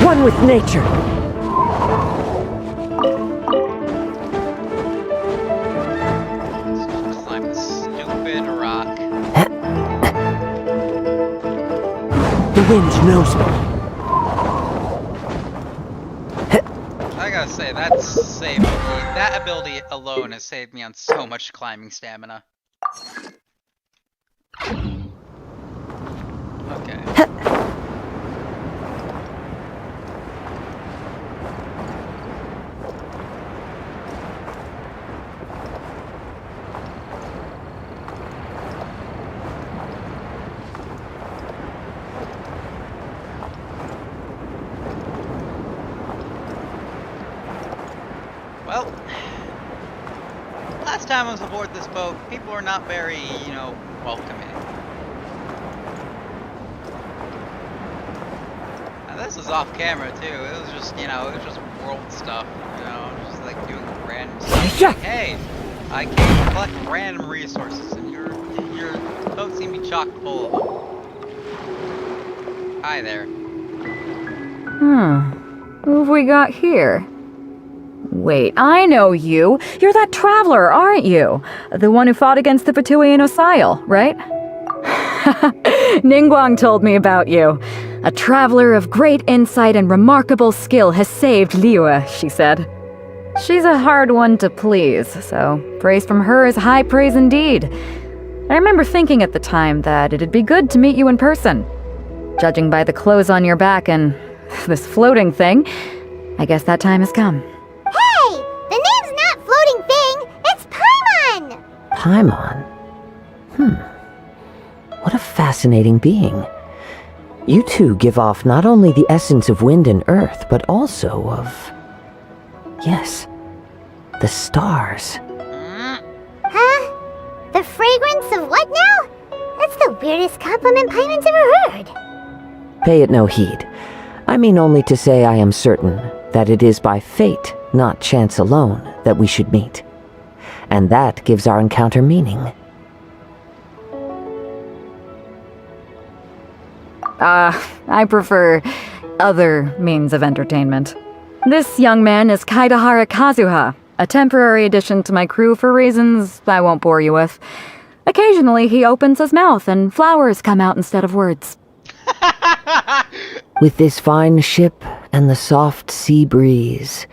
One with nature. Let's climb this stupid rock. The wind knows me. I gotta say, that's saved me. That ability alone has saved me on so much climbing stamina. Okay. Well, last time I was aboard this boat, people were not very, you know, welcoming. Now this was off camera too. It was just, you know, it was just world stuff, you know, just like doing random stuff. Like, hey, I came to collect random resources, and your boat seemed to be chock full of them. Hi there. Who have we got here? Wait, I know you. You're that traveler, aren't you? The one who fought against the Fatuian Osile, right? Ningguang told me about you. A traveler of great insight and remarkable skill has saved Liyue, she said. She's a hard one to please, so praise from her is high praise indeed. I remember thinking at the time that it'd be good to meet you in person. Judging by the clothes on your back and this floating thing, I guess that time has come. Hey! The name's not Floating Thing, it's Paimon! Paimon? What a fascinating being. You two give off not only the essence of wind and earth, but also of... yes, the stars. Huh? The fragrance of what now? That's the weirdest compliment Paimon's ever heard. Pay it no heed. I mean only to say I am certain that it is by fate, not chance alone, that we should meet. And that gives our encounter meaning. I prefer other means of entertainment. This young man is Kaidahara Kazuha, a temporary addition to my crew for reasons I won't bore you with. Occasionally he opens his mouth and flowers come out instead of words. With this fine ship and the soft sea breeze,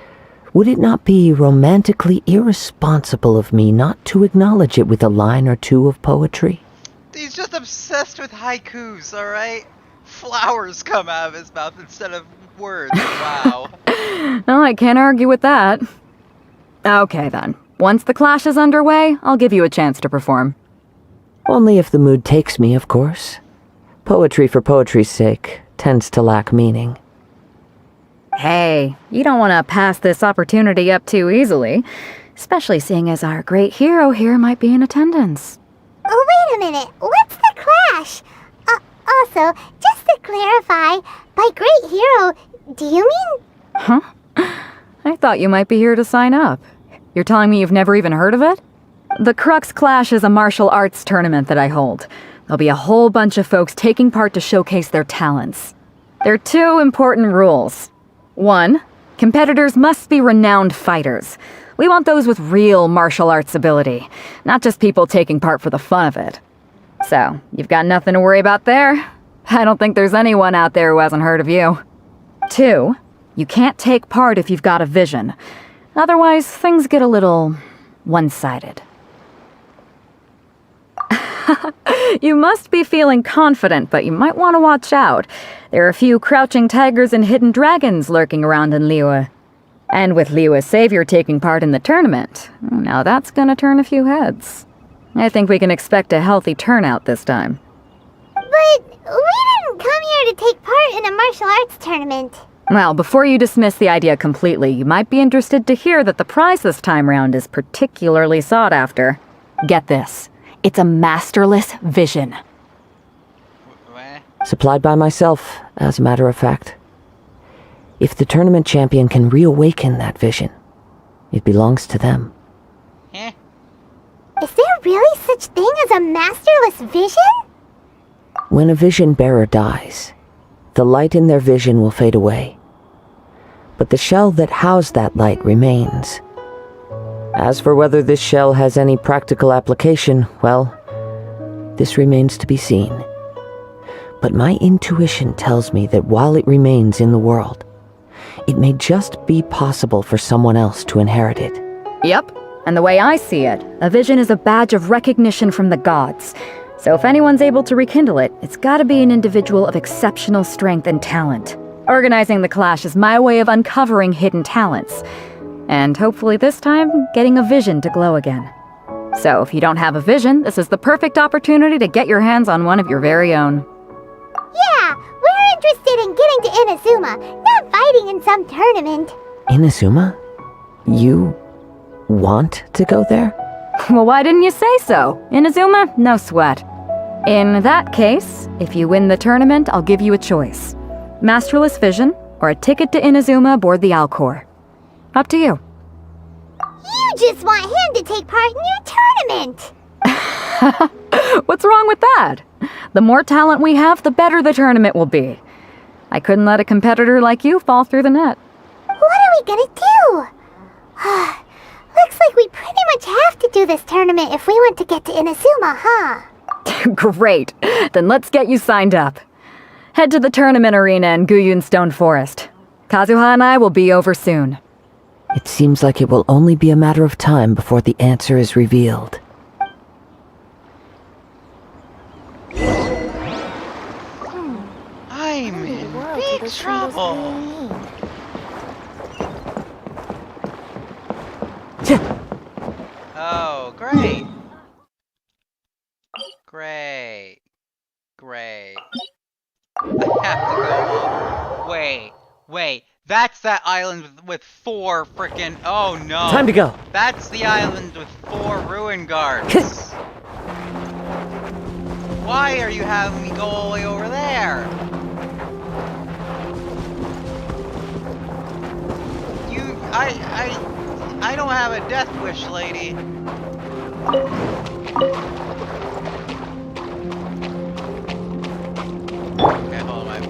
would it not be romantically irresponsible of me not to acknowledge it with a line or two of poetry? He's just obsessed with haikus, alright? Flowers come out of his mouth instead of words. Wow. Well, I can't argue with that. Okay then. Once the clash is underway, I'll give you a chance to perform. Only if the mood takes me, of course. Poetry for poetry's sake tends to lack meaning. Hey, you don't want to pass this opportunity up too easily, especially seeing as our great hero here might be in attendance. Oh, wait a minute. What's the clash? Also, just to clarify, by great hero, do you mean... Huh? I thought you might be here to sign up. You're telling me you've never even heard of it? The Crux Clash is a martial arts tournament that I hold. There'll be a whole bunch of folks taking part to showcase their talents. There are two important rules. 1, competitors must be renowned fighters. We want those with real martial arts ability, not just people taking part for the fun of it. So, you've got nothing to worry about there. I don't think there's anyone out there who hasn't heard of you. 2, you can't take part if you've got a vision. Otherwise, things get a little one-sided. You must be feeling confident, but you might want to watch out. There are a few crouching tigers and hidden dragons lurking around in Liyue. And with Liyue's savior taking part in the tournament, now that's gonna turn a few heads. I think we can expect a healthy turnout this time. But we didn't come here to take part in a martial arts tournament. Well, before you dismiss the idea completely, you might be interested to hear that the prize this time round is particularly sought after. Get this. It's a masterless vision. Supplied by myself, as a matter of fact. If the tournament champion can reawaken that vision, it belongs to them. Is there really such thing as a masterless vision? When a vision bearer dies, the light in their vision will fade away. But the shell that housed that light remains. As for whether this shell has any practical application, well, this remains to be seen. But my intuition tells me that while it remains in the world, it may just be possible for someone else to inherit it. Yep, and the way I see it, a vision is a badge of recognition from the gods. So if anyone's able to rekindle it, it's gotta be an individual of exceptional strength and talent. Organizing the clash is my way of uncovering hidden talents. And hopefully this time, getting a vision to glow again. So if you don't have a vision, this is the perfect opportunity to get your hands on one of your very own. Yeah, we're interested in getting to Inazuma, not fighting in some tournament. Inazuma? You want to go there? Well, why didn't you say so? Inazuma? No sweat. In that case, if you win the tournament, I'll give you a choice. Masterless Vision, or a ticket to Inazuma aboard the Alcor. Up to you. You just want him to take part in your tournament! What's wrong with that? The more talent we have, the better the tournament will be. I couldn't let a competitor like you fall through the net. are we gonna do? Looks like we pretty much have to do this tournament if we want to get to Inazuma, huh? Great. Then let's get you signed up. Head to the tournament arena in Guyun Stone Forest. Kazuha and I will be over soon. It seems like it will only be a matter of time before the answer is revealed. I'm in big trouble. Oh, great. Great. Great. I have to go home. Wait. That's that island with 4 frickin'. Oh no. Time to go. That's the island with 4 ruin guards. Why are you having me go all the way over there? I don't have a death wish, lady. Okay, hold on.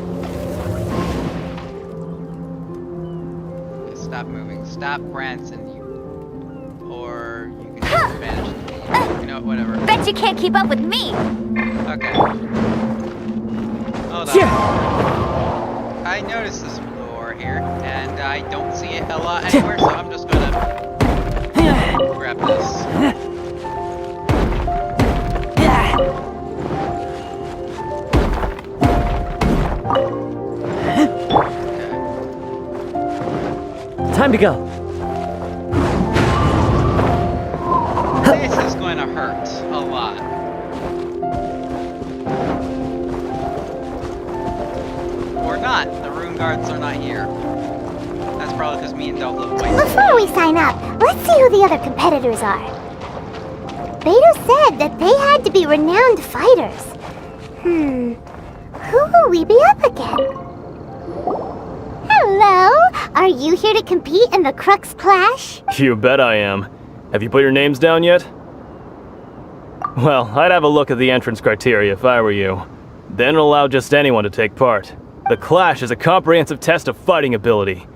Okay, stop moving. Stop, Branson. Or you can take advantage of me. You know, whatever. Bet you can't keep up with me! Okay. Hold on. I noticed this floor here, and I don't see it a lot anywhere, so I'm just gonna grab this. Time to go. This is going to hurt a lot. Or not. The rune guards are not here. That's probably because me and Delph live way. Before we sign up, let's see who the other competitors are. Beto said that they had to be renowned fighters. Who will we be up against? Hello? Are you here to compete in the Crux Clash? You bet I am. Have you put your names down yet? Well, I'd have a look at the entrance criteria if I were you. Then allow just anyone to take part. The Clash is a comprehensive test of fighting ability.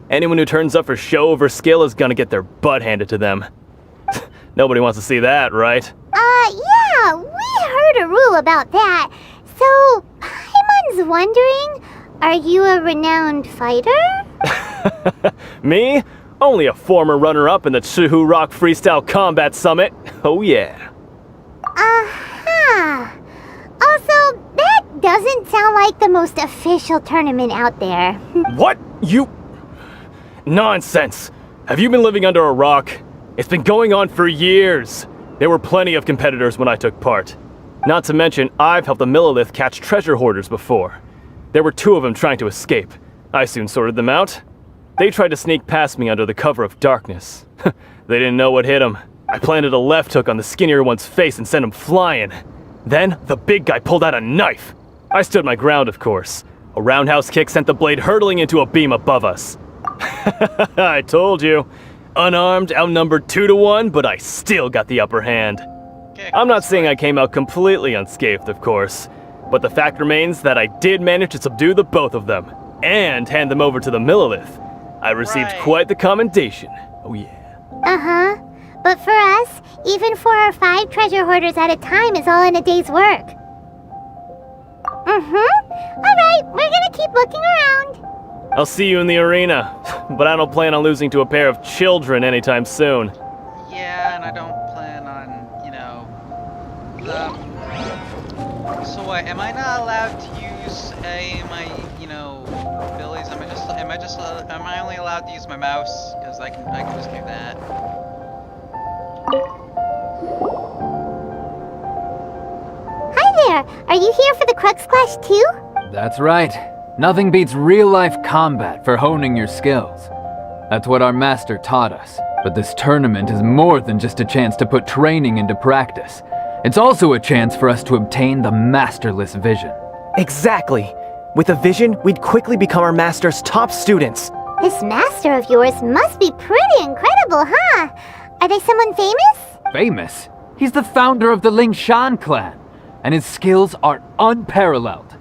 Anyone who turns up for show over skill is gonna get their butt handed to them. Nobody wants to see that, right? Yeah, we heard a rule about that. So, Paimon's wondering, are you a renowned fighter? Me? Only a former runner-up in the Chihu Rock Freestyle Combat Summit. Oh yeah. Also, that doesn't sound like the most official tournament out there. What? You... Nonsense. Have you been living under a rock? It's been going on for years. There were plenty of competitors when I took part. Not to mention, I've helped the Millilith catch treasure hoarders before. There were 2 of them trying to escape. I soon sorted them out. They tried to sneak past me under the cover of darkness. They didn't know what hit them. I planted a left hook on the skinnier one's face and sent him flying. Then, the big guy pulled out a knife. I stood my ground, of course. A roundhouse kick sent the blade hurtling into a beam above us. I told you. Unarmed, outnumbered 2 to 1, but I still got the upper hand. I'm not saying I came out completely unscathed, of course, but the fact remains that I did manage to subdue the both of them, and hand them over to the Millilith. I received quite the commendation. Oh yeah. But for us, even 4 or 5 treasure hoarders at a time is all in a day's work. Alright, we're gonna keep looking around. I'll see you in the arena, but I don't plan on losing to a pair of children anytime soon. Yeah, and I don't plan on, so what, am I not allowed to use my, abilities? Am I only allowed to use my mouse? Because I can just do that. Hi there! Are you here for the Crux Clash too? That's right. Nothing beats real-life combat for honing your skills. That's what our master taught us. But this tournament is more than just a chance to put training into practice. It's also a chance for us to obtain the masterless vision. Exactly. With a vision, we'd quickly become our master's top students. This master of yours must be pretty incredible, huh? Are they someone famous? Famous? He's the founder of the Lingshan clan, and his skills are unparalleled.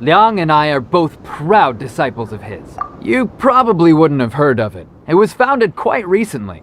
Liang and I are both proud disciples of his. You probably wouldn't have heard of it. It was founded quite recently.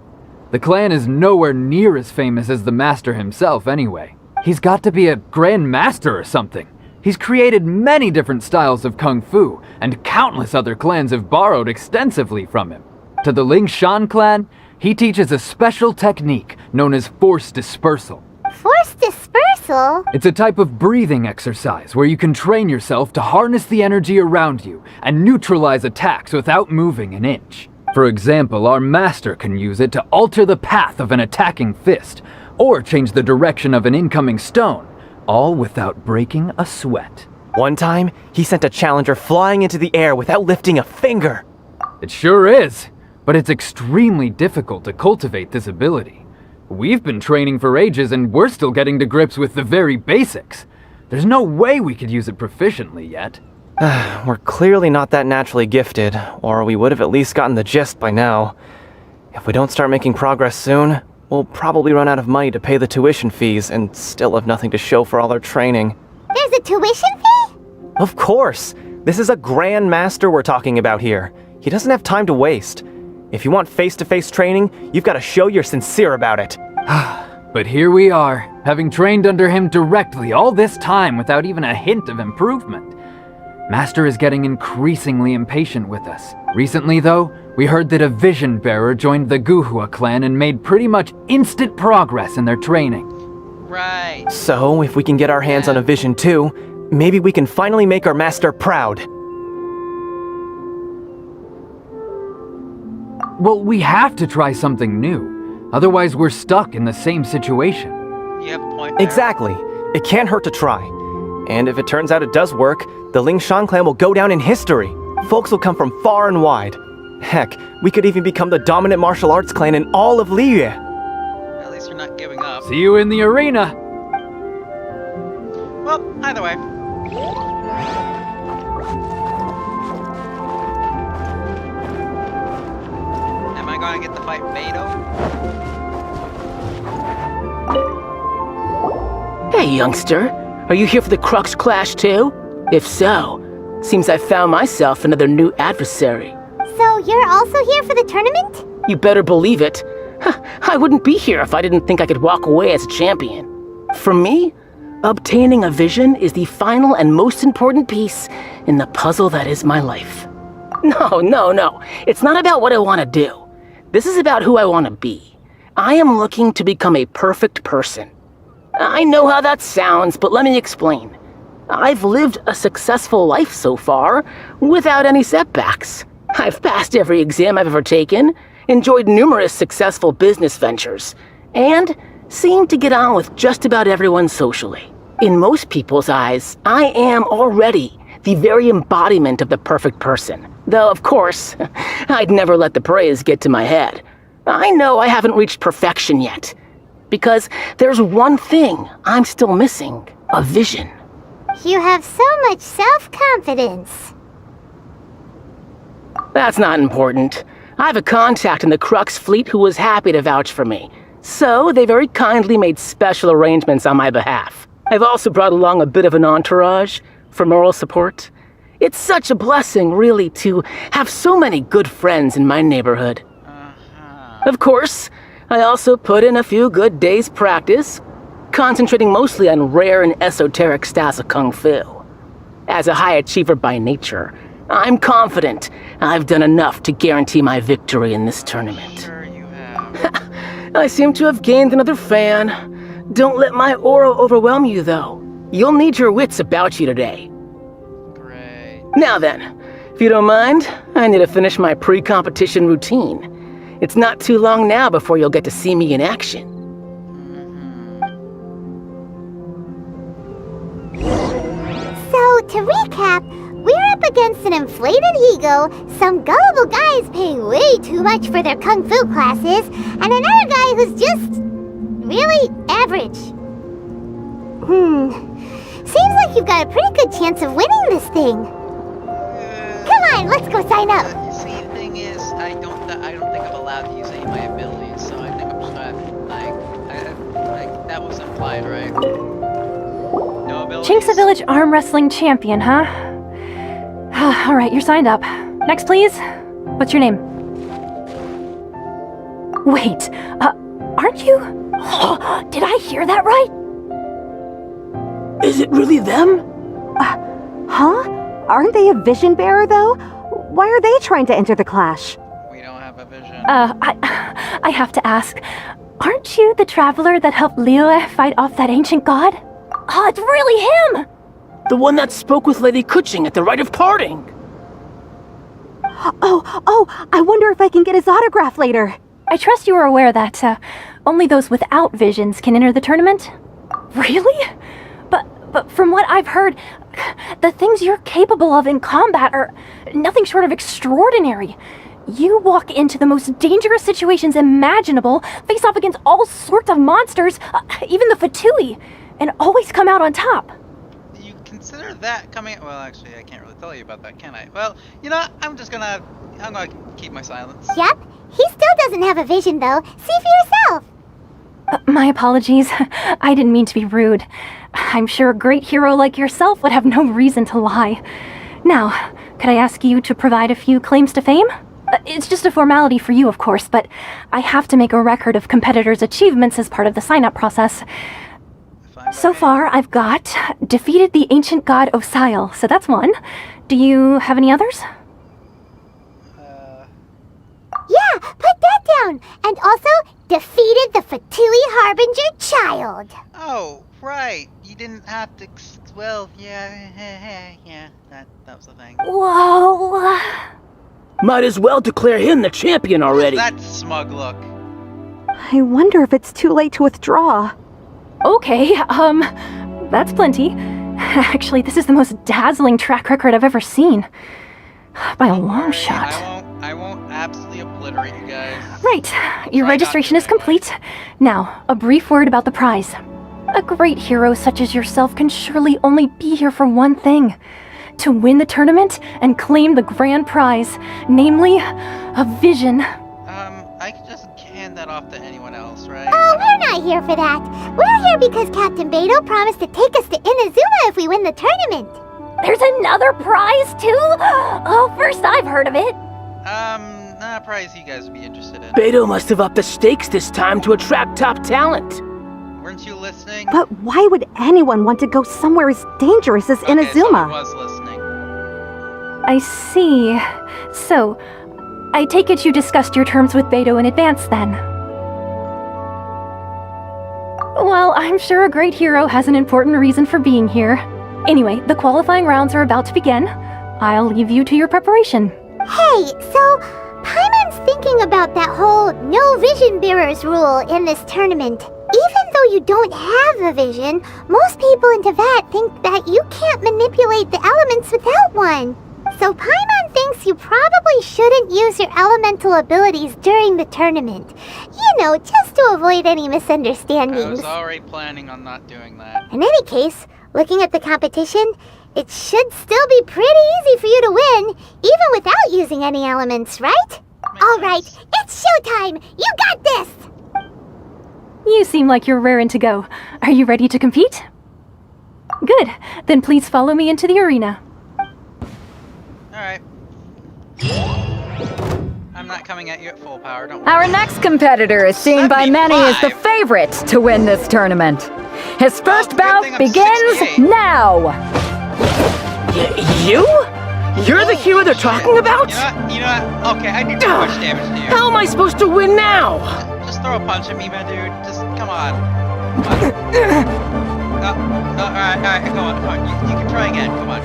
The clan is nowhere near as famous as the master himself anyway. He's got to be a Grand Master or something. He's created many different styles of Kung Fu, and countless other clans have borrowed extensively from him. To the Ling Shan clan, he teaches a special technique known as force dispersal. Force dispersal? It's a type of breathing exercise where you can train yourself to harness the energy around you and neutralize attacks without moving an inch. For example, our master can use it to alter the path of an attacking fist, or change the direction of an incoming stone, all without breaking a sweat. One time, he sent a challenger flying into the air without lifting a finger. It sure is, but it's extremely difficult to cultivate this ability. We've been training for ages and we're still getting to grips with the very basics. There's no way we could use it proficiently yet. We're clearly not that naturally gifted, or we would have at least gotten the gist by now. If we don't start making progress soon, we'll probably run out of money to pay the tuition fees and still have nothing to show for all our training. There's a tuition fee? Of course! This is a Grand Master we're talking about here. He doesn't have time to waste. If you want face-to-face training, you've got to show you're sincere about it. But here we are, having trained under him directly all this time without even a hint of improvement. Master is getting increasingly impatient with us. Recently, though, we heard that a Vision Bearer joined the Guhua clan and made pretty much instant progress in their training. Right. So, if we can get our hands on a Vision too, maybe we can finally make our master proud. Well, we have to try something new. Otherwise, we're stuck in the same situation. You have a point there. Exactly. It can't hurt to try. And if it turns out it does work, the Ling Shan clan will go down in history. Folks will come from far and wide. Heck, we could even become the dominant martial arts clan in all of Liyue. At least you're not giving up. See you in the arena. Well, either way. Am I gonna get to fight Beto? Hey, youngster. Are you here for the Crux Clash too? If so, seems I found myself another new adversary. So you're also here for the tournament? You better believe it. I wouldn't be here if I didn't think I could walk away as a champion. For me, obtaining a vision is the final and most important piece in the puzzle that is my life. No. It's not about what I want to do. This is about who I want to be. I am looking to become a perfect person. I know how that sounds, but let me explain. I've lived a successful life so far, without any setbacks. I've passed every exam I've ever taken, enjoyed numerous successful business ventures, and seemed to get on with just about everyone socially. In most people's eyes, I am already the very embodiment of the perfect person. Though, of course, I'd never let the praise get to my head. I know I haven't reached perfection yet. Because there's one thing I'm still missing, a vision. You have so much self-confidence. That's not important. I have a contact in the Crux fleet who was happy to vouch for me. So they very kindly made special arrangements on my behalf. I've also brought along a bit of an entourage for moral support. It's such a blessing, really, to have so many good friends in my neighborhood. Of course, I also put in a few good days' practice, concentrating mostly on rare and esoteric styles of Kung Fu. As a high achiever by nature, I'm confident I've done enough to guarantee my victory in this tournament. Sure you have. I seem to have gained another fan. Don't let my aura overwhelm you, though. You'll need your wits about you today. Great. Now then, if you don't mind, I need to finish my pre-competition routine. It's not too long now before you'll get to see me in action. So, to recap, we're up against an inflated ego, some gullible guys paying way too much for their kung fu classes, and another guy who's just really average. Seems like you've got a pretty good chance of winning this thing. Come on, let's go sign up. See, the thing is, I don't think I'm allowed to use any of my abilities, so I think I'm just that was implied, right? No abilities. Jinx a Village arm wrestling champion, huh? Alright, you're signed up. Next, please. What's your name? Wait, aren't you? Did I hear that right? Is it really them? Huh? Aren't they a vision bearer, though? Why are they trying to enter the clash? We don't have a vision. I have to ask, aren't you the traveler that helped Liyue fight off that ancient god? Oh, it's really him! The one that spoke with Lady Kuching at the rite of parting. Oh, I wonder if I can get his autograph later. I trust you are aware that, only those without visions can enter the tournament? Really? But from what I've heard, the things you're capable of in combat are nothing short of extraordinary. You walk into the most dangerous situations imaginable, face off against all sorts of monsters, even the Fatui, and always come out on top. You consider that coming... Well, actually, I can't really tell you about that, can I? Well, you know, I'm gonna keep my silence. Yep. He still doesn't have a vision, though. See for yourself. My apologies. I didn't mean to be rude. I'm sure a great hero like yourself would have no reason to lie. Now, could I ask you to provide a few claims to fame? It's just a formality for you, of course, but I have to make a record of competitors' achievements as part of the sign-up process. So far, I've got defeated the ancient god Osile, so that's one. Do you have any others? Yeah, put that down. And also, defeated the Fatui Harbinger child. Oh, right. You didn't have to... Well, yeah, that was the thing. Whoa. Might as well declare him the champion already. That smug look. I wonder if it's too late to withdraw. Okay, that's plenty. Actually, this is the most dazzling track record I've ever seen. By a long shot. I won't absolutely obliterate you guys. Right. Your registration is complete. Now, a brief word about the prize. A great hero such as yourself can surely only be here for one thing. To win the tournament and claim the grand prize, namely, a vision. I can just hand that off to anyone else, right? Oh, we're not here for that. We're here because Captain Beidou promised to take us to Inazuma if we win the tournament. There's another prize, too? Oh, first I've heard of it. Not a prize you guys would be interested in. Beidou must have upped the stakes this time to attract top talent. Weren't you listening? But why would anyone want to go somewhere as dangerous as Inazuma? So I was listening. I see. So, I take it you discussed your terms with Beidou in advance, then? Well, I'm sure a great hero has an important reason for being here. Anyway, the qualifying rounds are about to begin. I'll leave you to your preparation. Hey, so Paimon's thinking about that whole no vision bearers rule in this tournament. Even though you don't have a vision, most people in Teyvat think that you can't manipulate the elements without one. So Paimon thinks you probably shouldn't use your elemental abilities during the tournament. You know, just to avoid any misunderstandings. I was already planning on not doing that. In any case, looking at the competition, it should still be pretty easy for you to win, even without using any elements, right? Alright, it's showtime! You got this! You seem like you're raring to go. Are you ready to compete? Good. Then please follow me into the arena. Alright. I'm not coming at you at full power, don't worry. Our next competitor is seen by many as the favorite to win this tournament. His first bout begins now! You? You're the hero they're talking about? You know what? Okay, I do too much damage to you. How am I supposed to win now? Just throw a punch at me, man, dude. Just, come on. Alright, come on. You can try again. Come on.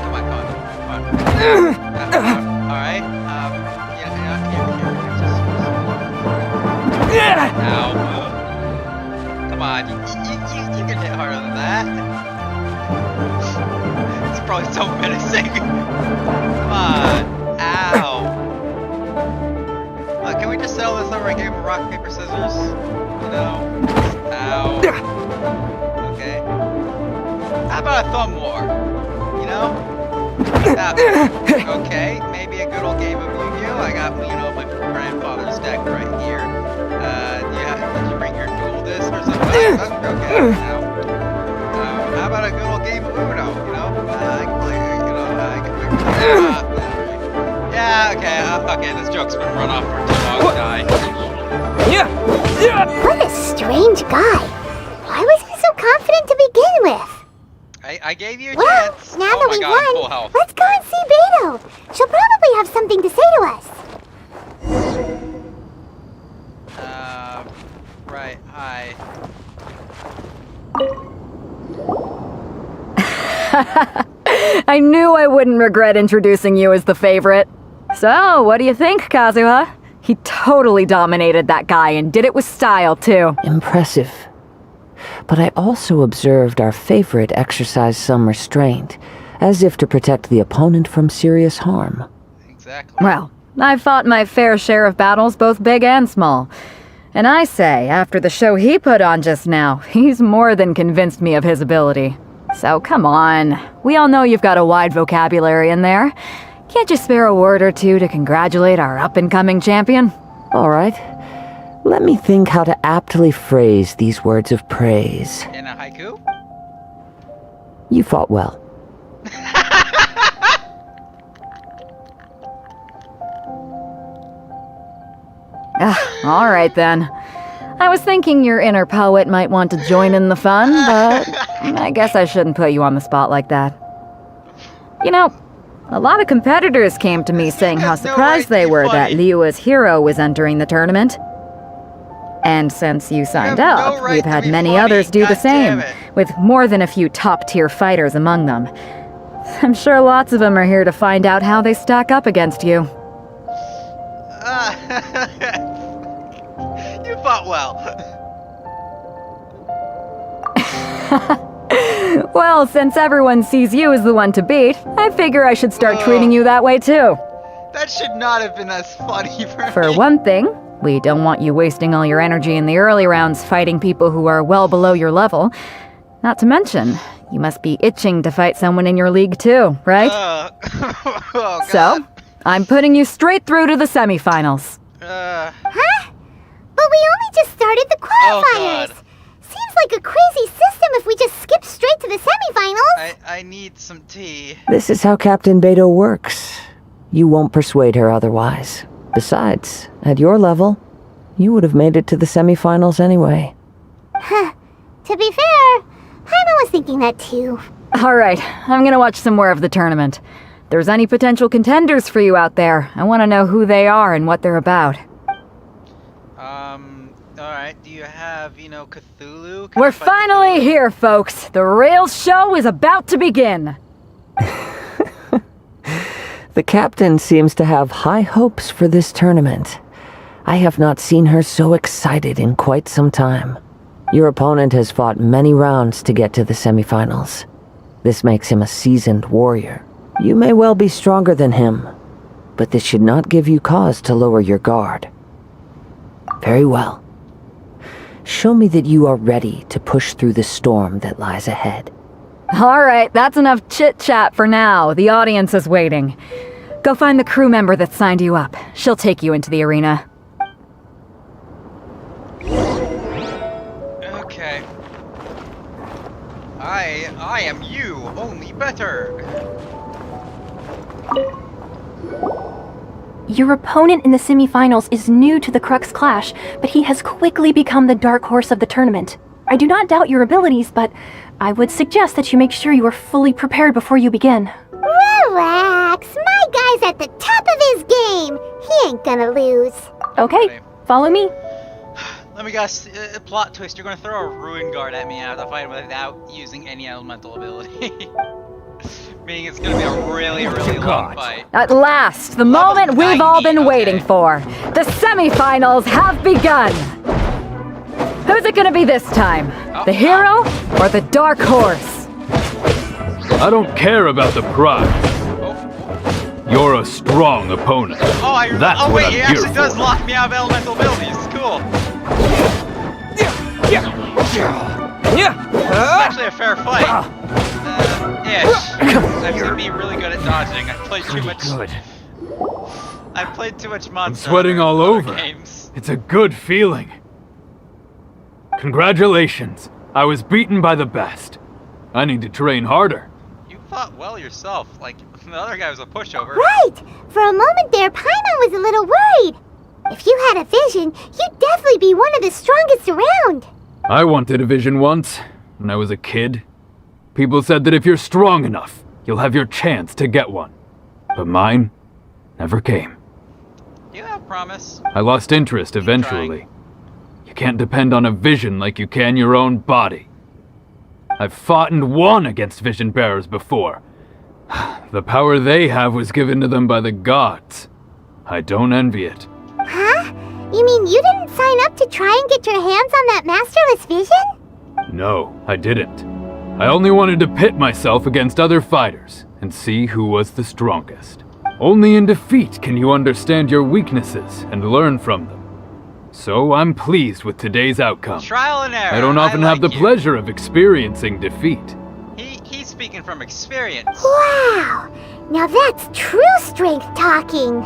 Alright, Ow. Come on, you can hit harder than that. It's probably so menacing. Come on. Ow. Look, can we just settle this over a game of rock, paper, scissors? You know? Ow. Okay. How about a thumb war? You know? Okay, maybe a good old game of Yu-Gi-Oh! I got, you know, my grandfather's deck right here. Yeah, did you bring your dual disc or something? Okay, now. How about a good old game of Uno, you know? I can play, you know, yeah, okay, joke's been run off or dog die. What a strange guy. Why was he so confident to begin with? I gave you a Well, chance. now Oh that my we God, I'm full won, health. let's go and see Beto. She'll probably have something to say to us. Right, hi. I knew I wouldn't regret introducing you as the favorite. So, what do you think, Kazuha? He totally dominated that guy and did it with style, too. Impressive. But I also observed our favorite exercise some restraint, as if to protect the opponent from serious harm. Exactly. Well, I've fought my fair share of battles, both big and small. And I say, after the show he put on just now, he's more than convinced me of his ability. So come on, we all know you've got a wide vocabulary in there. Can't you spare a word or two to congratulate our up-and-coming champion? All right. Let me think how to aptly phrase these words of praise. In a haiku? You fought well. All right then. I was thinking your inner poet might want to join in the fun, but I guess I shouldn't put you on the spot like that. You know, a lot of competitors came to me saying how surprised they were that Liyue's hero was entering the tournament. And since you signed up, we've had many others do the same, with more than a few top-tier fighters among them. I'm sure lots of them are here to find out how they stack up against you. You fought well. Well, since everyone sees you as the one to beat, I figure I should start treating you that way too. That should not have been as funny for me. For one thing, we don't want you wasting all your energy in the early rounds fighting people who are well below your level. Not to mention, you must be itching to fight someone in your league too, right? Oh, So, I'm putting you straight through to the semifinals. Huh? But we only just started the qualifiers. Seems like a crazy system if we just skip straight to the semifinals. I need some tea. This is how Captain Beto works. You won't persuade her otherwise. Besides, at your level, you would have made it to the semifinals anyway. Huh. To be fair, Jaime was thinking that too. Alright, I'm gonna watch some more of the tournament. If there's any potential contenders for you out there, I want to know who they are and what they're about. Alright, do you have, Cthulhu? We're finally here, folks! The real show is about to begin! The captain seems to have high hopes for this tournament. I have not seen her so excited in quite some time. Your opponent has fought many rounds to get to the semifinals. This makes him a seasoned warrior. You may well be stronger than him, but this should not give you cause to lower your guard. Very well. Show me that you are ready to push through the storm that lies ahead. Alright, that's enough chit-chat for now. The audience is waiting. Go find the crew member that signed you up. She'll take you into the arena. Okay. I am you, only better. Your opponent in the semifinals is new to the Crux Clash, but he has quickly become the dark horse of the tournament. I do not doubt your abilities, but I would suggest that you make sure you are fully prepared before you begin. Relax, my guy's at the top of his game. He ain't gonna lose. Okay, follow me. Let me guess, plot twist, you're gonna throw a Ruin Guard at me out of the fight without using any elemental ability. Meaning it's gonna be a really, really long fight. At last, the moment we've all been waiting for. The semifinals have begun! Who's it gonna be this time? The hero or the dark horse? I don't care about the prize. You're a strong opponent. That's what wait, I'm he here actually for. does lock me out of elemental abilities. Cool. It's actually a fair fight. Ish. I've seen me really good at dodging. I played too much. I played too much I'm Monster. sweating all over. Games. It's a good feeling. Congratulations. I was beaten by the best. I need to train harder. fought well yourself. Like, the other guy was a pushover. Right! For a moment there, Paimon was a little worried. If you had a vision, you'd definitely be one of the strongest around. I wanted a vision once, when I was a kid. People said that if you're strong enough, you'll have your chance to get one. But mine never came. You have promise. I lost interest eventually. You can't depend on a vision like you can your own body. I've fought and won against vision bearers before. The power they have was given to them by the gods. I don't envy it. Huh? You mean you didn't sign up to try and get your hands on that masterless vision? No, I didn't. I only wanted to pit myself against other fighters and see who was the strongest. Only in defeat can you understand your weaknesses and learn from them. So I'm pleased with today's outcome. Trial and error. I don't often have the pleasure of experiencing defeat. He's speaking from experience. Wow! Now that's true strength talking.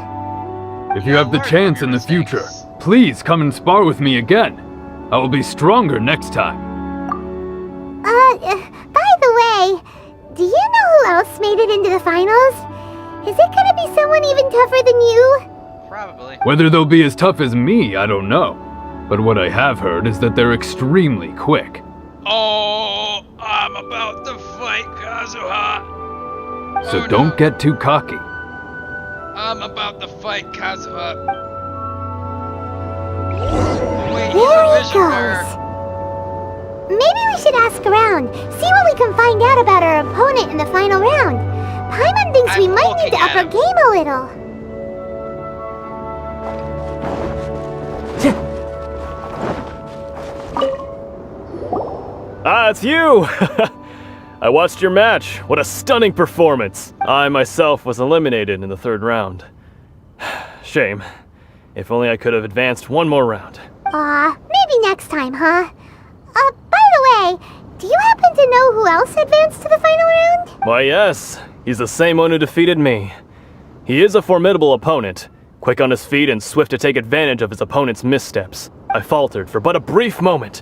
If you have the chance in the future, please come and spar with me again. I will be stronger next time. By the way, do you know who else made it into the finals? Is it gonna be someone even tougher than you? Probably. Whether they'll be as tough as me, I don't know. But what I have heard is that they're extremely quick. Oh, I'm about to fight Kazuha. So don't get too cocky. I'm about to fight Kazuha. Wait, There he goes. Maybe we should ask around, see what we can find out about our opponent in the final round. Paimon thinks we might need to up our game a little. Ah, it's you! I watched your match. What a stunning performance. I myself was eliminated in the third round. Shame. If only I could have advanced one more round. Maybe next time, huh? By the way, do you happen to know who else advanced to the final round? Why, yes. He's the same one who defeated me. He is a formidable opponent, quick on his feet and swift to take advantage of his opponent's missteps. I faltered for but a brief moment,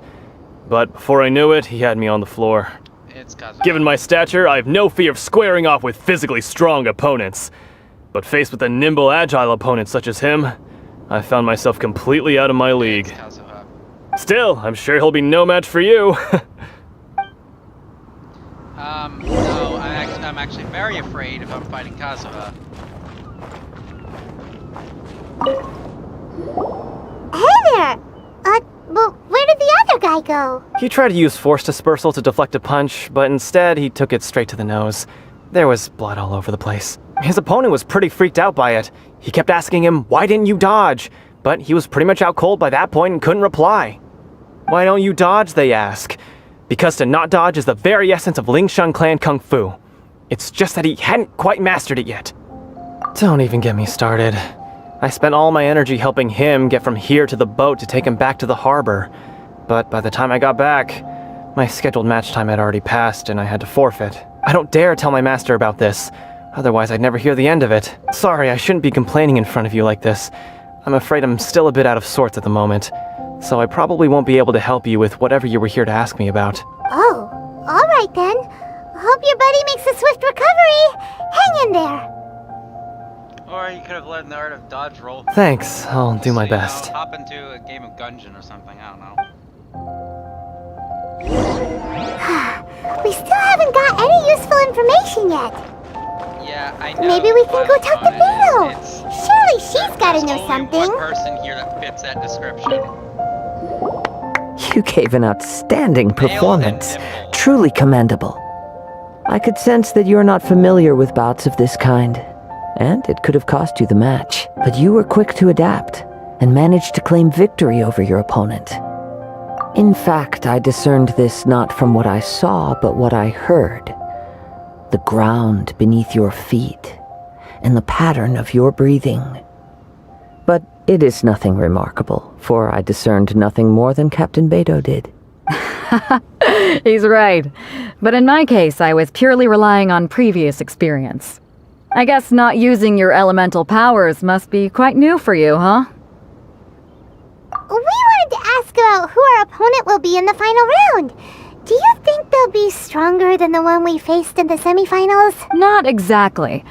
but before I knew it, he had me on the floor. Given my stature, I have no fear of squaring off with physically strong opponents. But faced with a nimble, agile opponent such as him, I found myself completely out of my league. Still, I'm sure he'll be no match for you. No, I'm actually very afraid if I'm fighting Kazuha. Hey there! Well, where did the other guy go? He tried to use force dispersal to deflect a punch, but instead he took it straight to the nose. There was blood all over the place. His opponent was pretty freaked out by it. He kept asking him, "Why didn't you dodge?" But he was pretty much out cold by that point and couldn't reply. "Why don't you dodge?" they ask. Because to not dodge is the very essence of Lingsheng clan kung fu. It's just that he hadn't quite mastered it yet. Don't even get me started. I spent all my energy helping him get from here to the boat to take him back to the harbor. But by the time I got back, my scheduled match time had already passed and I had to forfeit. I don't dare tell my master about this, otherwise I'd never hear the end of it. Sorry, I shouldn't be complaining in front of you like this. I'm afraid I'm still a bit out of sorts at the moment, so I probably won't be able to help you with whatever you were here to ask me about. Oh, alright then. Hope your buddy makes a swift recovery. Hang in there. Or you could have learned the art of dodge roll. Thanks, I'll do my best. Hop into a game of Genshin or something, I don't know. We still haven't got any useful information yet. Yeah, I know. Maybe we can go talk to Beetle. Surely she's gotta know something. One person here that fits that description. You gave an outstanding performance. Truly commendable. I could sense that you're not familiar with bouts of this kind, and it could have cost you the match. But you were quick to adapt, and managed to claim victory over your opponent. In fact, I discerned this not from what I saw, but what I heard. The ground beneath your feet, and the pattern of your breathing. But it is nothing remarkable, for I discerned nothing more than Captain Beidou did. He's right. But in my case, I was purely relying on previous experience. I guess not using your elemental powers must be quite new for you, huh? We wanted to ask about who our opponent will be in the final round. Do you think they'll be stronger than the one we faced in the semifinals? Not exactly.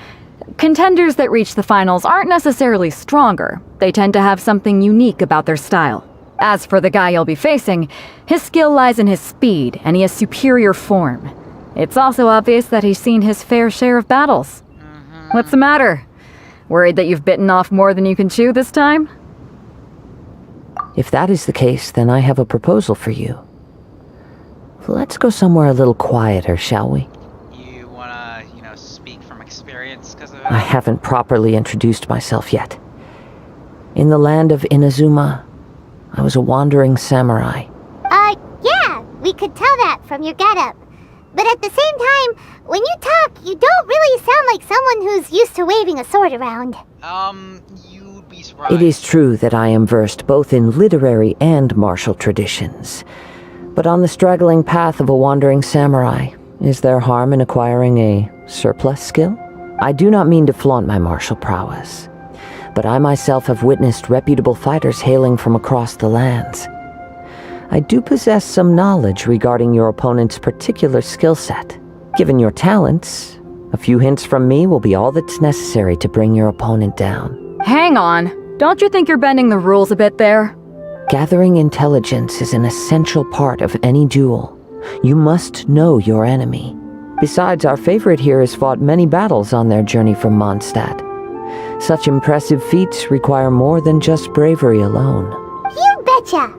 Contenders that reach the finals aren't necessarily stronger. They tend to have something unique about their style. As for the guy you'll be facing, his skill lies in his speed, and he has superior form. It's also obvious that he's seen his fair share of battles. What's the matter? Worried that you've bitten off more than you can chew this time? If that is the case, then I have a proposal for you. Let's go somewhere a little quieter, shall we? You wanna, speak from experience because of it? I haven't properly introduced myself yet. In the land of Inazuma, I was a wandering samurai. Yeah, we could tell that from your getup. But at the same time, when you talk, you don't really sound like someone who's used to waving a sword around. You'd be surprised. It is true that I am versed both in literary and martial traditions. But on the straggling path of a wandering samurai, is there harm in acquiring a surplus skill? I do not mean to flaunt my martial prowess, but I myself have witnessed reputable fighters hailing from across the lands. I do possess some knowledge regarding your opponent's particular skill set. Given your talents, a few hints from me will be all that's necessary to bring your opponent down. Hang on. Don't you think you're bending the rules a bit there? Gathering intelligence is an essential part of any duel. You must know your enemy. Besides, our favorite here has fought many battles on their journey from Mondstadt. Such impressive feats require more than just bravery alone. You betcha!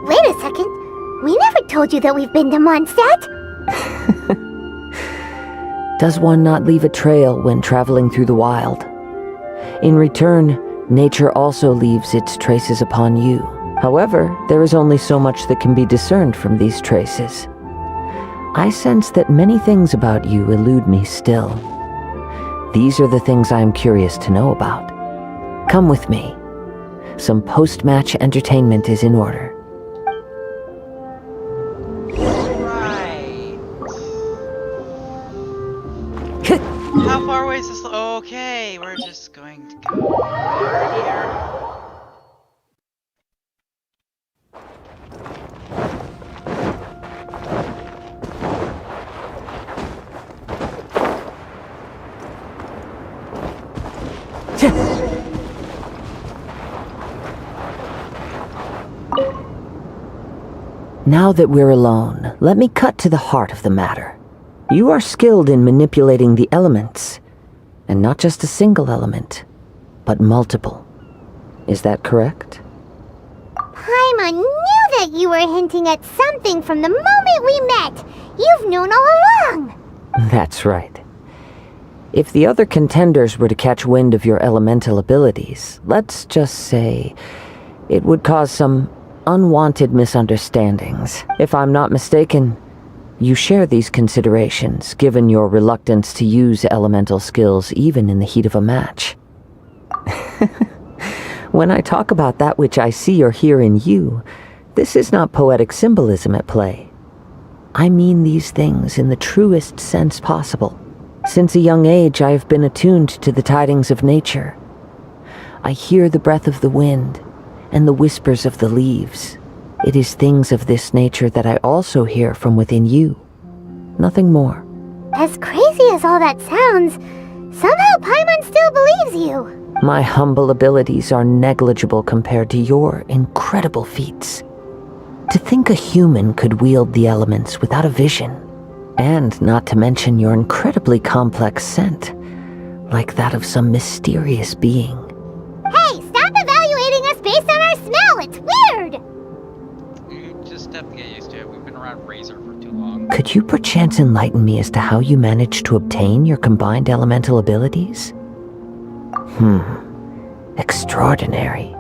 Wait a second. We never told you that we've been to Mondstadt. Does one not leave a trail when traveling through the wild? In return, nature also leaves its traces upon you. However, there is only so much that can be discerned from these traces. I sense that many things about you elude me still. These are the things I am curious to know about. Come with me. Some post-match entertainment is in order. Right. How far away is this? Okay, we're just going to go over here. Now that we're alone, let me cut to the heart of the matter. You are skilled in manipulating the elements, and not just a single element, but multiple. Is that correct? Paimon knew that you were hinting at something from the moment we met. You've known all along. That's right. If the other contenders were to catch wind of your elemental abilities, let's just say it would cause some unwanted misunderstandings. If I'm not mistaken, you share these considerations, given your reluctance to use elemental skills even in the heat of a match. When I talk about that which I see or hear in you, this is not poetic symbolism at play. I mean these things in the truest sense possible. Since a young age, I have been attuned to the tidings of nature. I hear the breath of the wind and the whispers of the leaves. It is things of this nature that I also hear from within you. Nothing more. As crazy as all that sounds, somehow Paimon still believes you. My humble abilities are negligible compared to your incredible feats. To think a human could wield the elements without a vision, and not to mention your incredibly complex scent, like that of some mysterious being. Hey, stop evaluating us based on our smell! It's weird! You just have to get used to it. We've been around Razor for too long. Could you perchance enlighten me as to how you managed to obtain your combined elemental abilities? Extraordinary.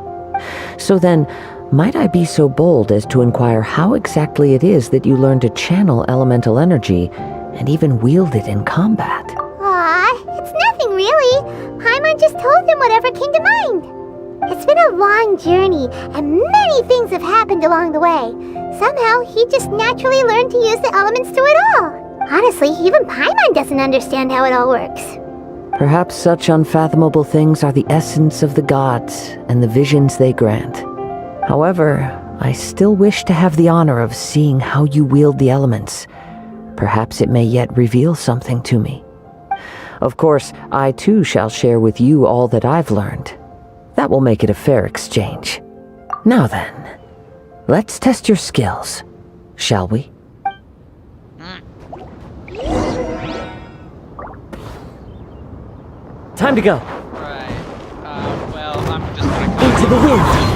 So then, might I be so bold as to inquire how exactly it is that you learned to channel elemental energy and even wield it in combat? Aw, it's nothing really. Paimon just told him whatever came to mind. It's been a long journey, and many things have happened along the way. Somehow, he just naturally learned to use the elements to it all. Honestly, even Paimon doesn't understand how it all works. Perhaps such unfathomable things are the essence of the gods and the visions they grant. However, I still wish to have the honor of seeing how you wield the elements. Perhaps it may yet reveal something to me. Of course, I too shall share with you all that I've learned. That will make it a fair exchange. Now then, let's test your skills, shall we? Time to go. Right. Well, I'm just gonna go into the wind.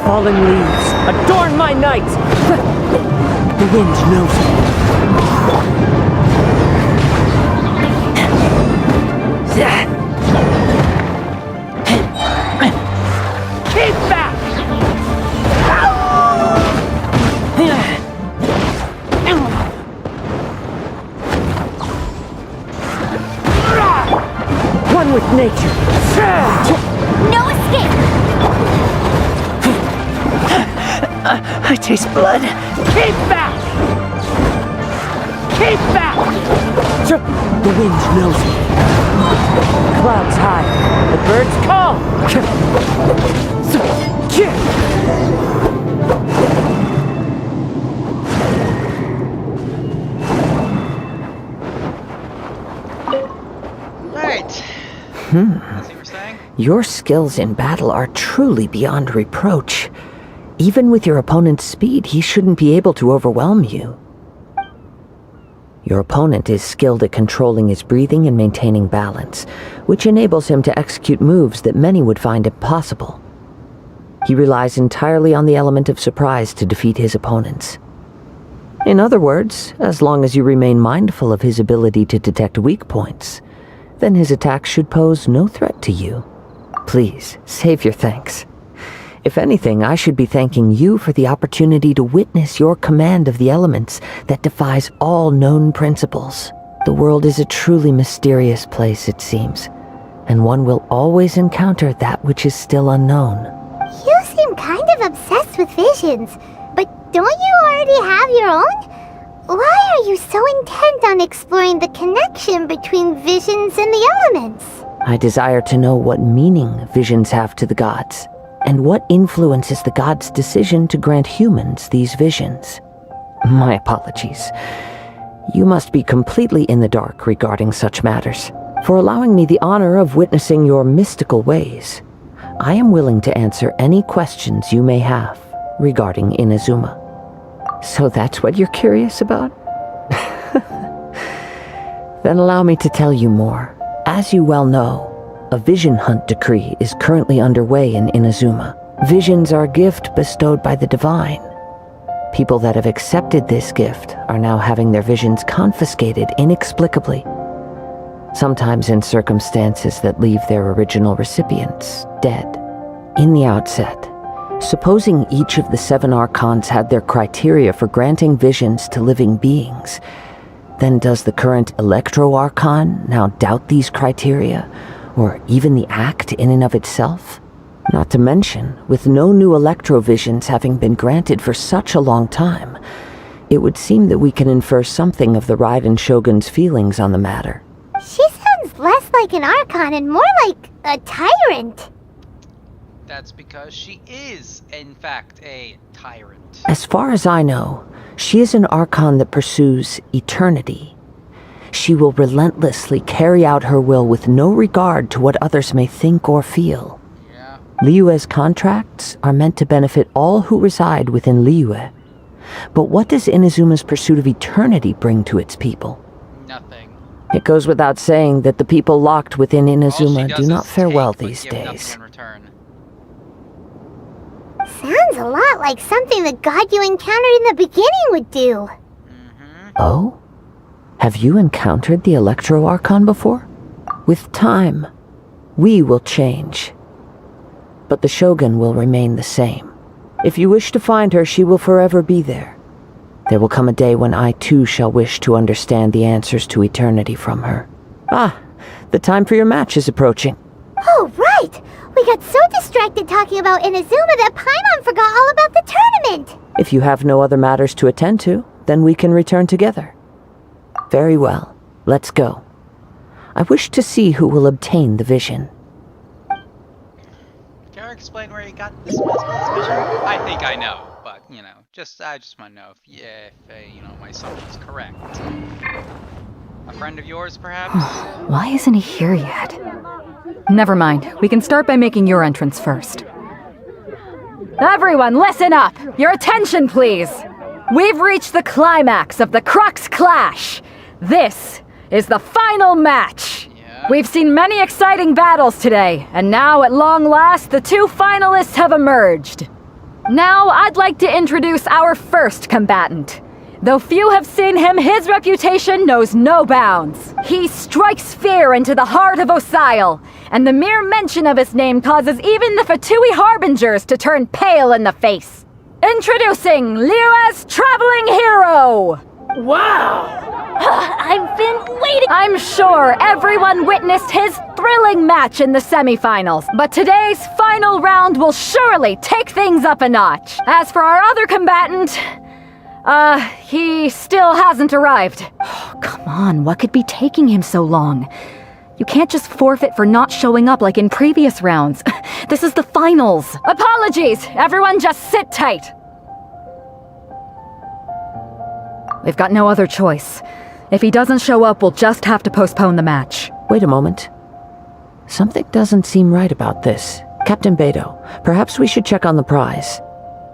Fallen leaves, adorn my night! The wind knows Keep back! One with nature. No escape! I taste blood. Keep back! Keep back! The wind knows me. Clouds high, the birds call. Right. As you were saying? Your skills in battle are truly beyond reproach. Even with your opponent's speed, he shouldn't be able to overwhelm you. Your opponent is skilled at controlling his breathing and maintaining balance, which enables him to execute moves that many would find impossible. He relies entirely on the element of surprise to defeat his opponents. In other words, as long as you remain mindful of his ability to detect weak points, then his attacks should pose no threat to you. Please, save your thanks. If anything, I should be thanking you for the opportunity to witness your command of the elements that defies all known principles. The world is a truly mysterious place, it seems, and one will always encounter that which is still unknown. You seem kind of obsessed with visions, but don't you already have your own? Why are you so intent on exploring the connection between visions and the elements? I desire to know what meaning visions have to the gods, and what influences the gods' decision to grant humans these visions. My apologies. You must be completely in the dark regarding such matters. For allowing me the honor of witnessing your mystical ways, I am willing to answer any questions you may have regarding Inazuma. So that's what you're curious about? Then allow me to tell you more. As you well know, a vision hunt decree is currently underway in Inazuma. Visions are a gift bestowed by the divine. People that have accepted this gift are now having their visions confiscated inexplicably, sometimes in circumstances that leave their original recipients dead. In the outset, supposing each of the 7 Archons had their criteria for granting visions to living beings, then does the current Electro-Archon now doubt these criteria, or even the act in and of itself? Not to mention, with no new Electro-visions having been granted for such a long time, it would seem that we can infer something of the Raiden Shogun's feelings on the matter. She sounds less like an Archon and more like a tyrant. That's because she is, in fact, a tyrant. As far as I know, she is an Archon that pursues eternity. She will relentlessly carry out her will with no regard to what others may think or feel. Yeah. Liyue's contracts are meant to benefit all who reside within Liyue. But what does Inazuma's pursuit of eternity bring to its people? Nothing. It goes without saying that the people locked within Inazuma do not fare well these days. Sounds a lot like something the god you encountered in the beginning would do. Oh? Have you encountered the Electro-Archon before? With time, we will change. But the Shogun will remain the same. If you wish to find her, she will forever be there. There will come a day when I too shall wish to understand the answers to eternity from her. Ah, the time for your match is approaching. Oh, right! We got so distracted talking about Inazuma that Paimon forgot all about the tournament! If you have no other matters to attend to, then we can return together. Very well, let's go. I wish to see who will obtain the vision. Care to explain where you got this mission? I think I know, but you know, I just want to know if you know, my assumption's correct. A friend of yours, perhaps? Why isn't he here yet? Never mind. We can start by making your entrance first. Everyone, listen up! Your attention, please! We've reached the climax of the Crux Clash! This is the final match! We've seen many exciting battles today, and now at long last, the two finalists have emerged. Now, I'd like to introduce our first combatant. Though few have seen him, his reputation knows no bounds. He strikes fear into the heart of Osile, and the mere mention of his name causes even the Fatui Harbingers to turn pale in the face. Introducing Liyue's Traveling Hero! Wow! I've been waiting. I'm sure everyone witnessed his thrilling match in the semifinals, but today's final round will surely take things up a notch. As for our other combatant, he still hasn't arrived. Oh, come on, what could be taking him so long? You can't just forfeit for not showing up like in previous rounds. This is the finals. Apologies, everyone just sit tight. We've got no other choice. If he doesn't show up, we'll just have to postpone the match. Wait a moment. Something doesn't seem right about this. Captain Beto, perhaps we should check on the prize.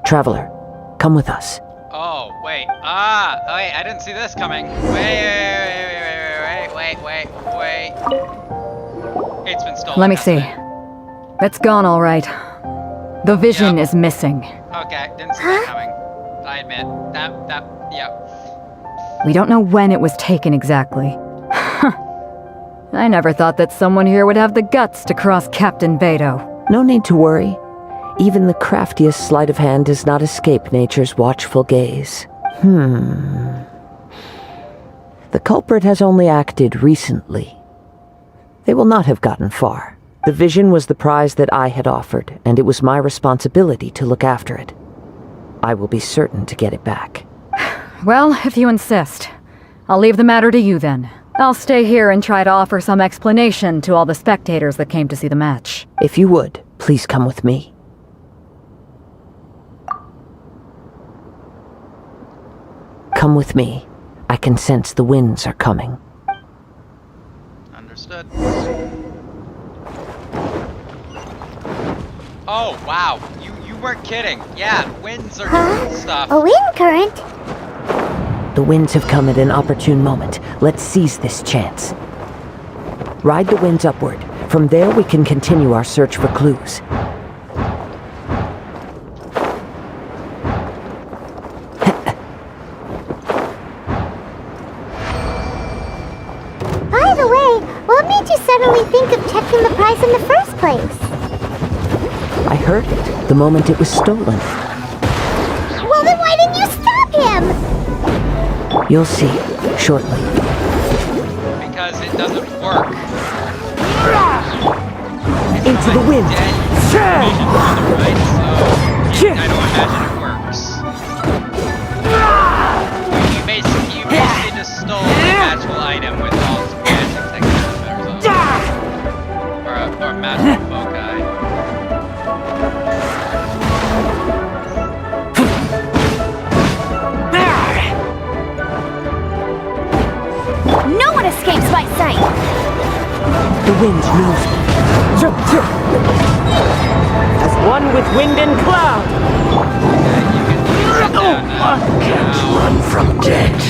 Traveler, come with us. Oh, wait. Wait, I didn't see this coming. Wait. It's been stolen. Let me see. It's gone all right. The vision is missing. Okay, didn't see that coming. I admit. Yeah. We don't know when it was taken exactly. I never thought that someone here would have the guts to cross Captain Beto. No need to worry. Even the craftiest sleight of hand does not escape nature's watchful gaze. The culprit has only acted recently. They will not have gotten far. The vision was the prize that I had offered, and it was my responsibility to look after it. I will be certain to get it back. Well, if you insist. I'll leave the matter to you then. I'll stay here and try to offer some explanation to all the spectators that came to see the match. If you would, please come with me. Come with me. I can sense the winds are coming. Understood. Oh, wow. You weren't kidding. Yeah, winds are doing stuff. A wind current? The winds have come at an opportune moment. Let's seize this chance. Ride the winds upward. From there we can continue our search for clues. By the way, what made you suddenly think of checking the prize in the first place? I heard it the moment it was stolen. Well, then why didn't you stop him? You'll see, shortly. Because it doesn't work. Into the wind! I don't imagine it works. You basically just stole an actual item with all its magic techniques. Or a magic foci. No one escapes my sight! The wind knows me. As one with wind and cloud! I can't run from death.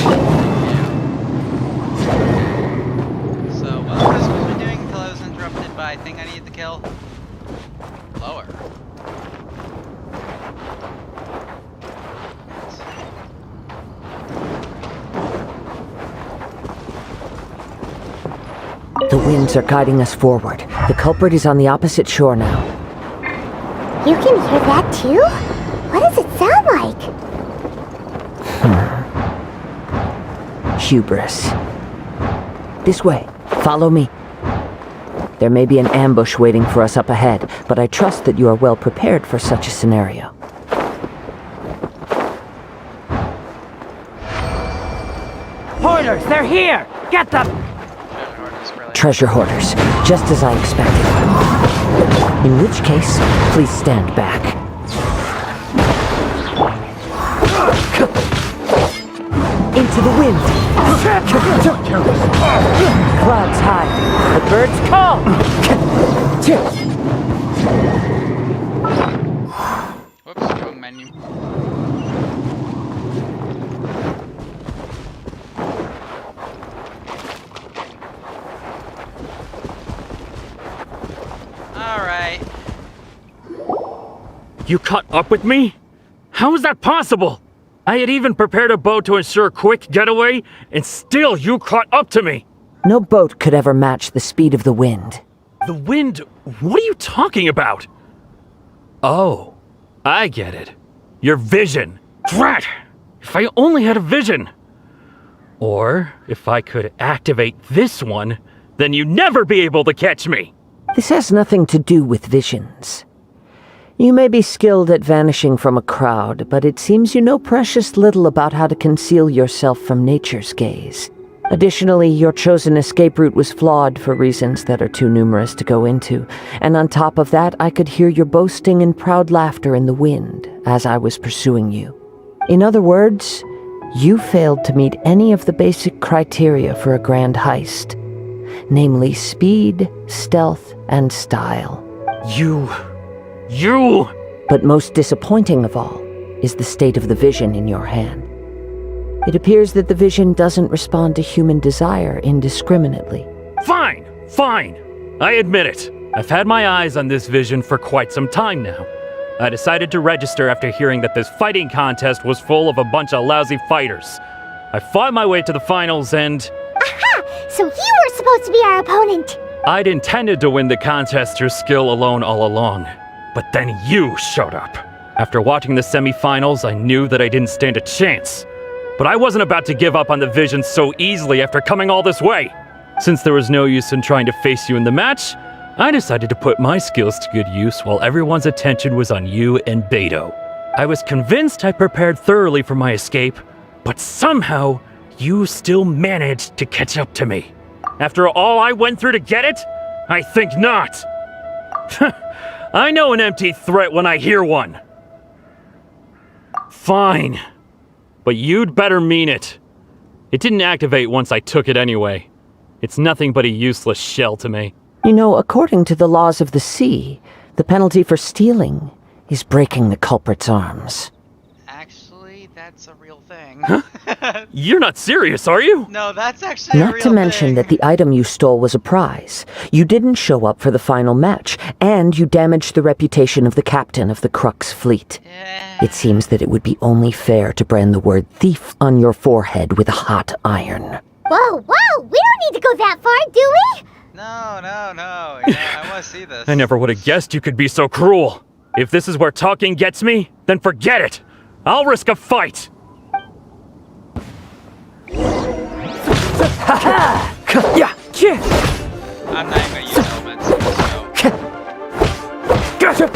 So, what was I supposed to be doing until I was interrupted by a thing I needed to kill? Lower. The winds are guiding us forward. The culprit is on the opposite shore now. You can hear that too? What does it sound like? Hubris. This way. Follow me. There may be an ambush waiting for us up ahead, but I trust that you are well prepared for such a scenario. Hoarders, they're here! Get them! Treasure hoarders, just as I expected. In which case, please stand back. Into the wind. Clouds high, the birds call. Whoops, wrong menu. Alright. You caught up with me? How is that possible? I had even prepared a boat to ensure a quick getaway, and still you caught up to me! No boat could ever match the speed of the wind. The wind? What are you talking about? Oh, I get it. Your vision. Drat! If I only had a vision! Or, if I could activate this one, then you'd never be able to catch me! This has nothing to do with visions. You may be skilled at vanishing from a crowd, but it seems you know precious little about how to conceal yourself from nature's gaze. Additionally, your chosen escape route was flawed for reasons that are too numerous to go into, and on top of that, I could hear your boasting and proud laughter in the wind as I was pursuing you. In other words, you failed to meet any of the basic criteria for a grand heist, namely speed, stealth, and style. You... But most disappointing of all is the state of the vision in your hand. It appears that the vision doesn't respond to human desire indiscriminately. Fine! I admit it. I've had my eyes on this vision for quite some time now. I decided to register after hearing that this fighting contest was full of a bunch of lousy fighters. I fought my way to the finals and... Aha! So you were supposed to be our opponent! I'd intended to win the contest through skill alone all along. But then you showed up. After watching the semifinals, I knew that I didn't stand a chance. But I wasn't about to give up on the vision so easily after coming all this way. Since there was no use in trying to face you in the match, I decided to put my skills to good use while everyone's attention was on you and Beto. I was convinced I prepared thoroughly for my escape, but somehow you still managed to catch up to me. After all I went through to get it? I think not. I know an empty threat when I hear one. Fine. But you'd better mean it. It didn't activate once I took it anyway. It's nothing but a useless shell to me. You know, according to the laws of the sea, the penalty for stealing is breaking the culprit's arms. Actually, that's a real thing. Huh? You're not serious, are you? No, that's actually a real thing. Not to mention that the item you stole was a prize. You didn't show up for the final match, and you damaged the reputation of the captain of the Crux fleet. It seems that it would be only fair to brand the word thief on your forehead with a hot iron. Whoa, we don't need to go that far, do we? No. Yeah, I want to see this. I never would have guessed you could be so cruel. If this is where talking gets me, then forget it. I'll risk a fight. I'm not even gonna use elements, so... Gotcha!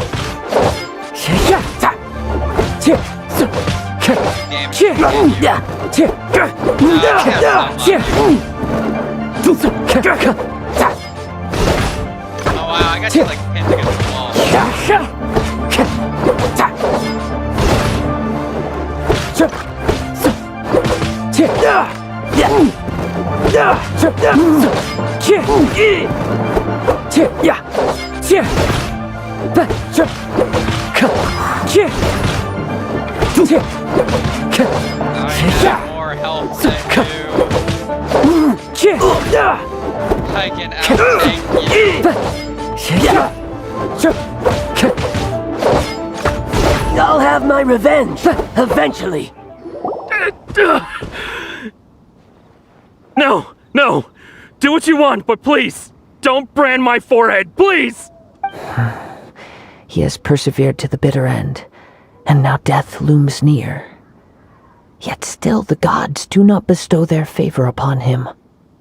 Oh wow, I got you like pinned against the wall. More health than you. I can outtake you. I'll have my revenge, eventually. No! Do what you want, but please, don't brand my forehead, please! He has persevered to the bitter end, and now death looms near. Yet still the gods do not bestow their favor upon him.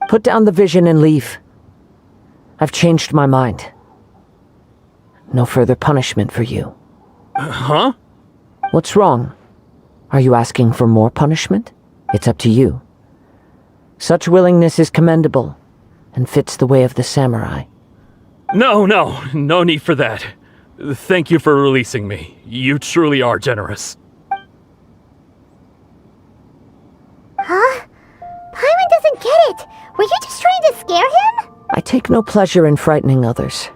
Put down the vision and leave. I've changed my mind. No further punishment for you. Huh? What's wrong? Are you asking for more punishment? It's up to you. Such willingness is commendable, and fits the way of the samurai. No need for that. Thank you for releasing me. You truly are generous. Huh? Paimon doesn't get it! Were you just trying to scare him? I take no pleasure in frightening others.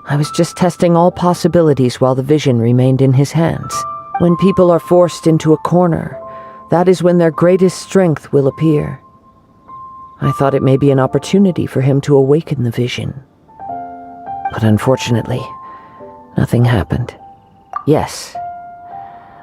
I was just testing all possibilities while the vision remained in his hands. When people are forced into a corner, that is when their greatest strength will appear. I thought it may be an opportunity for him to awaken the vision. But unfortunately, nothing happened. Yes,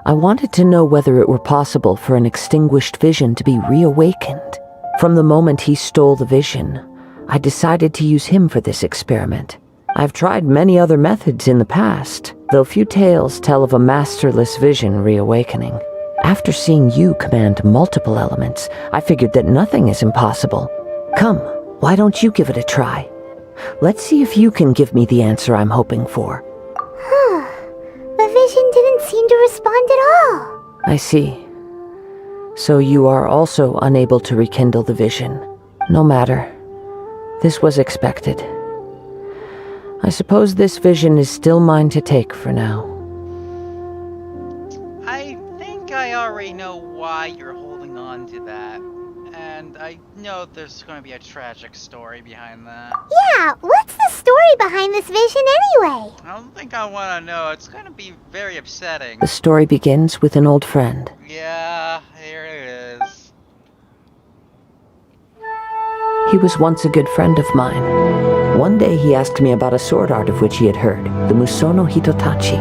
I wanted to know whether it were possible for an extinguished vision to be reawakened. From the moment he stole the vision, I decided to use him for this experiment. I've tried many other methods in the past, though few tales tell of a masterless vision reawakening. After seeing you command multiple elements, I figured that nothing is impossible. Come, why don't you give it a try? Let's see if you can give me the answer I'm hoping for. The vision didn't seem to respond at all. I see. So you are also unable to rekindle the vision. No matter. This was expected. I suppose this vision is still mine to take for now. I think I already know why you're holding on to that. And I know there's going to be a tragic story behind that. Yeah, what's the story behind this vision anyway? I don't think I want to know. It's going to be very upsetting. The story begins with an old friend. Yeah, here it is. He was once a good friend of mine. One day he asked me about a sword art of which he had heard, the Musono Hitotachi.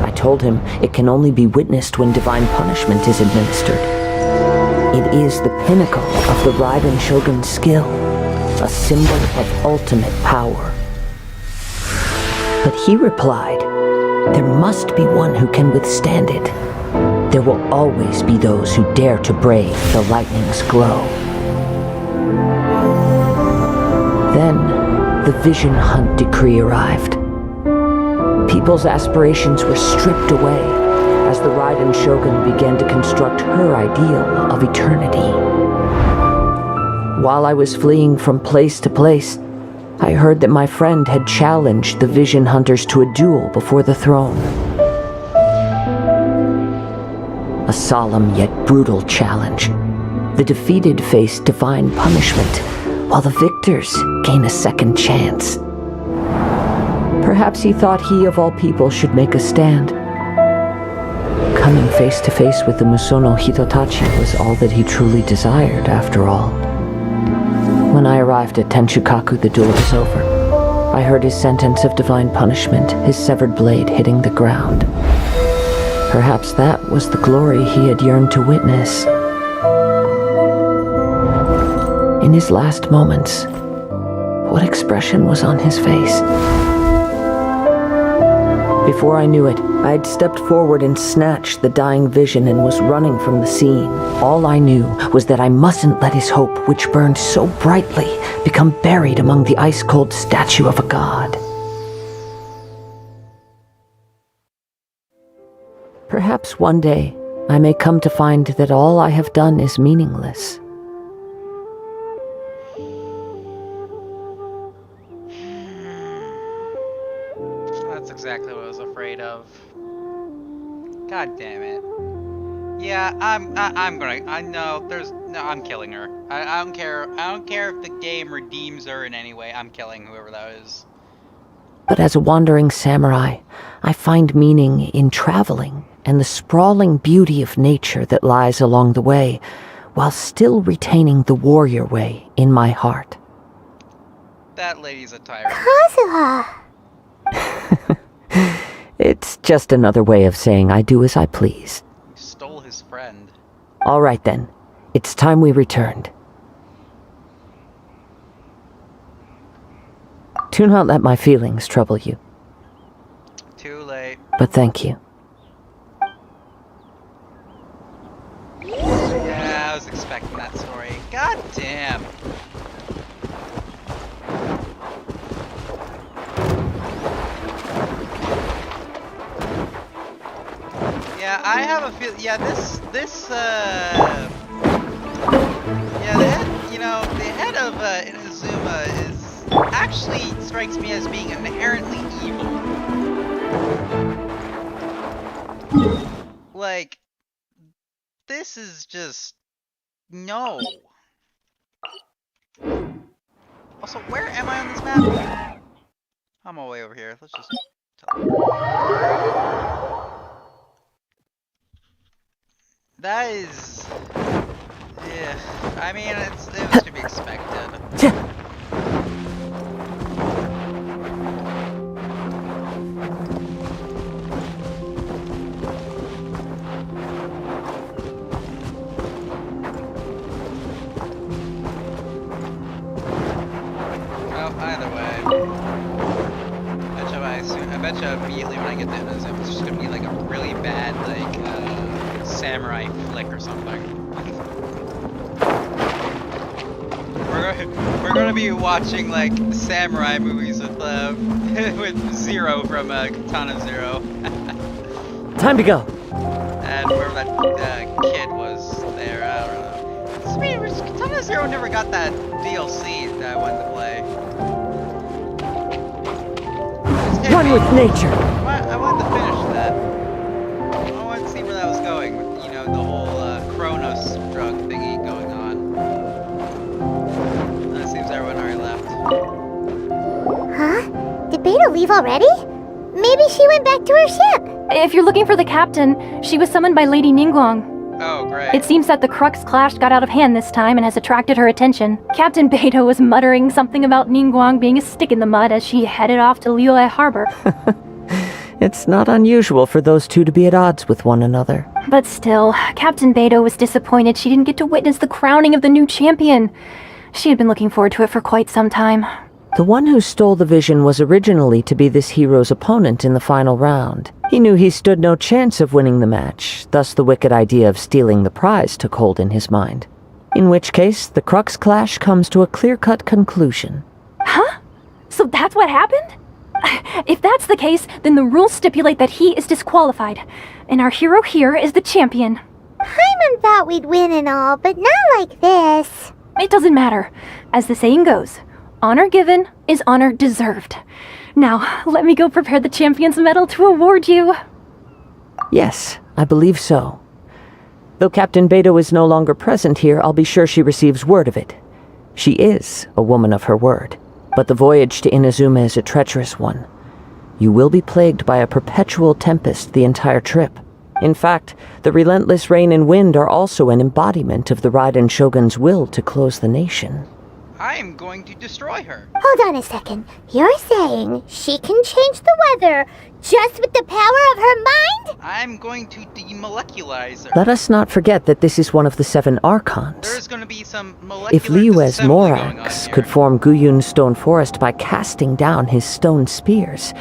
I told him it can only be witnessed when divine punishment is administered. It is the pinnacle of the Raiden Shogun's skill, a symbol of ultimate power. But he replied, there must be one who can withstand it. There will always be those who dare to brave the lightning's glow. Then, the Vision Hunt decree arrived. People's aspirations were stripped away as the Raiden Shogun began to construct her ideal of eternity. While I was fleeing from place to place, I heard that my friend had challenged the Vision Hunters to a duel before the throne. A solemn yet brutal challenge. The defeated face divine punishment, while the victors gain a second chance. Perhaps he thought he of all people should make a stand. Coming face to face with the Musono Hitotachi was all that he truly desired, after all. When I arrived at Tenshukaku, the duel was over. I heard his sentence of divine punishment, his severed blade hitting the ground. Perhaps that was the glory he had yearned to witness. In his last moments, what expression was on his face? Before I knew it, I had stepped forward and snatched the dying vision and was running from the scene. All I knew was that I mustn't let his hope, which burned so brightly, become buried among the ice-cold statue of a god. Perhaps one day, I may come to find that all I have done is meaningless. That's exactly what I was afraid of. God damn it. Yeah, I'm killing her. I don't care if the game redeems her in any way. I'm killing whoever that is. But as a wandering samurai, I find meaning in traveling and the sprawling beauty of nature that lies along the way, while still retaining the warrior way in my heart. That lady's a tyrant. Kazuha! It's just another way of saying I do as I please. You stole his friend. All right then, it's time we returned. Do not let my feelings trouble you. Too late. But thank you. Yeah, I was expecting that story. God damn. Yeah, I have a feel. Yeah, the head of Inazuma is actually strikes me as being inherently evil. Like, this is just... no. Also, where am I on this map? I'm all the way over here. Let's just... That is... yeah. I mean, it was to be expected. Either way, I bet you immediately when I get to Inazuma, it's just gonna be like a really bad, like, samurai flick or something. We're gonna be watching, like, samurai movies with, with Zero from, Katana Zero. Time to go. And whoever that, kid was there, I don't know. I mean, Katana Zero never got that DLC that I wanted to play. One with nature. I wanted to finish that. I wanted to see where that was going with, you know, the whole Chronos drug thingy going on. It seems everyone already left. Huh? Did Beta leave already? Maybe she went back to her ship. If you're looking for the captain, she was summoned by Lady Ningguang. Oh, great. It seems that the Crux clash got out of hand this time and has attracted her attention. Captain Beto was muttering something about Ningguang being a stick in the mud as she headed off to Liyue Harbor. It's not unusual for those two to be at odds with one another. But still, Captain Beto was disappointed she didn't get to witness the crowning of the new champion. She had been looking forward to it for quite some time. The one who stole the vision was originally to be this hero's opponent in the final round. He knew he stood no chance of winning the match, thus the wicked idea of stealing the prize took hold in his mind. In which case, the Crux clash comes to a clear-cut conclusion. Huh? So that's what happened? If that's the case, then the rules stipulate that he is disqualified, and our hero here is the champion. Paimon thought we'd win and all, but not like this. It doesn't matter. As the saying goes, honor given is honor deserved. Now, let me go prepare the champion's medal to award you. Yes, I believe so. Though Captain Beto is no longer present here, I'll be sure she receives word of it. She is a woman of her word. But the voyage to Inazuma is a treacherous one. You will be plagued by a perpetual tempest the entire trip. In fact, the relentless rain and wind are also an embodiment of the Raiden Shogun's will to close the nation. I am going to destroy her. Hold on a second. You're saying she can change the weather just with the power of her mind? I'm going to demolecularize her. Let us not forget that this is one of the 7 Archons. There's going to be some molecular If Liyue's disassembly going on Morax here. could form Guyun's stone forest by casting down his stone spears,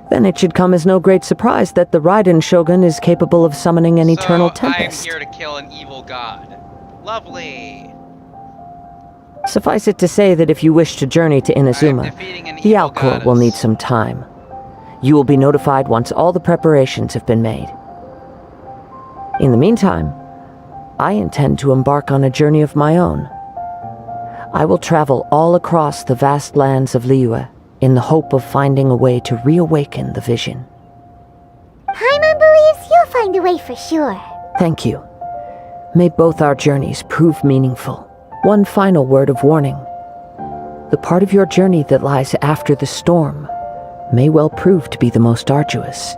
then it should come as no great surprise that the Raiden Shogun is capable of summoning an eternal tempest. I'm here to kill an evil god. Lovely. Suffice it to say that if you wish to journey to Inazuma, the Alcor will need some time. You will be notified once all the preparations have been made. In the meantime, I intend to embark on a journey of my own. I will travel all across the vast lands of Liyue in the hope of finding a way to reawaken the vision. Paimon believes you'll find a way for sure. Thank you. May both our journeys prove meaningful. One final word of warning. The part of your journey that lies after the storm may well prove to be the most arduous.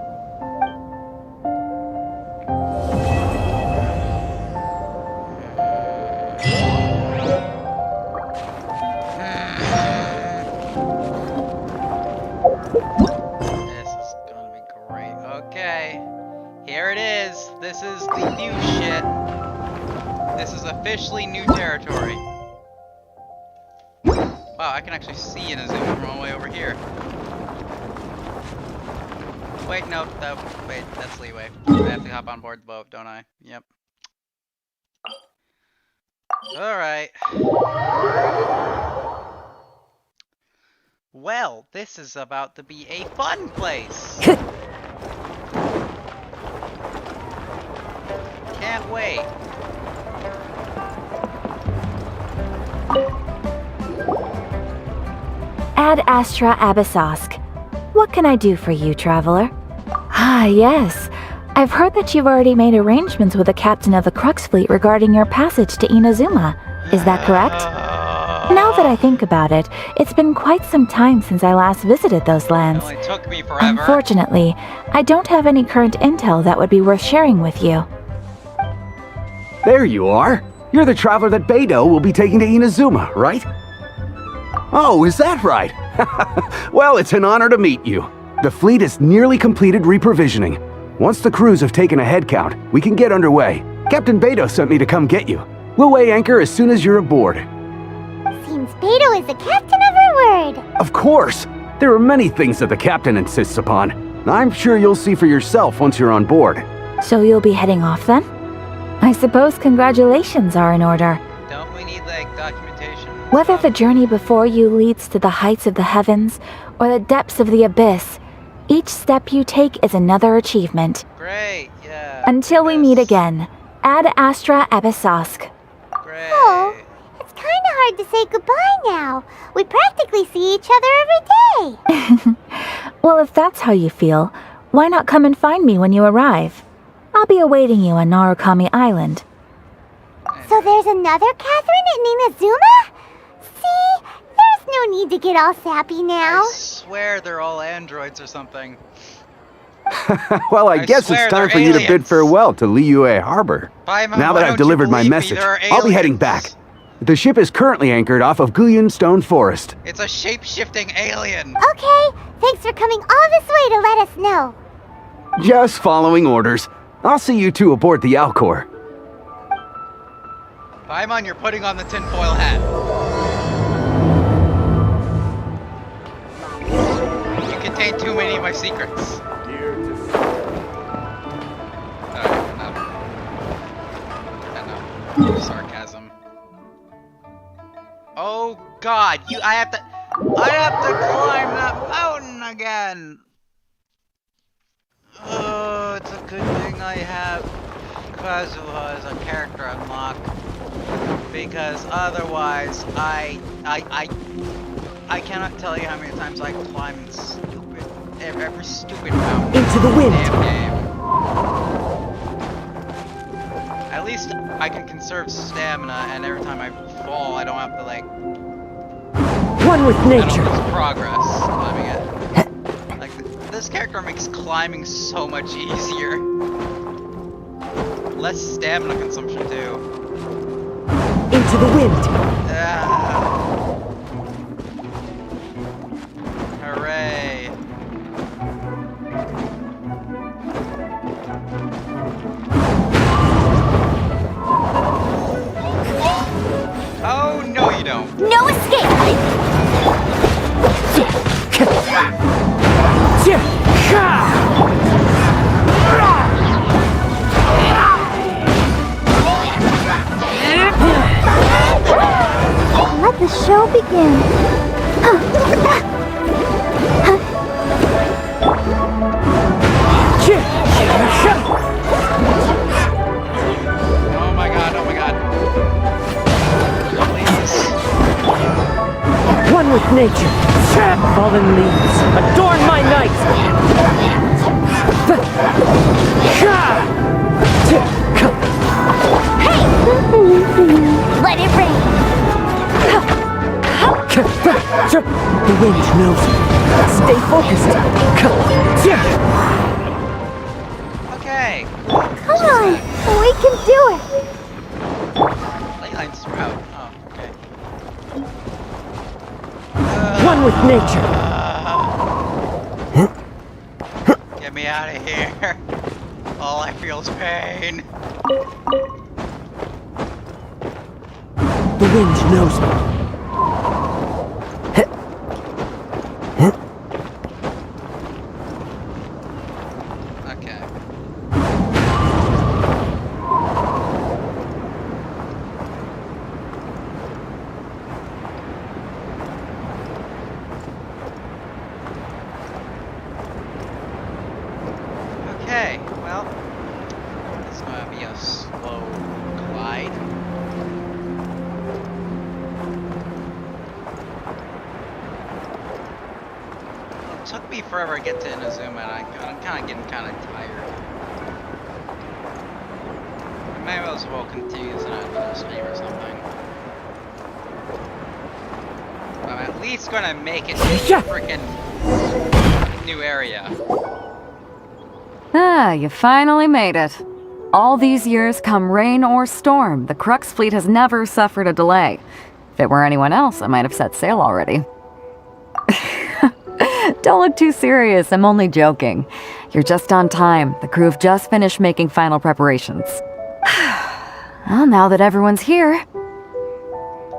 This is gonna be great. Okay. Here it is. This is the new shit. This is officially new territory. Wow, I can actually see Inazuma from all the way over here. Wait, no, wait, that's leeway. I have to hop on board the boat, don't I? Yep. Alright. Well, this is about to be a fun place! Can't wait. Ad Astra Abyssosk. What can I do for you, traveler? Ah, yes. I've heard that you've already made arrangements with the captain of the Crux fleet regarding your passage to Inazuma. Is that correct? Now that I think about it, it's been quite some time since I last visited those lands. It only took me forever. Unfortunately, I don't have any current intel that would be worth sharing with you. There you are. You're the traveler that Beidou will be taking to Inazuma, right? Oh, is that right? Well, it's an honor to meet you. The fleet is nearly completed reprovisioning. Once the crews have taken a head count, we can get underway. Captain Beidou sent me to come get you. We'll weigh anchor as soon as you're aboard. Seems Beidou is the captain of her word. Of course! There are many things that the captain insists upon. I'm sure you'll see for yourself once you're on board. So you'll be heading off then? I suppose congratulations are in order. Don't we need, like, documentation? Whether the journey before you leads to the heights of the heavens or the depths of the abyss, each step you take is another achievement. Great, yeah. Until we meet again, Ad Astra Abyssosk. Great. Oh, it's kind of hard to say goodbye now. We practically see each other every day. Well, if that's how you feel, why not come and find me when you arrive? I'll be awaiting you on Narukami Island. So there's another Catherine in Inazuma? See, there's no need to get all sappy now. I swear they're all androids or something. Well, I guess it's time for you to bid farewell to Liyue Harbor. Now that I've delivered my message, I'll be heading back. The ship is currently anchored off of Guyun Stone Forest. It's a shape-shifting alien. Okay, thanks for coming all this way to let us know. Just following orders. I'll see you two aboard the Alcor. Paimon, you're putting on the tinfoil hat. You contain too many of my secrets. No. Sarcasm. Oh God, I have to climb that mountain again. Oh, it's a good thing I have Kazuha as a character unlock, because otherwise I cannot tell you how many times I climbed every stupid mountain into the wind. Damn game. At least I can conserve stamina, and every time I fall, I don't have to like. One with nature. I don't lose progress climbing it. This character makes climbing so much easier. Less stamina consumption too. Into the wind. Hooray. Oh, no you don't. No escape! Let the show begin. Oh my god, oh my god. Please. One with nature. Fallen leaves, adorn my night. Let it rain! The wind knows me. Stay focused. Okay. Come on, we can do it! Leyline Sprout. Oh, okay. One with nature. Get me out of here. All I feel is pain. The wind knows me. Okay. Okay, well, it's gonna be a slow glide. me forever to get to Inazuma, and I'm kind of getting kind of tired. I may as well continue this in another stream or something. I'm at least gonna make it to the freaking new area. Ah, you finally made it. All these years, come rain or storm, the Crux fleet has never suffered a delay. If it were anyone else, I might have set sail already. Don't look too serious, I'm only joking. You're just on time. The crew have just finished making final preparations. Well, now that everyone's here,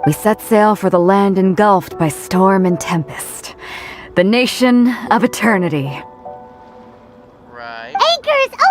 we set sail for the land engulfed by storm and tempest. The nation of eternity. Right. Anchors away!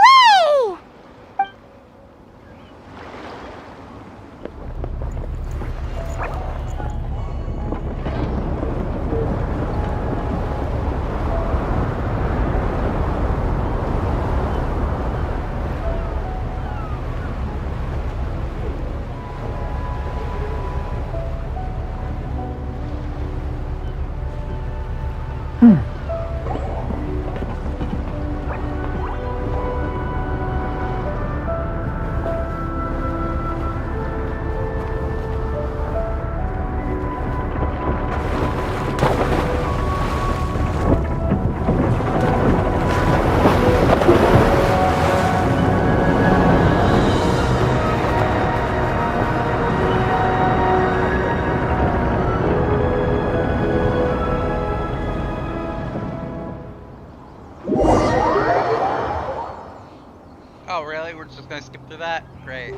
Oh, really? We're just gonna skip through that? Great.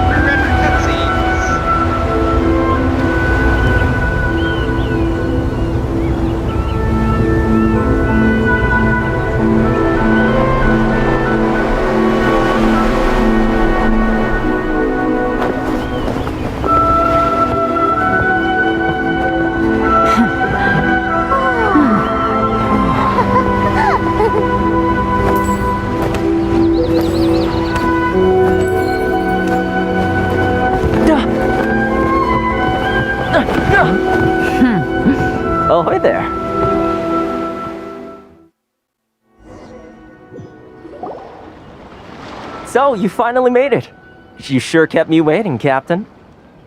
Re-render cutscenes. Oh, hi there. So, you finally made it. You sure kept me waiting, Captain.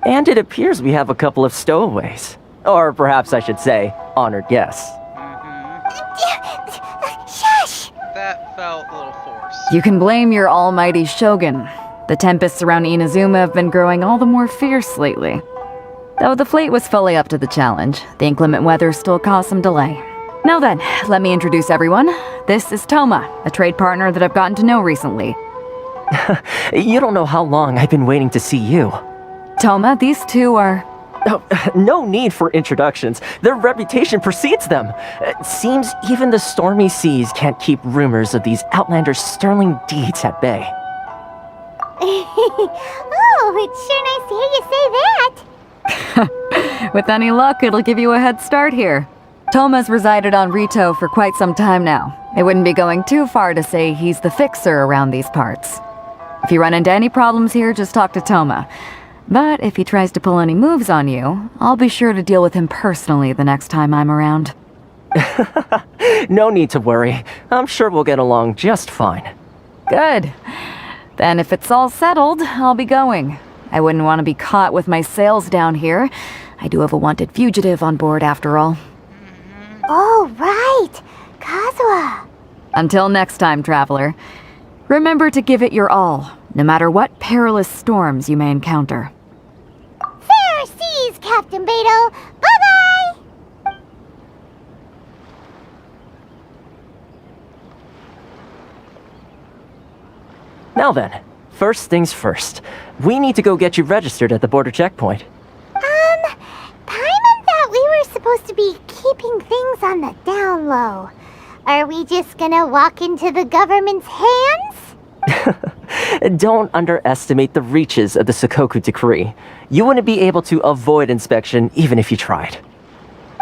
And it appears we have a couple of stowaways. Or perhaps I should say, honored guests. Shush! That felt a little forced. You can blame your almighty Shogun. The tempests around Inazuma have been growing all the more fierce lately. Though the fleet was fully up to the challenge, the inclement weather still caused some delay. Now then, let me introduce everyone. This is Toma, a trade partner that I've gotten to know recently. You don't know how long I've been waiting to see you. Toma, these two are... Oh, no need for introductions. Their reputation precedes them. It seems even the stormy seas can't keep rumors of these outlanders' sterling deeds at bay. Oh, it's sure nice to hear you say that. With any luck, it'll give you a head start here. Toma's resided on Rito for quite some time now. It wouldn't be going too far to say he's the fixer around these parts. If you run into any problems here, just talk to Toma. But if he tries to pull any moves on you, I'll be sure to deal with him personally the next time I'm around. No need to worry. I'm sure we'll get along just fine. Good. Then if it's all settled, I'll be going. I wouldn't want to be caught with my sails down here. I do have a wanted fugitive on board after all. Oh, right! Kazuha! Until next time, traveler. Remember to give it your all, no matter what perilous storms you may encounter. Fair seas, Captain Beto! Bye-bye! Now then, first things first. We need to go get you registered at the border checkpoint. Paimon thought we were supposed to be keeping things on the down low. Are we just gonna walk into the government's hands? Don't underestimate the reaches of the Sakoku decree. You wouldn't be able to avoid inspection even if you tried.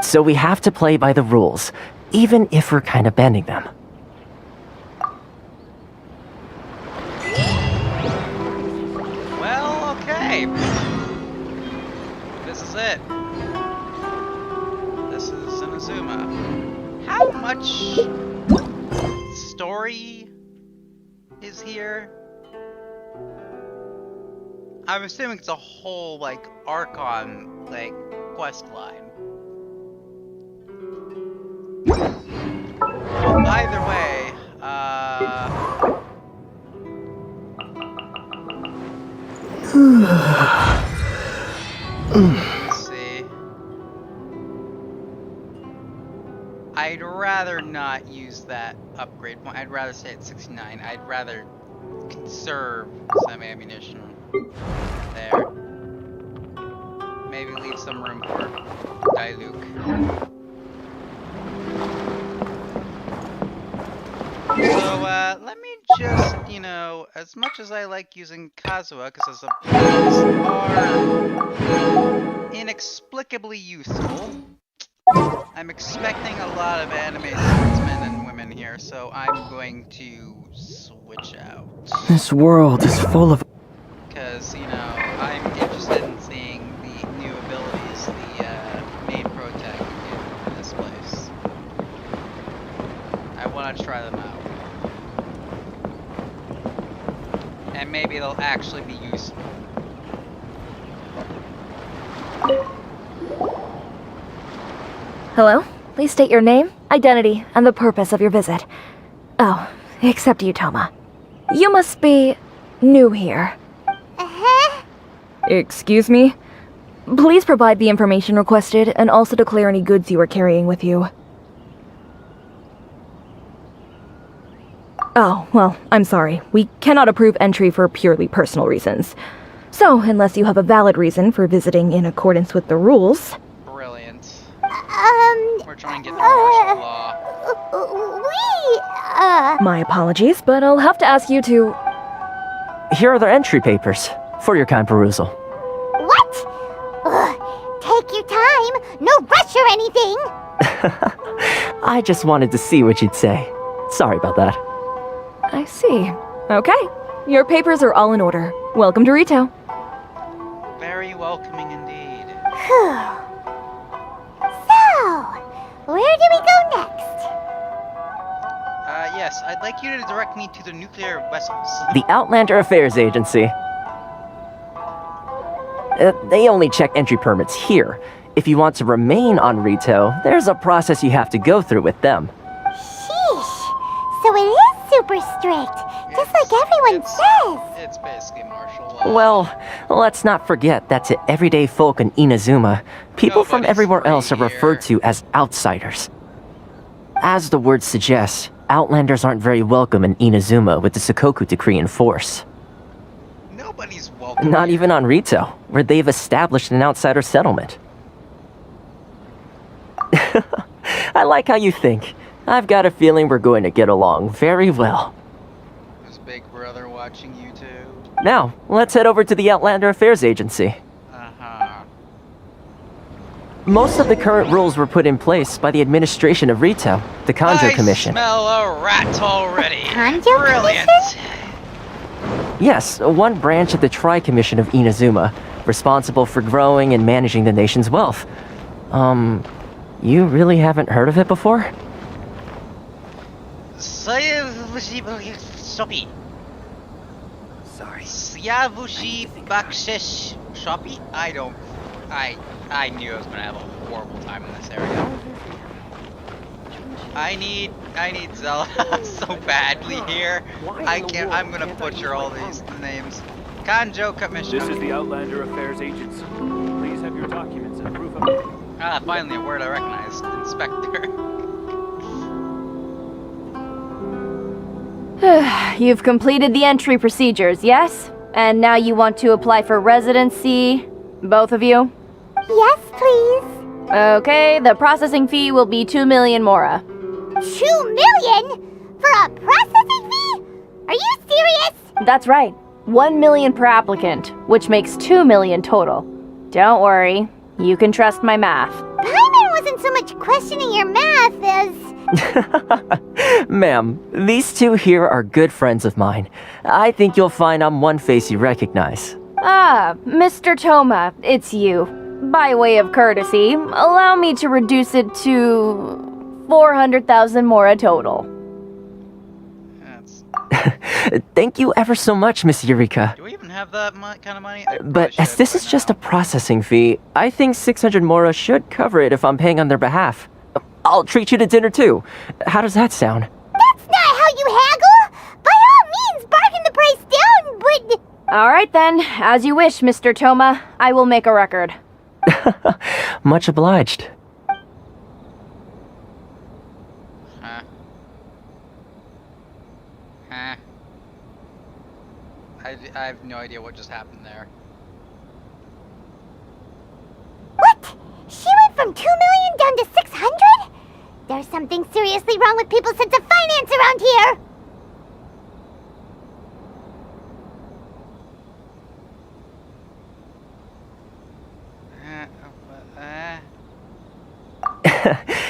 So we have to play by the rules, even if we're kind of bending them. Well, okay. This is much story is here? I'm assuming it's a whole, like, Archon, like, quest line. Either way, let's see. I'd rather not use that upgrade point. I'd rather stay at 69. I'd rather conserve some ammunition there. Maybe leave some room for Diluc. So, let me just, you know, as much as I like using Kazuha, because his abilities are inexplicably useful, I'm expecting a lot of anime swordsmen and women here, so I'm going to switch out. This world is full of... Because, you know, I'm interested in seeing the new abilities the main protag can get in this place. I want to try them out. And maybe they'll actually be useful. Hello? Please state your name, identity, and the purpose of your visit. Oh, except you, Toma. You must be new here. Excuse me? Please provide the information requested and also declare any goods you are carrying with you. Oh, well, I'm sorry. We cannot approve entry for purely personal reasons. So, unless you have a valid reason for visiting in accordance with the rules... Brilliant. We're trying to get through martial law. My apologies, but I'll have to ask you to... Here are the entry papers, for your kind perusal. What? Ugh, take your time. No rush or anything. I just wanted to see what you'd say. Sorry about that. I see. Okay. Your papers are all in order. Welcome to Rito. Very welcoming indeed. So, where do we go next? Yes, I'd like you to direct me to the nuclear vessels. The Outlander Affairs Agency. They only check entry permits here. If you want to remain on Rito, there's a process you have to go through with them. Sheesh. So it is super strict, just like everyone says. It's basically martial law. Well, let's not forget that to everyday folk in Inazuma, people from everywhere else are referred to as outsiders. As the word suggests, Outlanders aren't very welcome in Inazuma with the Sakoku Decree in force. Nobody's welcome. Not even on Rito, where they've established an outsider settlement. I like how you think. I've got a feeling we're going to get along very well. Is Big Brother watching you too? Now, let's head over to the Outlander Affairs Agency. Most of the current rules were put in place by the administration of Rito, the Kanjo Commission. I smell a rat already. Kanjo Brilliant. Yes, one branch of the Tri-Commission of Inazuma, responsible for growing and managing the nation's wealth. You really haven't heard of it before? Sorry. Syavushi Bakshish Shoppy? I knew I was gonna have a horrible time in this area. I need Zelda so badly here. I'm gonna butcher all these names. Kanjo Commission. This is the Outlander Affairs Agency. Please have your documents and proof of... Ah, finally a word I recognized. Inspector. You've completed the entry procedures, yes? And now you want to apply for residency? Both of you? Yes, please. Okay, the processing fee will be 2 million mora. 2 million? For a processing fee? Are you serious? That's right. 1 million per applicant, which makes 2 million total. Don't worry, you can trust my math. Paimon wasn't so much questioning your math as... Ma'am, these two here are good friends of mine. I think you'll find I'm one face you recognize. Ah, Mr. Toma, it's you. By way of courtesy, allow me to reduce it to 400,000 mora total. Thank you ever so much, Miss Eureka. Do we even have that kind of money? But as this is just a processing fee, I think 600 mora should cover it if I'm paying on their behalf. I'll treat you to dinner too. How does that sound? That's not how you haggle! By all means, bargain the price down, but... Alright then, as you wish, Mr. Toma. I will make a record. Much obliged. I have no idea what just happened there. What? She went from 2 million down to 600? There's something seriously wrong with people's sense of finance around here.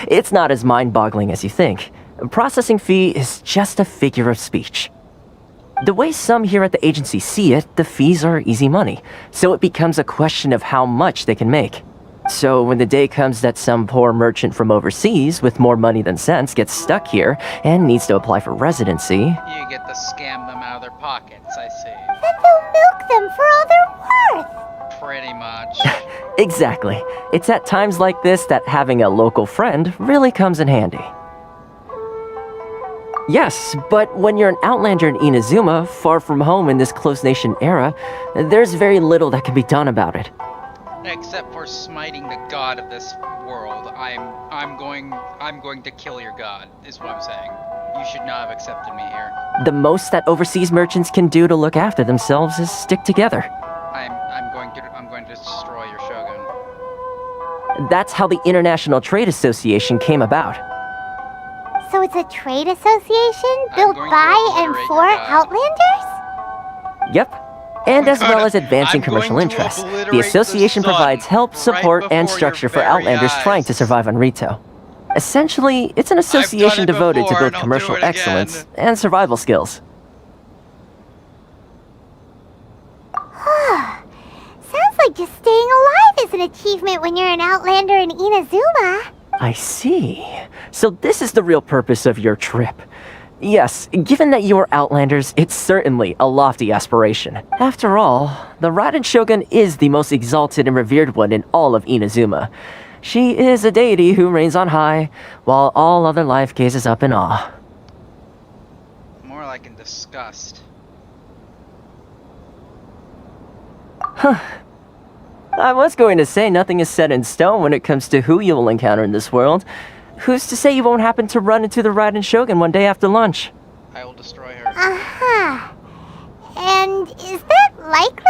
It's not as mind-boggling as you think. Processing fee is just a figure of speech. The way some here at the agency see it, the fees are easy money, so it becomes a question of how much they can make. So when the day comes that some poor merchant from overseas with more money than sense gets stuck here and needs to apply for residency... You get to scam them out of their pockets, I see. Then they'll milk them for all they're worth. Pretty much. Exactly. It's at times like this that having a local friend really comes in handy. Yes, but when you're an outlander in Inazuma, far from home in this closed nation era, there's very little that can be done about it. Except for smiting the god of this world, I'm going to kill your god, is what I'm saying. You should not have accepted me here. The most that overseas merchants can do to look after themselves is stick together. I'm going to destroy your shogun. That's how the International Trade Association came about. So it's a trade association built by and for Outlanders? Yep. And as well as advancing commercial interests, the association provides help, support, and structure for Outlanders trying to survive on Rito. Essentially, it's an association devoted to both commercial excellence and survival skills. Sounds like just staying alive is an achievement when you're an Outlander in Inazuma. I see. So this is the real purpose of your trip. Yes, given that you're Outlanders, it's certainly a lofty aspiration. After all, the Raiden Shogun is the most exalted and revered one in all of Inazuma. She is a deity who reigns on high, while all other life gazes up in awe. More like in disgust. Huh. I was going to say nothing is set in stone when it comes to who you will encounter in this world. Who's to say you won't happen to run into the Raiden Shogun one day after lunch? I will destroy her. Uh-huh. And is that likely?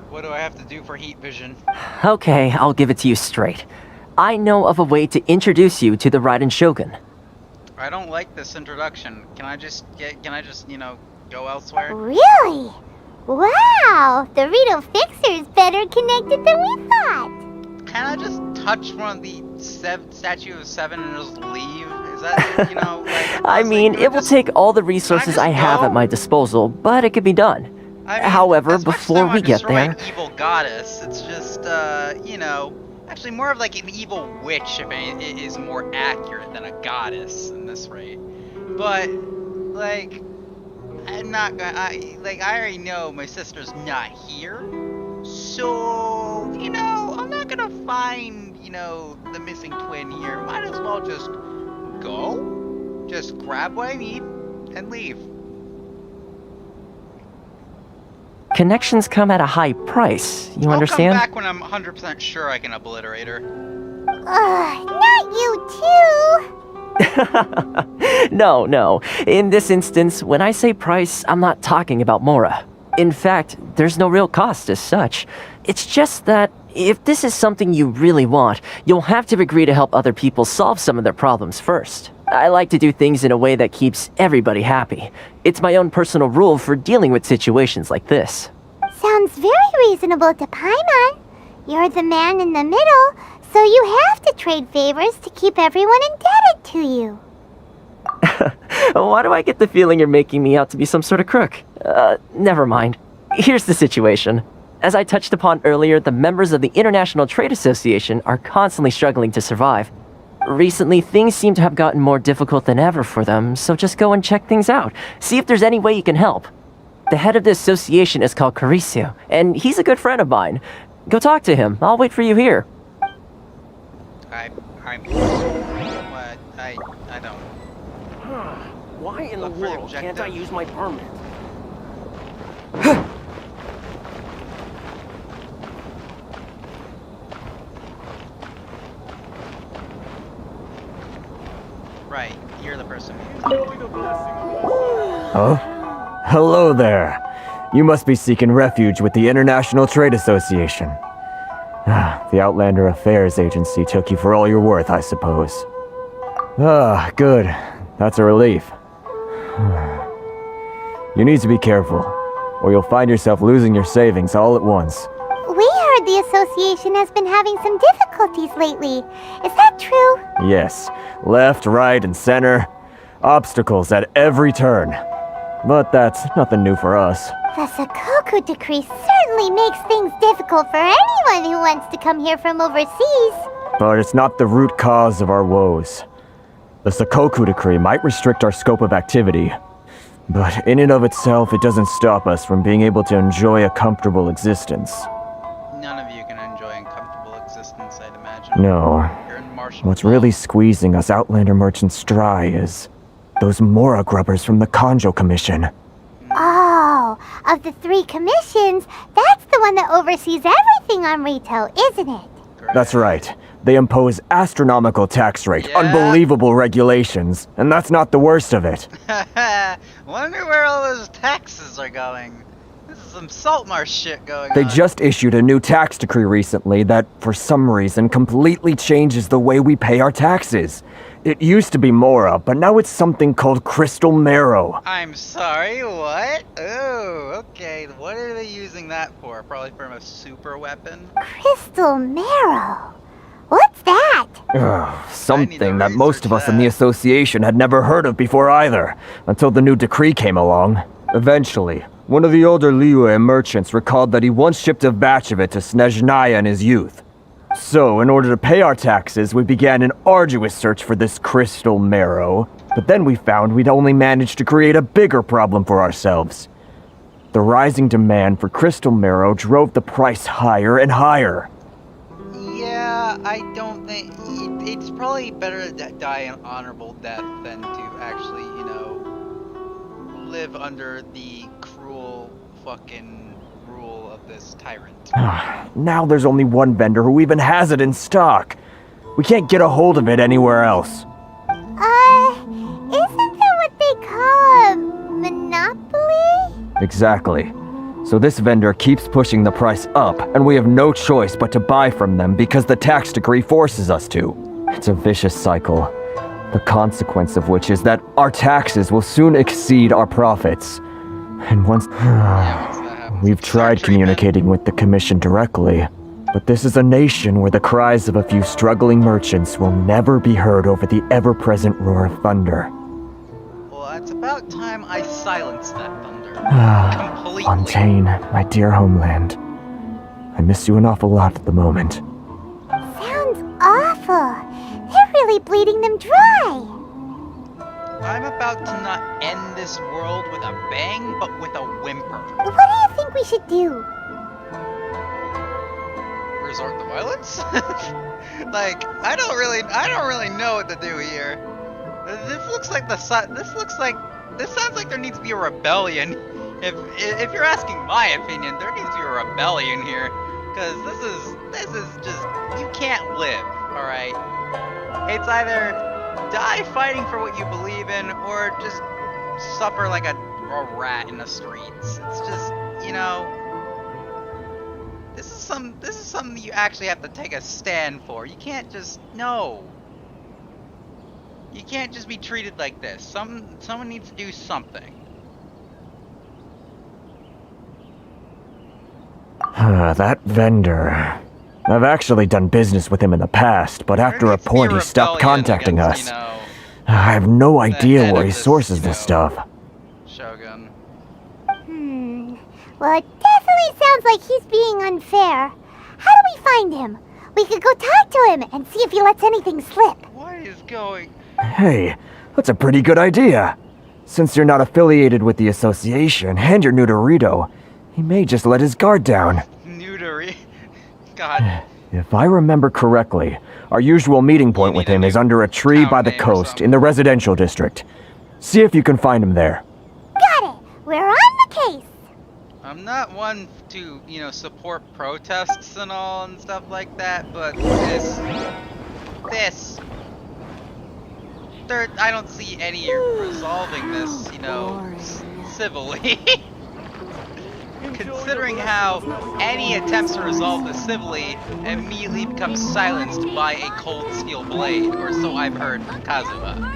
What do I have to do for heat vision? Okay, I'll give it to you straight. I know of a way to introduce you to the Raiden Shogun. I don't like this introduction. Can I just, you know, go elsewhere? Really? Wow! The Rito Fixer is better connected than we thought! Can I just touch one of the Statue of Seven and just leave? Is that, you know, like... I mean, it will take all the resources I have at my disposal, but it can be done. I mean, however, before we get there... An evil goddess, it's just, you know... Actually, more of like an evil witch, if it is more accurate than a goddess in this rate. But, like... I'm not gonna... I already know my sister's not here. So, you know, I'm not gonna find, you know, the missing twin here. Might as well just go, just grab what I need, and leave. Connections come at a high price, you understand? I'll come back when I'm 100% sure I can obliterate her. Not you too! No. In this instance, when I say price, I'm not talking about Mora. In fact, there's no real cost as such. It's just that if this is something you really want, you'll have to agree to help other people solve some of their problems first. I like to do things in a way that keeps everybody happy. It's my own personal rule for dealing with situations like this. Sounds very reasonable to Paimon. You're the man in the middle, so you have to trade favors to keep everyone indebted to you. Why do I get the feeling you're making me out to be some sort of crook? Never mind. Here's the situation. As I touched upon earlier, the members of the International Trade Association are constantly struggling to survive. Recently, things seem to have gotten more difficult than ever for them, so just go and check things out. See if there's any way you can help. The head of the association is called Caricio, and he's a good friend of mine. Go talk to him. I'll wait for you here. I don't. Why in the world can't I use my permit? Right, you're the person. Huh? Hello there. You must be seeking refuge with the International Trade Association. The Outlander Affairs Agency took you for all you're worth, I suppose. Good. That's a relief. You need to be careful, or you'll find yourself losing your savings all at once. We heard the association has been having some difficulties lately. Is that true? Yes, left, right, and center. Obstacles at every turn. But that's nothing new for us. The Sakoku decree certainly makes things difficult for anyone who wants to come here from overseas. But it's not the root cause of our woes. The Sakoku decree might restrict our scope of activity, but in and of itself, it doesn't stop us from being able to enjoy a comfortable existence. None of you can enjoy a comfortable existence, I'd imagine. No. You're in martial What's really squeezing us Outlander merchants dry is those Mora grubbers from the Kanjo Commission. Oh, of the 3 commissions, that's the one that oversees everything on retail, isn't it? That's right. They impose astronomical tax rate, unbelievable regulations, and that's not the worst of it. Wonder where all those taxes are going. This is some Saltmarsh shit going They on. just issued a new tax decree recently that, for some reason, completely changes the way we pay our taxes. It used to be Mora, but now it's something called Crystal Marrow. I'm sorry, what? Oh, okay. What are they using that for? Probably from a super weapon? Crystal Marrow. What's that? Something that most of us in the association had never heard of before either, until the new decree came along. Eventually, one of the older Liyue merchants recalled that he once shipped a batch of it to Snezhnaya in his youth. So, in order to pay our taxes, we began an arduous search for this crystal marrow, but then we found we'd only managed to create a bigger problem for ourselves. The rising demand for crystal marrow drove the price higher and higher. Yeah, I don't think... It's probably better to die an honorable death than to actually, you know, live under the cruel fucking rule of this tyrant. Now there's only one vendor who even has it in stock. We can't get a hold of it anywhere else. Isn't that what they call a monopoly? Exactly. So this vendor keeps pushing the price up, and we have no choice but to buy from them because the tax decree forces us to. It's a vicious cycle. The consequence of which is that our taxes will soon exceed our profits. And once we've tried communicating with the commission directly, but this is a nation where the cries of a few struggling merchants will never be heard over the ever-present roar of thunder. Well, it's about time I silenced that thunder. Completely. Fontaine, my dear homeland. I miss you an awful lot at the moment. Sounds awful. They're really bleeding them dry. I'm about to not end this world with a bang, but with a whimper. What do you think we should do? Resort to violence? Like, I don't really know what to do here. This sounds like there needs to be a rebellion. If you're asking my opinion, there needs to be a rebellion here, because this is just, you can't live, all right? It's either die fighting for what you believe in, or just suffer like a rat in the streets. It's just, you know, this is something you actually have to take a stand for. You can't just You can't just be treated like this. Someone needs to do something. That vendor. I've actually done business with him in the past, but after a point he stopped contacting us. I have no idea where he sources this stuff. Shogun. Well, it definitely sounds like he's being unfair. How do we find him? We could go talk to him and see if he lets anything slip. Why is going? Hey, that's a pretty good idea. Since you're not affiliated with the association and you're new to Rito, he may just let his guard down. Neutery. God. If I remember correctly, our usual meeting point with him is under a tree by the coast in the residential district. See if you can find him there. Got it! We're on the case! I'm not one to, support protests and all and stuff like that, but I don't see any resolving this, civilly. Considering how any attempts to resolve this civilly immediately becomes silenced by a cold steel blade, or so I've heard from Kazuha.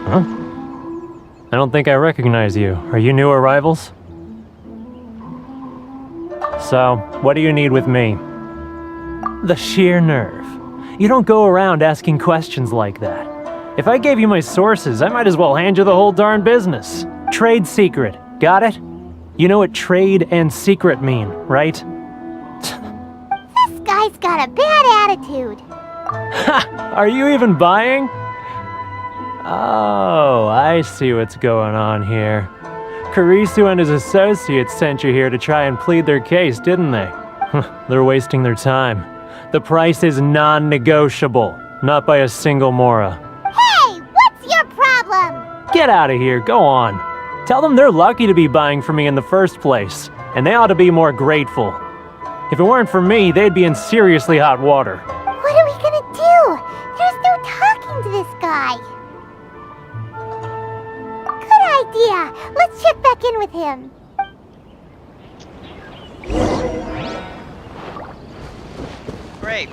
Huh? I don't think I recognize you. Are you new arrivals? So, what do you need with me? The sheer nerve. You don't go around asking questions like that. If I gave you my sources, I might as well hand you the whole darn business. Trade secret. Got it? You know what trade and secret mean, right? This guy's got a bad attitude. Ha! Are you even buying? Oh, I see what's going on here. Karisu and his associates sent you here to try and plead their case, didn't they? They're wasting their time. The price is non-negotiable, not by a single Mora. Hey, what's your problem? Get out of here, go on. Tell them they're lucky to be buying from me in the first place, and they ought to be more grateful. If it weren't for me, they'd be in seriously hot water. What are we gonna do? There's no talking to this guy. Good idea. Let's check back in with him. Great.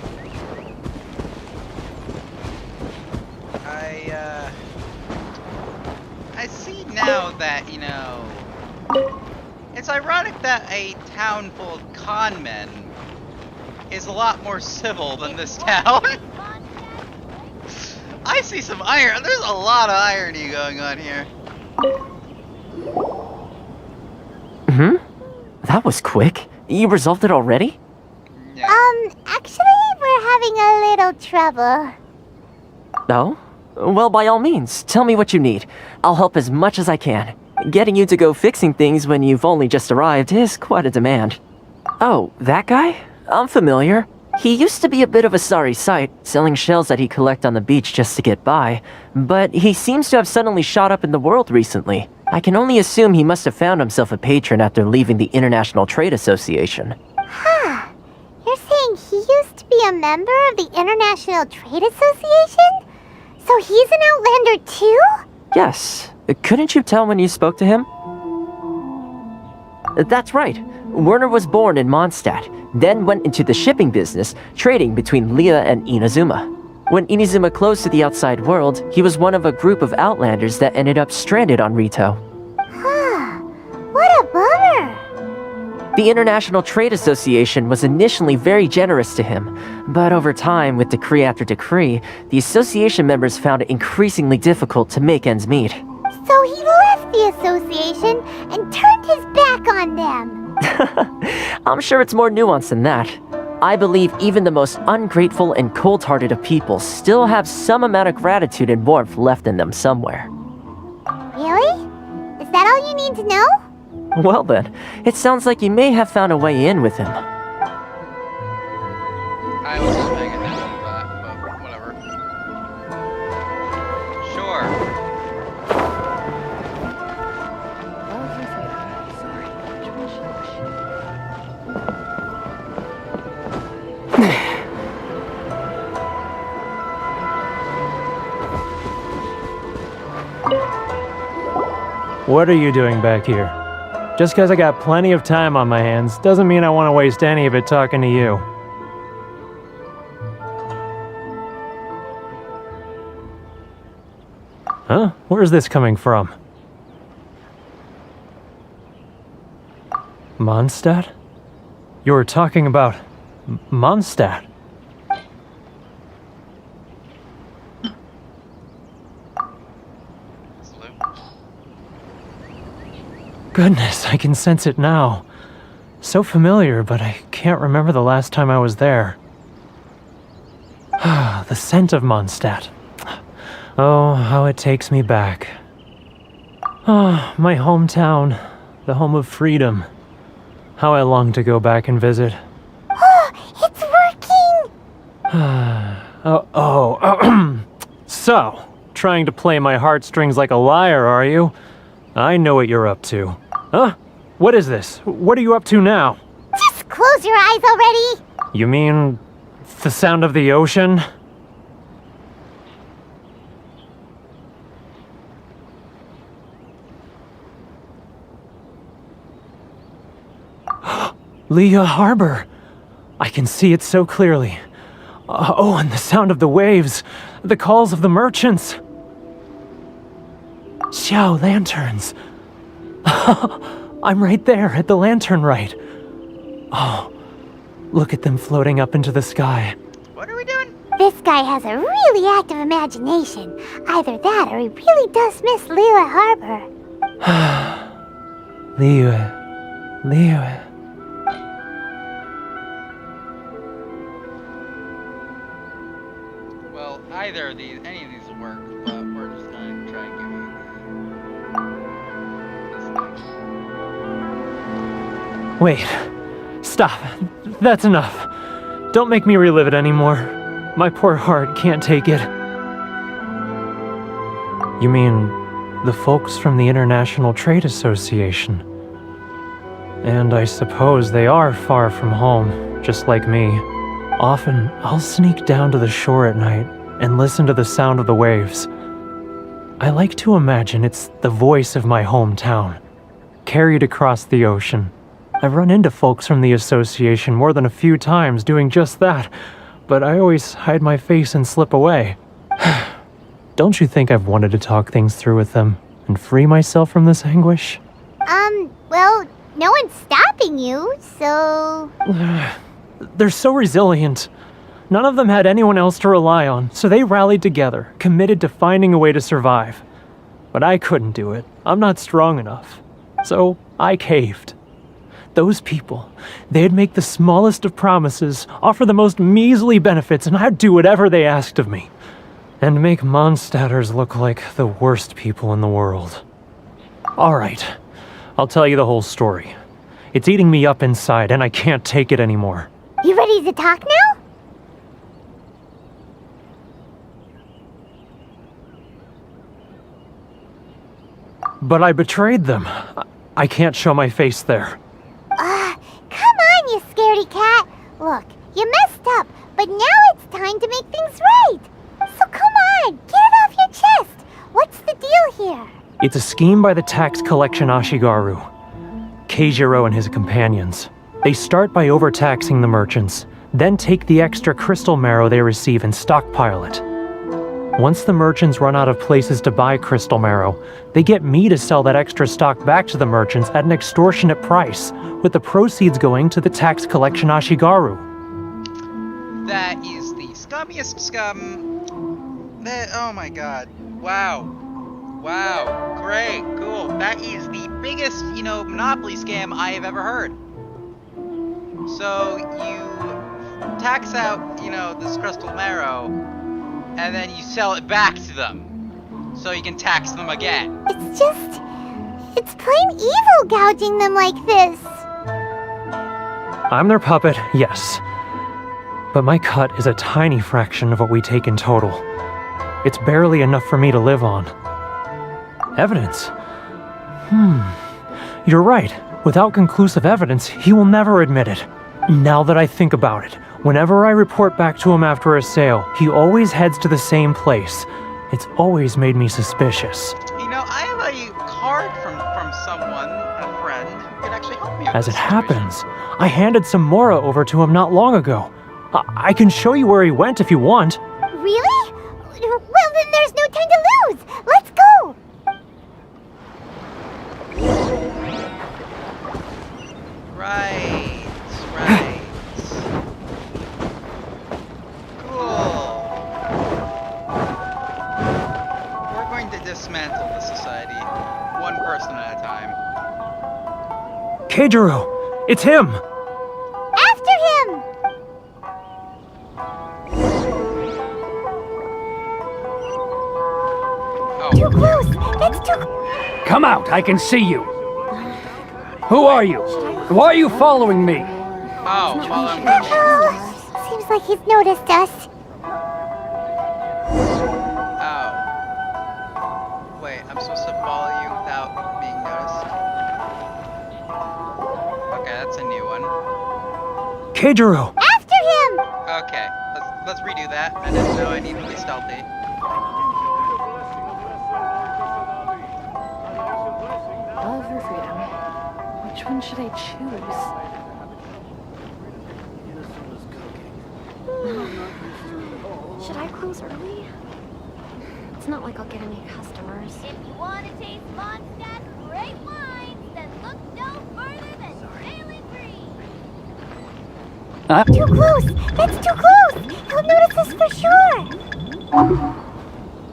I see now that, it's ironic that a town full of con men is a lot more civil than this town. I see some iron. There's a lot of irony going on here. That was quick. You resolved it already? Actually, we're having a little trouble. No? Well, by all means, tell me what you need. I'll help as much as I can. Getting you to go fixing things when you've only just arrived is quite a demand. Oh, that guy? I'm familiar. He used to be a bit of a sorry sight, selling shells that he collect on the beach just to get by, but he seems to have suddenly shot up in the world recently. I can only assume he must have found himself a patron after leaving the International Trade Association. Huh. You're saying he used to be a member of the International Trade Association? So he's an Outlander too? Yes. Couldn't you tell when you spoke to him? That's right. Werner was born in Mondstadt, then went into the shipping business, trading between Leah and Inazuma. When Inazuma closed to the outside world, he was one of a group of Outlanders that ended up stranded on Rito. Huh. What a bummer! The International Trade Association was initially very generous to him, but over time, with decree after decree, the association members found it increasingly difficult to make ends meet. So he left the association and turned his back on them. I'm sure it's more nuanced than that. I believe even the most ungrateful and cold-hearted of people still have some amount of gratitude and warmth left in them somewhere. Really? Is that all you need to know? Well then, it sounds like you may have found a way in with him. I wasn't paying attention to that, but whatever. Sure. What are you doing back here? Just because I got plenty of time on my hands doesn't mean I want to waste any of it talking to you. Huh? Where's this coming from? Mondstadt? You were talking about Mondstadt. Goodness, I can sense it now. So familiar, but I can't remember the last time I was there. The scent of Mondstadt. Oh, how it takes me back. Oh, my hometown, the home of freedom. How I long to go back and visit. It's working! So, trying to play my heartstrings like a liar, are you? I know what you're up to. Huh? What is this? What are you up to now? Just close your eyes already! You mean the sound of the ocean? Leah Harbor. I can see it so clearly. Oh, and the sound of the waves. The calls of the merchants. Xiao lanterns. I'm right there at the lantern right. Oh, look at them floating up into the sky. This guy has a really active imagination. Either that or he really does miss Liyue Harbor. Liyue. Well, any of these will work, but we're just gonna try and give you this thing. Wait. Stop. That's enough. Don't make me relive it anymore. My poor heart can't take it. You mean the folks from the International Trade Association? And I suppose they are far from home, just like me. Often, I'll sneak down to the shore at night and listen to the sound of the waves. I like to imagine it's the voice of my hometown, carried across the ocean. I've run into folks from the association more than a few times doing just that, but I always hide my face and slip away. Don't you think I've wanted to talk things through with them and free myself from this anguish? Well, no one's stopping you, so... They're so resilient. None of them had anyone else to rely on, so they rallied together, committed to finding a way to survive. But I couldn't do it. I'm not strong enough. So I caved. Those people, they'd make the smallest of promises, offer the most measly benefits, and I'd do whatever they asked of me. And make Mondstadters look like the worst people in the world. Alright, I'll tell you the whole story. It's eating me up inside, and I can't take it anymore. You ready to talk now? But I betrayed them. I can't show my face there. Come on, you scaredy cat. Look, you messed up, but now it's time to make things right. So come on, get it off your chest. What's the deal here? It's a scheme by the tax collection Ashigaru, Keijiro and his companions. They start by overtaxing the merchants, then take the extra crystal marrow they receive and stockpile it. Once the merchants run out of places to buy crystal marrow, they get me to sell that extra stock back to the merchants at an extortionate price, with the proceeds going to the tax collection Ashigaru. That is the scummiest scum. Oh my god. Wow. Wow. Great. Cool. That is the biggest, monopoly scam I have ever heard. So you tax out, this crystal marrow, and then you sell it back to them, so you can tax them again. It's plain evil gouging them like this. I'm their puppet, yes. But my cut is a tiny fraction of what we take in total. It's barely enough for me to live on. Evidence? You're right. Without conclusive evidence, he will never admit it. Now that I think about it, whenever I report back to him after a sale, he always heads to the same place. It's always made me suspicious. I have a card from someone, a friend, who could actually help me with As it this situation. happens, I handed some Mora over to him not long ago. I can show you where he went if you want. Really? Well, then there's no time to lose. Let's go. Right. Cool. We're going to dismantle the society, one person at a time. Keijiro! It's him! After him! Too close! It's too... Come out, I can see you. Who are you? Why are you following me? Oh, follow him. Oh, seems like he's noticed us. Oh. Wait, I'm supposed to follow you without being noticed? Okay, that's a new one. Keijiro! After him! Okay, let's redo that. I didn't know I needed to be stealthy. Love or freedom? Which one should I choose? Should I close early? It's not like I'll get any customers. If you want to taste Mondstadt's great wines, then look no further than Sailing Green. Too close! It's too close! He'll notice us for sure!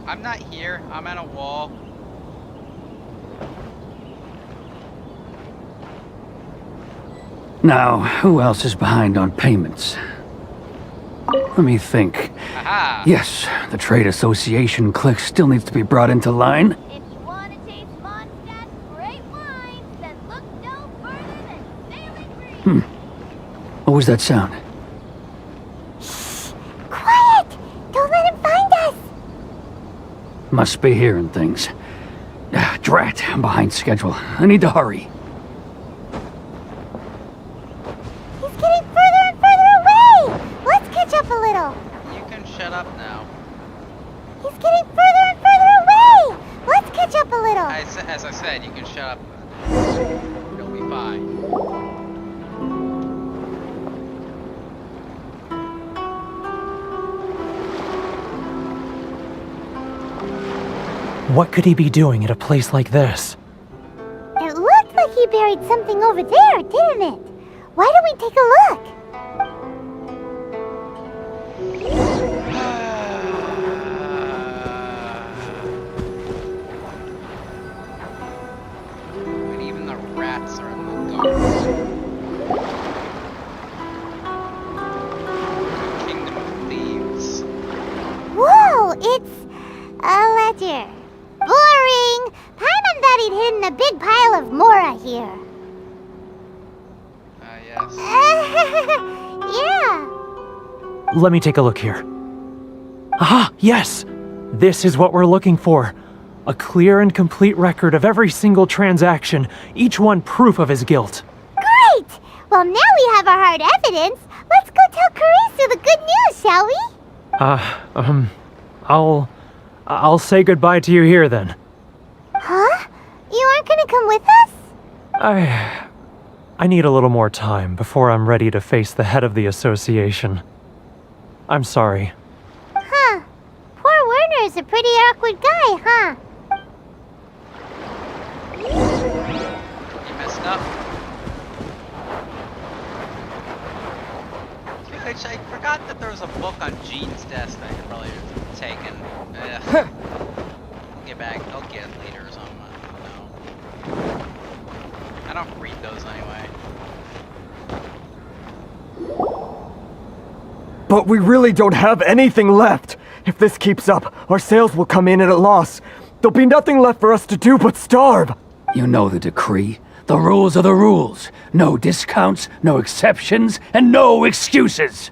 I'm not here. I'm at a wall. Now, who else is behind on payments? Let me think. Aha! Yes, the trade association clique still needs to be brought into line. If you want to taste Mondstadt's great wines, then look no further than Sailing Green. What was that sound? Quiet! Don't let him find us! Must be hearing things. Drat, I'm behind schedule. I need to hurry. He's getting further and further away! Let's catch up a little. You can shut up now. He's getting further and further away! Let's catch up a little. As I said, you can shut up. It'll be fine. What could he be doing at a place like this? It looked like he buried something over there, didn't it? Why don't we take a look? And even the rats are in the garbage. Kingdom of Thieves. Whoa, it's a ledger. Boring! Paimon thought he'd hidden a big pile of Mora here. Yes. Yeah. Let me take a look here. Aha! Yes! This is what we're looking for. A clear and complete record of every single transaction, each one proof of his guilt. Great! Well, now we have our hard evidence. Let's go tell Karisu the good news, shall we? I'll say goodbye to you here then. Huh? You aren't gonna come with us? I need a little more time before I'm ready to face the head of the association. I'm sorry. Huh. Poor Werner's a pretty awkward guy, huh? You messed up. I forgot that there was a book on Gene's desk that I could probably have taken. I'll get back. I'll get it later or something. I don't know. I don't read those anyway. But we really don't have anything left. If this keeps up, our sales will come in at a loss. There'll be nothing left for us to do but starve. You know the decree. The rules are the rules. No discounts, no exceptions, and no excuses.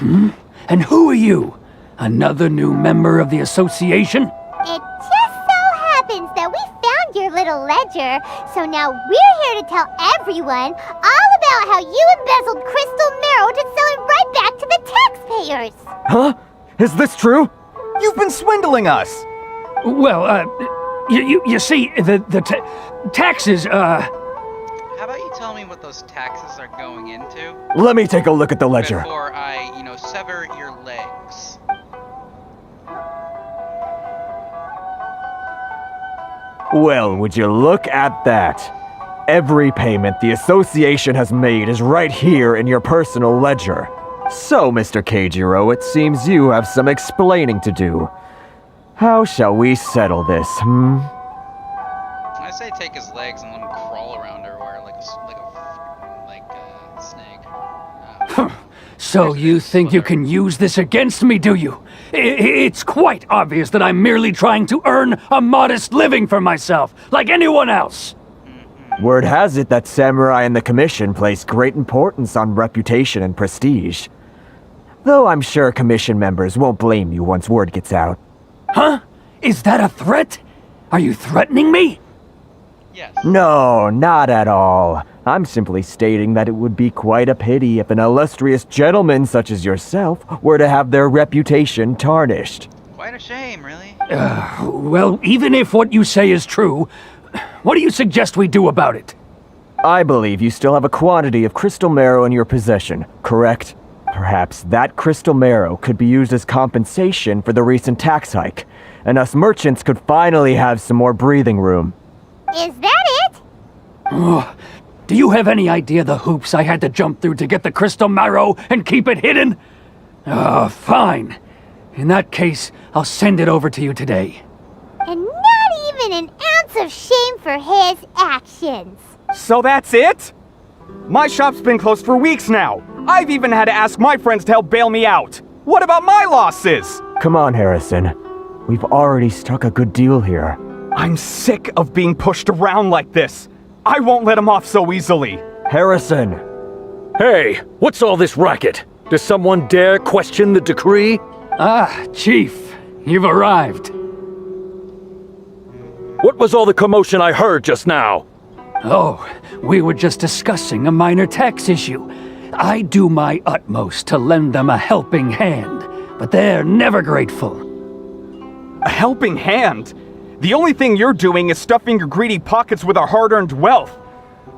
And who are you? Another new member of the association? It just so happens that we found your little ledger, so now we're here to tell everyone all about how you embezzled crystal marrow to sell it right back to the taxpayers. Huh? Is this true? You've been swindling us. Well, you see, the taxes, How about you tell me what those taxes are going into? Let me take a look at the ledger. Before I, sever your legs. Well, would you look at that? Every payment the association has made is right here in your personal ledger. So, Mr. Keijiro, it seems you have some explaining to do. How shall we settle this, I say take his legs and let him crawl around everywhere like a snake. So you think you can use this against me, do you? It's quite obvious that I'm merely trying to earn a modest living for myself, like anyone else. Word has it that Samurai and the Commission place great importance on reputation and prestige. Though I'm sure Commission members won't blame you once word gets out. Huh? Is that a threat? Are you threatening me? Yes. No, not at all. I'm simply stating that it would be quite a pity if an illustrious gentleman such as yourself were to have their reputation tarnished. Quite a shame, really. Well, even if what you say is true, what do you suggest we do about it? I believe you still have a quantity of crystal marrow in your possession, correct? Perhaps that crystal marrow could be used as compensation for the recent tax hike, and us merchants could finally have some more breathing room. Is that it? Oh, do you have any idea the hoops I had to jump through to get the crystal marrow and keep it hidden? Fine. In that case, I'll send it over to you today. And not even an ounce of shame for his actions. So that's it? My shop's been closed for weeks now. I've even had to ask my friends to help bail me out. What about my losses? Come on, Harrison. We've already struck a good deal here. I'm sick of being pushed around like this. I won't let him off so easily. Harrison! Hey, what's all this racket? Does someone dare question the decree? Ah, Chief, you've arrived. What was all the commotion I heard just now? Oh, we were just discussing a minor tax issue. I do my utmost to lend them a helping hand, but they're never grateful. A helping hand? The only thing you're doing is stuffing your greedy pockets with our hard-earned wealth.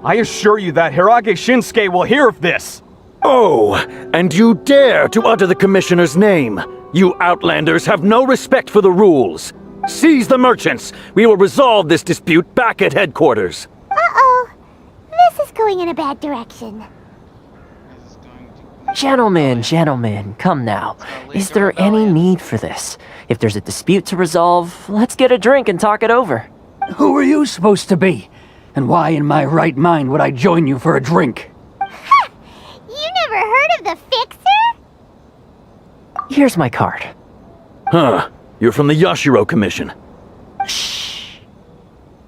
I assure you that Hirage Shinsuke will hear of this. Oh, and you dare to utter the Commissioner's name. You outlanders have no respect for the rules. Seize the merchants. We will resolve this dispute back at headquarters. Uh-oh. This is going in a bad direction. Gentlemen, come now. Is there any need for this? If there's a dispute to resolve, let's get a drink and talk it over. Who are you supposed to be? And why in my right mind would I join you for a drink? Ha! You never heard of the Fixer? Here's my card. Huh. You're from the Yashiro Commission. Shh.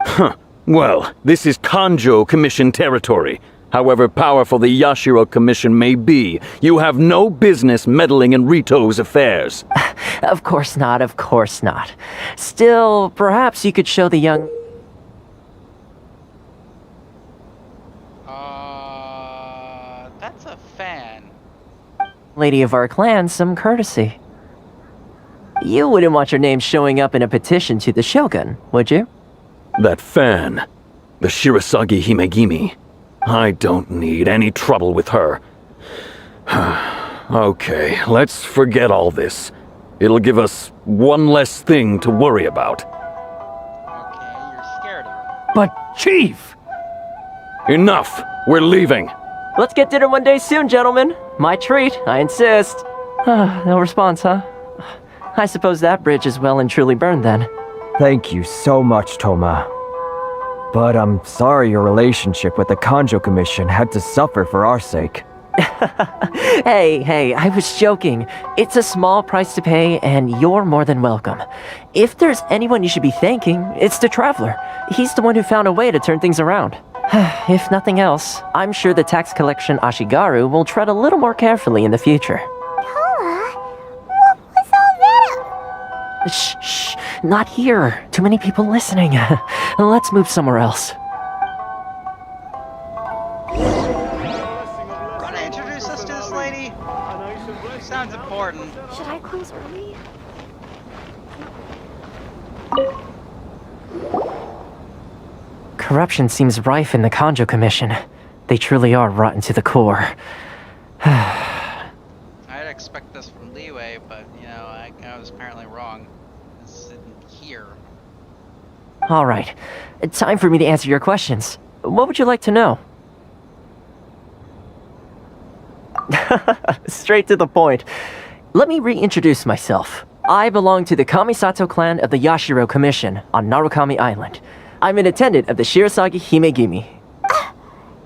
Huh. Well, this is Kanjo Commission territory. However powerful the Yashiro Commission may be, you have no business meddling in Rito's affairs. Of course not. Still, perhaps you could show the young... That's a fan. lady of our clan some courtesy. You wouldn't want your name showing up in a petition to the Shogun, would you? That fan. The Shirasagi Himegimi. I don't need any trouble with her. Okay, let's forget all this. It'll give us one less thing to worry about. Okay, you're scared of her. But, Chief! Enough! We're leaving! Let's get dinner one day soon, gentlemen. My treat, I insist. No response, huh? I suppose that bridge is well and truly burned then. Thank you so much, Toma. But I'm sorry your relationship with the Kanjo Commission had to suffer for our sake. Hey, I was joking. It's a small price to pay, and you're more than welcome. If there's anyone you should be thanking, it's the Traveler. He's the one who found a way to turn things around. If nothing else, I'm sure the tax collection Ashigaru will tread a little more carefully in the future. Toma, what was all that? Shh, not here. Too many people listening. Let's move somewhere else. Want to introduce us to this lady? Sounds important. Should I close early? Corruption seems rife in the Kanjo Commission. They truly are rotten to the core. I'd expect this from Leeway, but, you know, I was apparently wrong. This isn't here. Alright, time for me to answer your questions. What would you like to know? Straight to the point. Let me reintroduce myself. I belong to the Kamisato clan of the Yashiro Commission on Narukami Island. I'm an attendant of the Shirasagi Himegimi.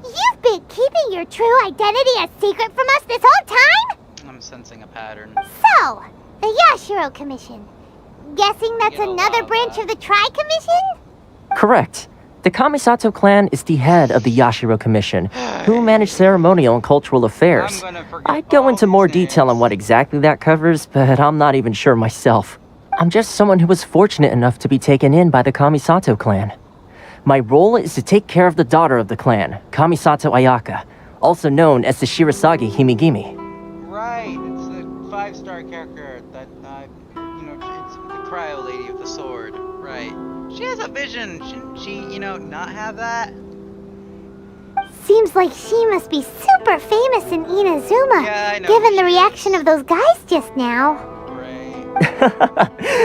You've been keeping your true identity a secret from us this whole time? I'm sensing a pattern. So, the Yashiro Commission. Guessing that's another branch of the Tri-Commission? Correct. The Kamisato clan is the head of the Yashiro Commission, who manage ceremonial and cultural affairs. I'd go into more detail on what exactly that covers, but I'm not even sure myself. I'm just someone who was fortunate enough to be taken in by the Kamisato clan. My role is to take care of the daughter of the clan, Kamisato Ayaka, also known as the Shirasagi Himegimi. Right, it's the 5-star character that, it's the cryo lady of the sword. Right. She has a vision. Shouldn't she, not have that? Seems like she must be super famous in Inazuma, Yeah, I know given the reaction of those guys just now.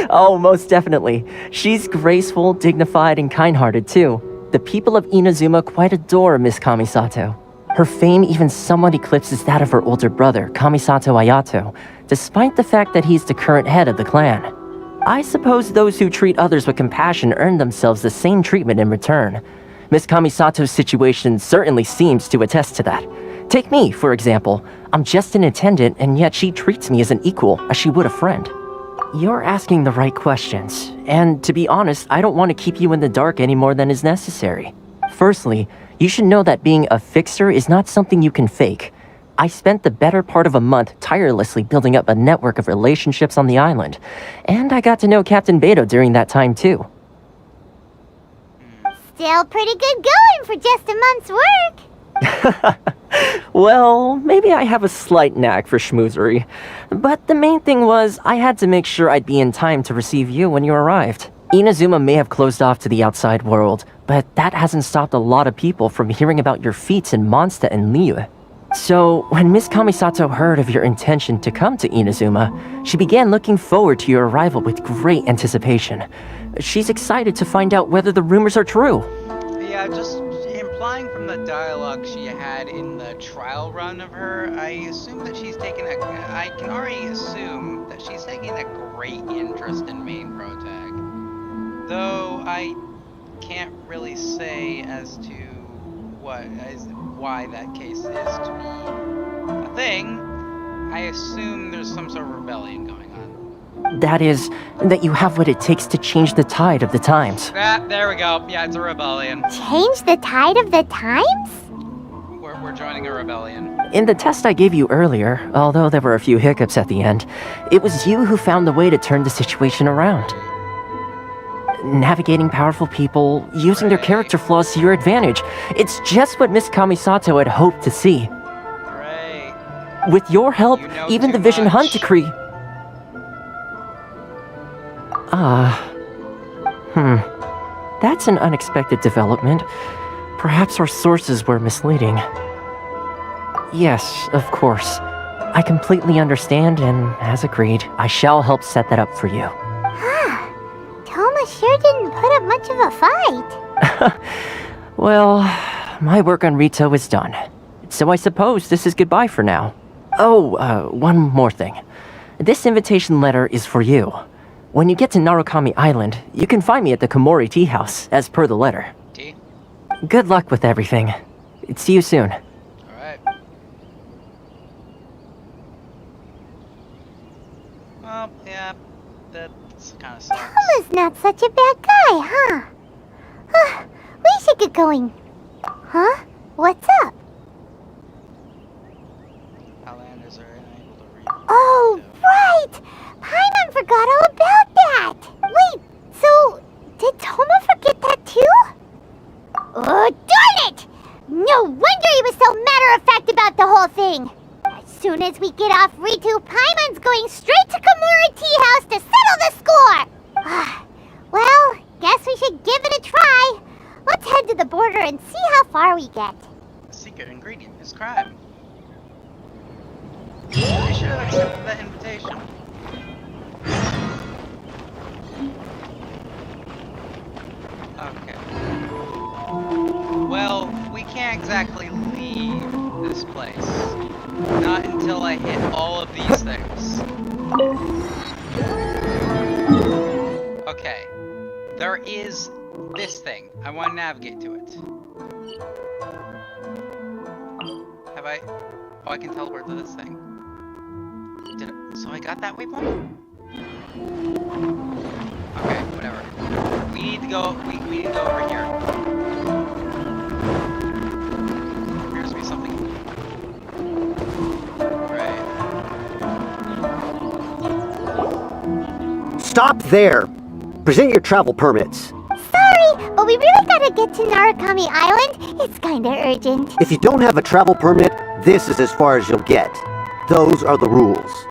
Oh, most definitely. She's graceful, dignified, and kind-hearted too. The people of Inazuma quite adore Miss Kamisato. Her fame even somewhat eclipses that of her older brother, Kamisato Ayato, despite the fact that he's the current head of the clan. I suppose those who treat others with compassion earn themselves the same treatment in return. Miss Kamisato's situation certainly seems to attest to that. Take me, for example. I'm just an attendant, and yet she treats me as an equal, as she would a friend. You're asking the right questions, and to be honest, I don't want to keep you in the dark any more than is necessary. Firstly, you should know that being a fixer is not something you can fake. I spent the better part of a month tirelessly building up a network of relationships on the island, and I got to know Captain Beto during that time too. Still pretty good going for just a month's work. Well, maybe I have a slight knack for schmoozery, but the main thing was I had to make sure I'd be in time to receive you when you arrived. Inazuma may have closed off to the outside world, but that hasn't stopped a lot of people from hearing about your feats in Mondstadt and Liyue. So, when Miss Kamisato heard of your intention to come to Inazuma, she began looking forward to your arrival with great anticipation. She's excited to find out whether the rumors are true. Yeah, just implying from the dialogue she had in the trial run of her, I assume that she's taken I can already assume that she's taking a great interest in main protag. Though I can't really say as to why that case is to be a thing. I assume there's some sort of rebellion going on. That is, that you have what it takes to change the tide of the times. Ah, there we go. Yeah, it's a rebellion. Change the tide of the times? We're joining a rebellion. In the test I gave you earlier, although there were a few hiccups at the end, it was you who found the way to turn the situation around. Navigating powerful people, using their character flaws to your advantage. It's just what Miss Kamisato had hoped to see. Right. With your help, even the Vision Hunt decree... That's an unexpected development. Perhaps our sources were misleading. Yes, of course. I completely understand, and as agreed, I shall help set that up for you. Toma sure didn't put up much of a fight. Well, my work on Rito is done. So I suppose this is goodbye for now. Oh, one more thing. This invitation letter is for you. When you get to Narukami Island, you can find me at the Komori Tea House, as per the letter. Tea? Good luck with everything. See you soon. Alright. Well, yeah, that's kind of sucks. Toma's not such a bad guy, huh? We should get going. Huh? What's up? Outlanders are unable to read. Oh, right! Paimon forgot all about that! Wait, so did Toma forget that too? Oh, darn it! No wonder he was so matter-of-fact about the whole thing! As soon as we get off Ritu, Paimon's going straight to Komori Tea House to settle the score! Well, guess we should give it a try. Let's head to the border and see how far we get. The secret ingredient is crime. They should have accepted that invitation. Okay. Well, we can't exactly leave this place. Not until I hit all of these things. Okay. There is this thing. I want to navigate to it. Have I? Oh, I can teleport to this thing. So I got that waypoint? Okay, whatever. We need to go. We need to go over here. Appears to be something. Right. Stop there! Present your travel permits. Sorry, but we really gotta get to Narukami Island. It's kinda urgent. If you don't have a travel permit, this is as far as you'll get. Those are the rules.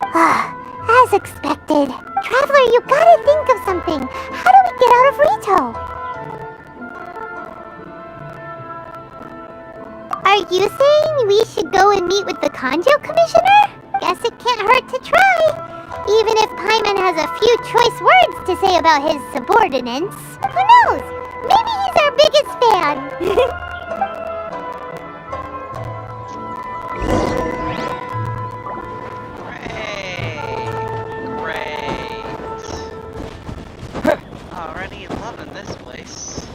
As expected. Traveler, you gotta think of something. How do we get out of Rito? Are you saying we should go and meet with the Kanjo Commissioner? Guess it can't hurt to try. Even if Paimon has a few choice words to say about his subordinates. Who knows? Maybe he's our biggest fan. Already loving this place.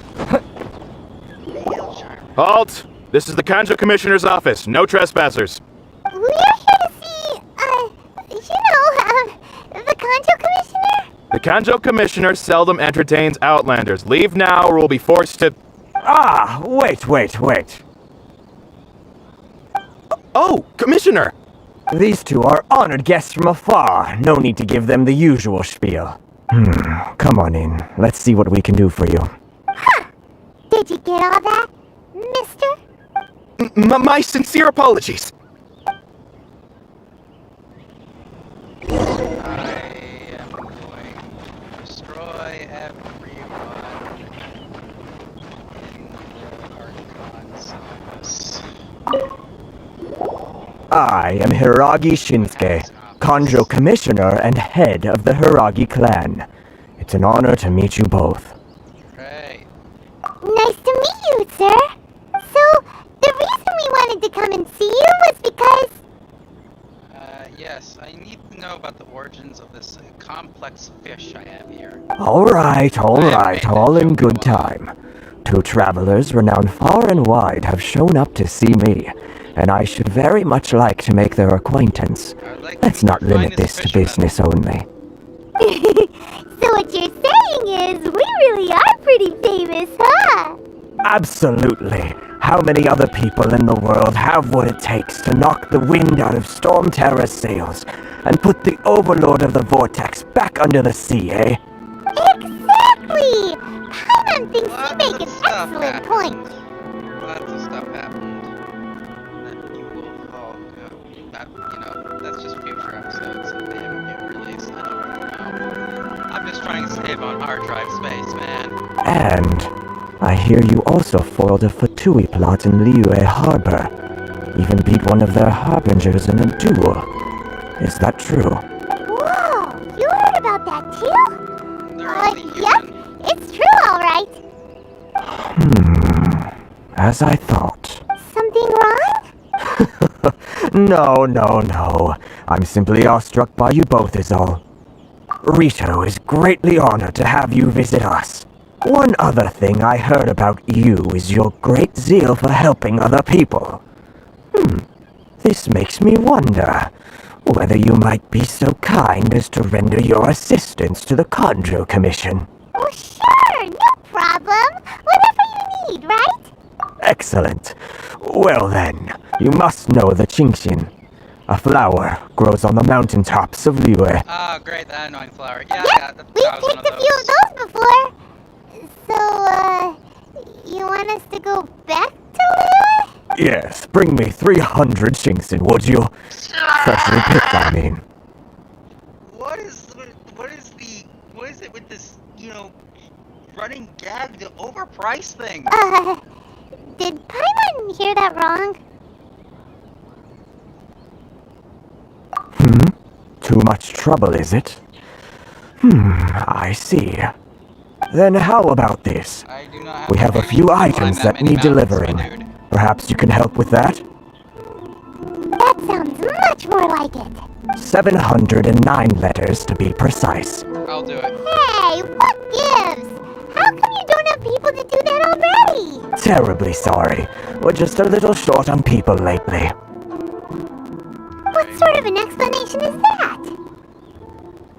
Halt! This is the Kanjo Commissioner's office. No trespassers. We are here to see, the Kanjo Commissioner? The Kanjo Commissioner seldom entertains Outlanders. Leave now or we'll be forced to... Ah, wait. Oh, Commissioner! These two are honored guests from afar. No need to give them the usual spiel. Come on in. Let's see what we can do for you. Huh! Did you get all that, mister? My sincere apologies. I am going to destroy everyone in the Archon's office. I am Hiragi Shinsuke, Kanjo Commissioner and head of the Hiragi clan. It's an honor to meet you both. Right. Nice to meet you, sir. So, the reason we wanted to come and see you was because... Yes, I need to know about the origins of this complex fish I have here. All right, all in good time. Two travelers renowned far and wide have shown up to see me, and I should very much like to make their acquaintance. Let's not limit this to business only. So what you're saying is, we really are pretty famous, huh? Absolutely. How many other people in the world have what it takes to knock the wind out of Storm Terror's sails and put the Overlord of the Vortex back under the sea, eh? Exactly! Paimon thinks you make an excellent point. Lots of stuff happened that you will all go. That, that's just future episodes that they haven't yet released. I don't really know. I'm just trying to save on hard drive space, man. And I hear you also foiled a Fatui plot in Liyue Harbor. Even beat one of their harbingers in a duel. Is that true? Whoa! You heard about that too? Yep. It's true, alright. As I thought. Something wrong? No. I'm simply awestruck by you both is all. Rito is greatly honored to have you visit us. One other thing I heard about you is your great zeal for helping other people. This makes me wonder whether you might be so kind as to render your assistance to the Kanjo Commission. Oh, sure, no problem. Whatever you need, right? Excellent. Well then, you must know the Genshin. A flower grows on the mountaintops of Liyue. Oh, great, that annoying flower. Yeah, We've picked a few of those before. So, you want us to go back to Liyue? Yes, bring me 300 Genshin, would you? Freshly picked, I mean. What is it with this, running gag to overprice thing? Did Paimon hear that wrong? Too much trouble, is it? I see. Then how about this? We have a few items that need delivering. Perhaps you can help with that? That sounds much more like it. 709 letters to be precise. I'll do it. Hey, what gives? How come you don't have people terribly sorry. We're just a little short on people lately. What sort of an explanation is that?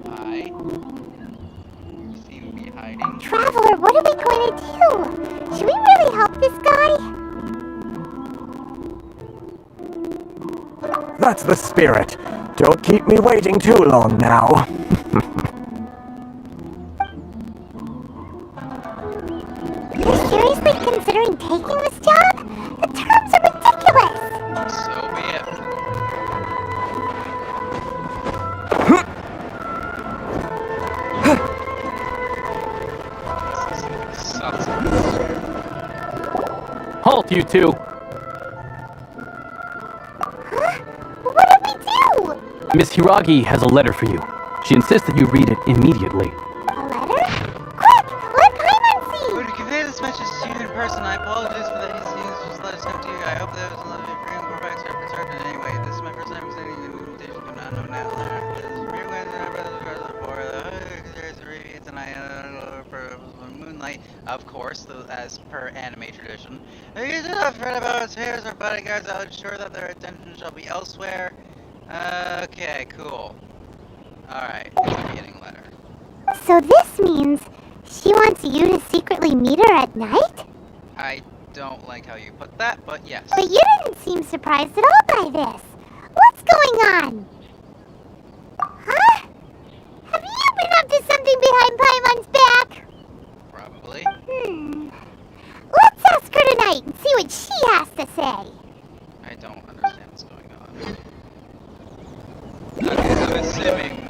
Hi. You seem to be hiding. Traveler, what are we going to do? Should we really help this guy? That's the spirit. Don't keep me waiting too long now. You're seriously considering taking this job? The terms are ridiculous! So be it. Halt, you two! What did we do? Miss Hiragi has a letter for you. She insists that you read it immediately. A letter? Quick! Let Paimon see! Would you convey this message to you in person? I apologize for the hastiness. Just let us come to you. I hope that was lovely for you and provides her concern. Anyway, this is my first time sending an invitation. Do not know now. Moonlight, of course, as per anime tradition. You do not fret about its hairs or bodyguards. I'll ensure that their attention shall be elsewhere. Okay, cool. Alright, getting letter. So this means she wants you to secretly meet her at night? I don't like how you put that, but yes. But you didn't seem surprised at all by this. What's going on? Huh? Have you been up to something behind Paimon's back? Probably. Let's ask her tonight and see what she has to say. I don't understand what's going on. Okay,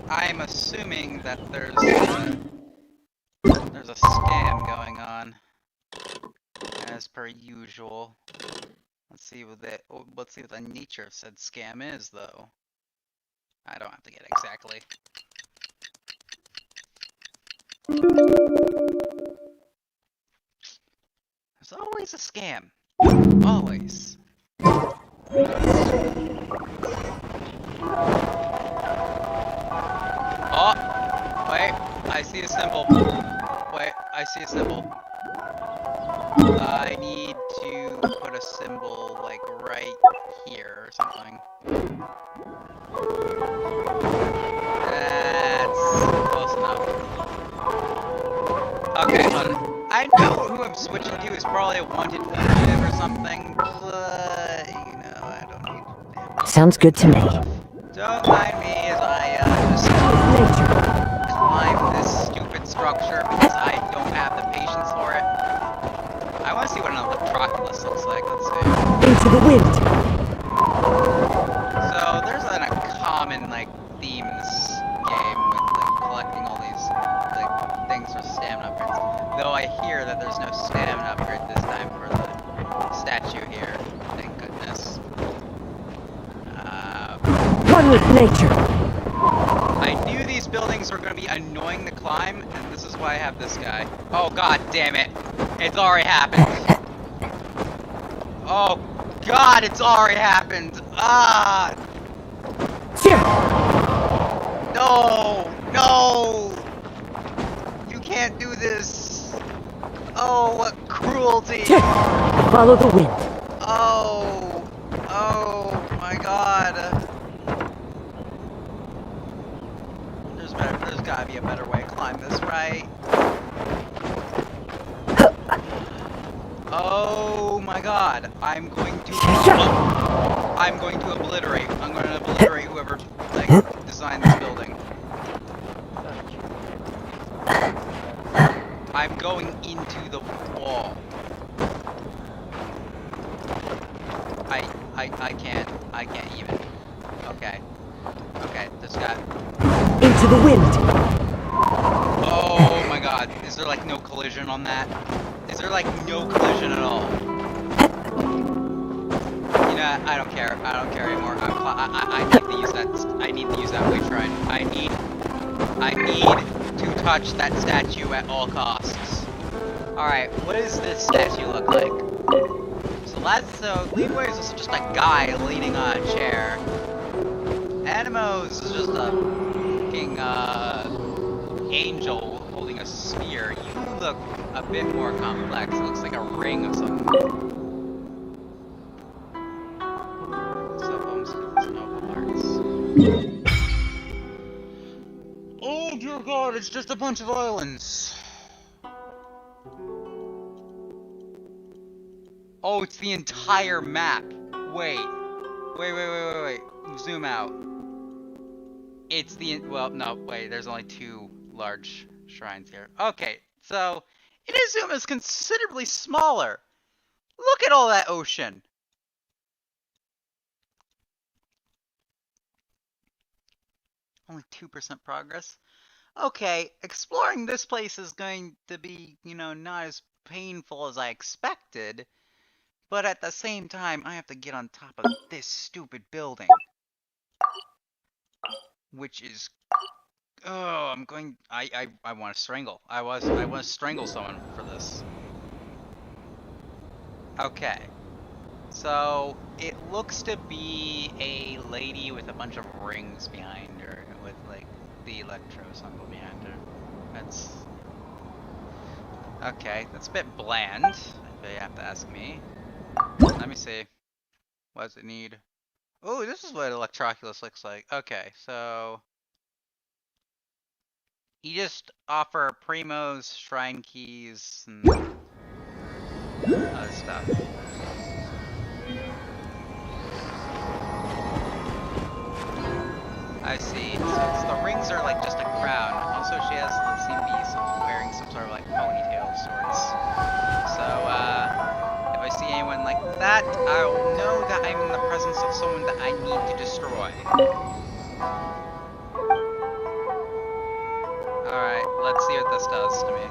I'm assuming that there's a scam going on, as per usual. Let's see what the nature of said scam is, though. I don't have to get exactly. There's always a scam. Always. Oh! Wait, I see a symbol. Wait, I see a symbol. I need to put a symbol, like, right here or something. That's close enough. Okay, hold on. I know who I'm switching to is probably a wanted fugitive or something, but, you know, I don't need to. Sounds good to me. Don't mind me as I, just climb this stupid structure because I don't have the patience for it. I want to see what an electroculus looks like, let's see. Into the wind! So, there's a common, like, theme in this game with, like, collecting all these, like, things for stamina upgrades. Though I hear that there's no stamina upgrade this time for the statue here. Thank goodness. One with nature! I knew these buildings were going to be annoying to climb, and this is why I have this guy. Oh, god damn it. It's already happened. Oh, god, it's already happened. Ah! No! No! You can't do this. Oh, what cruelty. Follow the wind. Oh. Oh, my god. There's gotta be a better way to climb this, right? Oh my god, I'm going to obliterate. I'm going to obliterate whoever, like, designed this building. I'm going into the wall. I can't even. Okay. Okay, this guy. Into the wind! Oh my god, is there like no collision on that? Is there like no collision at all? You know, I don't care. I don't care anymore. I need to use that. I need to use that wave shrine. I need to touch that statue at all costs. All right, what does this statue look like? So Leeway is just a guy leaning on a chair. Anemo is just a fucking angel holding a spear. You look a bit more complex. It looks like a ring of some. Oh dear God! It's just a bunch of islands. Oh, it's the entire map. Wait. Zoom out. It's the, well, no, wait, there's only 2 large shrines here. Okay, so Inazuma is considerably smaller. Look at all that ocean. Only 2% progress. Okay, exploring this place is going to be, you know, not as painful as I expected. But at the same time, I have to get on top of this stupid building. Which is... Oh, I'm going... I want to strangle. I want to strangle someone for this. Okay. So, it looks to be a lady with a bunch of rings behind her. With, like, the electro symbol behind her. That's... Okay, that's a bit bland, if you have to ask me. Let me see. What does it need? Oh, this is what Electroculus looks like. Okay, so... You just offer primos, shrine keys, and other stuff. I see. So the rings are like just a crown. Also, she has, let's see, wearing some sort of like ponytail of sorts. So, if I see anyone like that, I'll know that I'm in the presence of someone that I need to destroy. Alright, let's see what this does to me.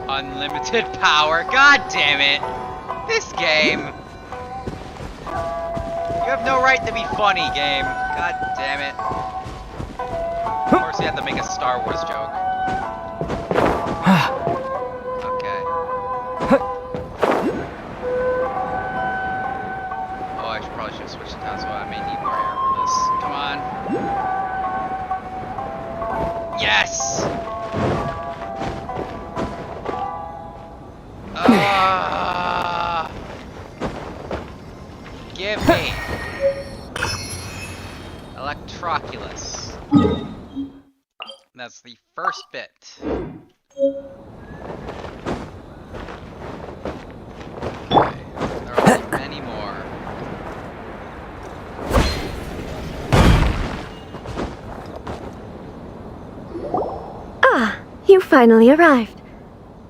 Unlimited power, god damn it! This game! You have no right to be funny, game. God damn it. Of course you have to make a Star Wars joke. Okay. Oh, I probably should have switched to Tesla. I may need more air for this. Come on. Yes! Give me Electroculus. That's the first bit. Okay, there are many more. Ah, you finally arrived.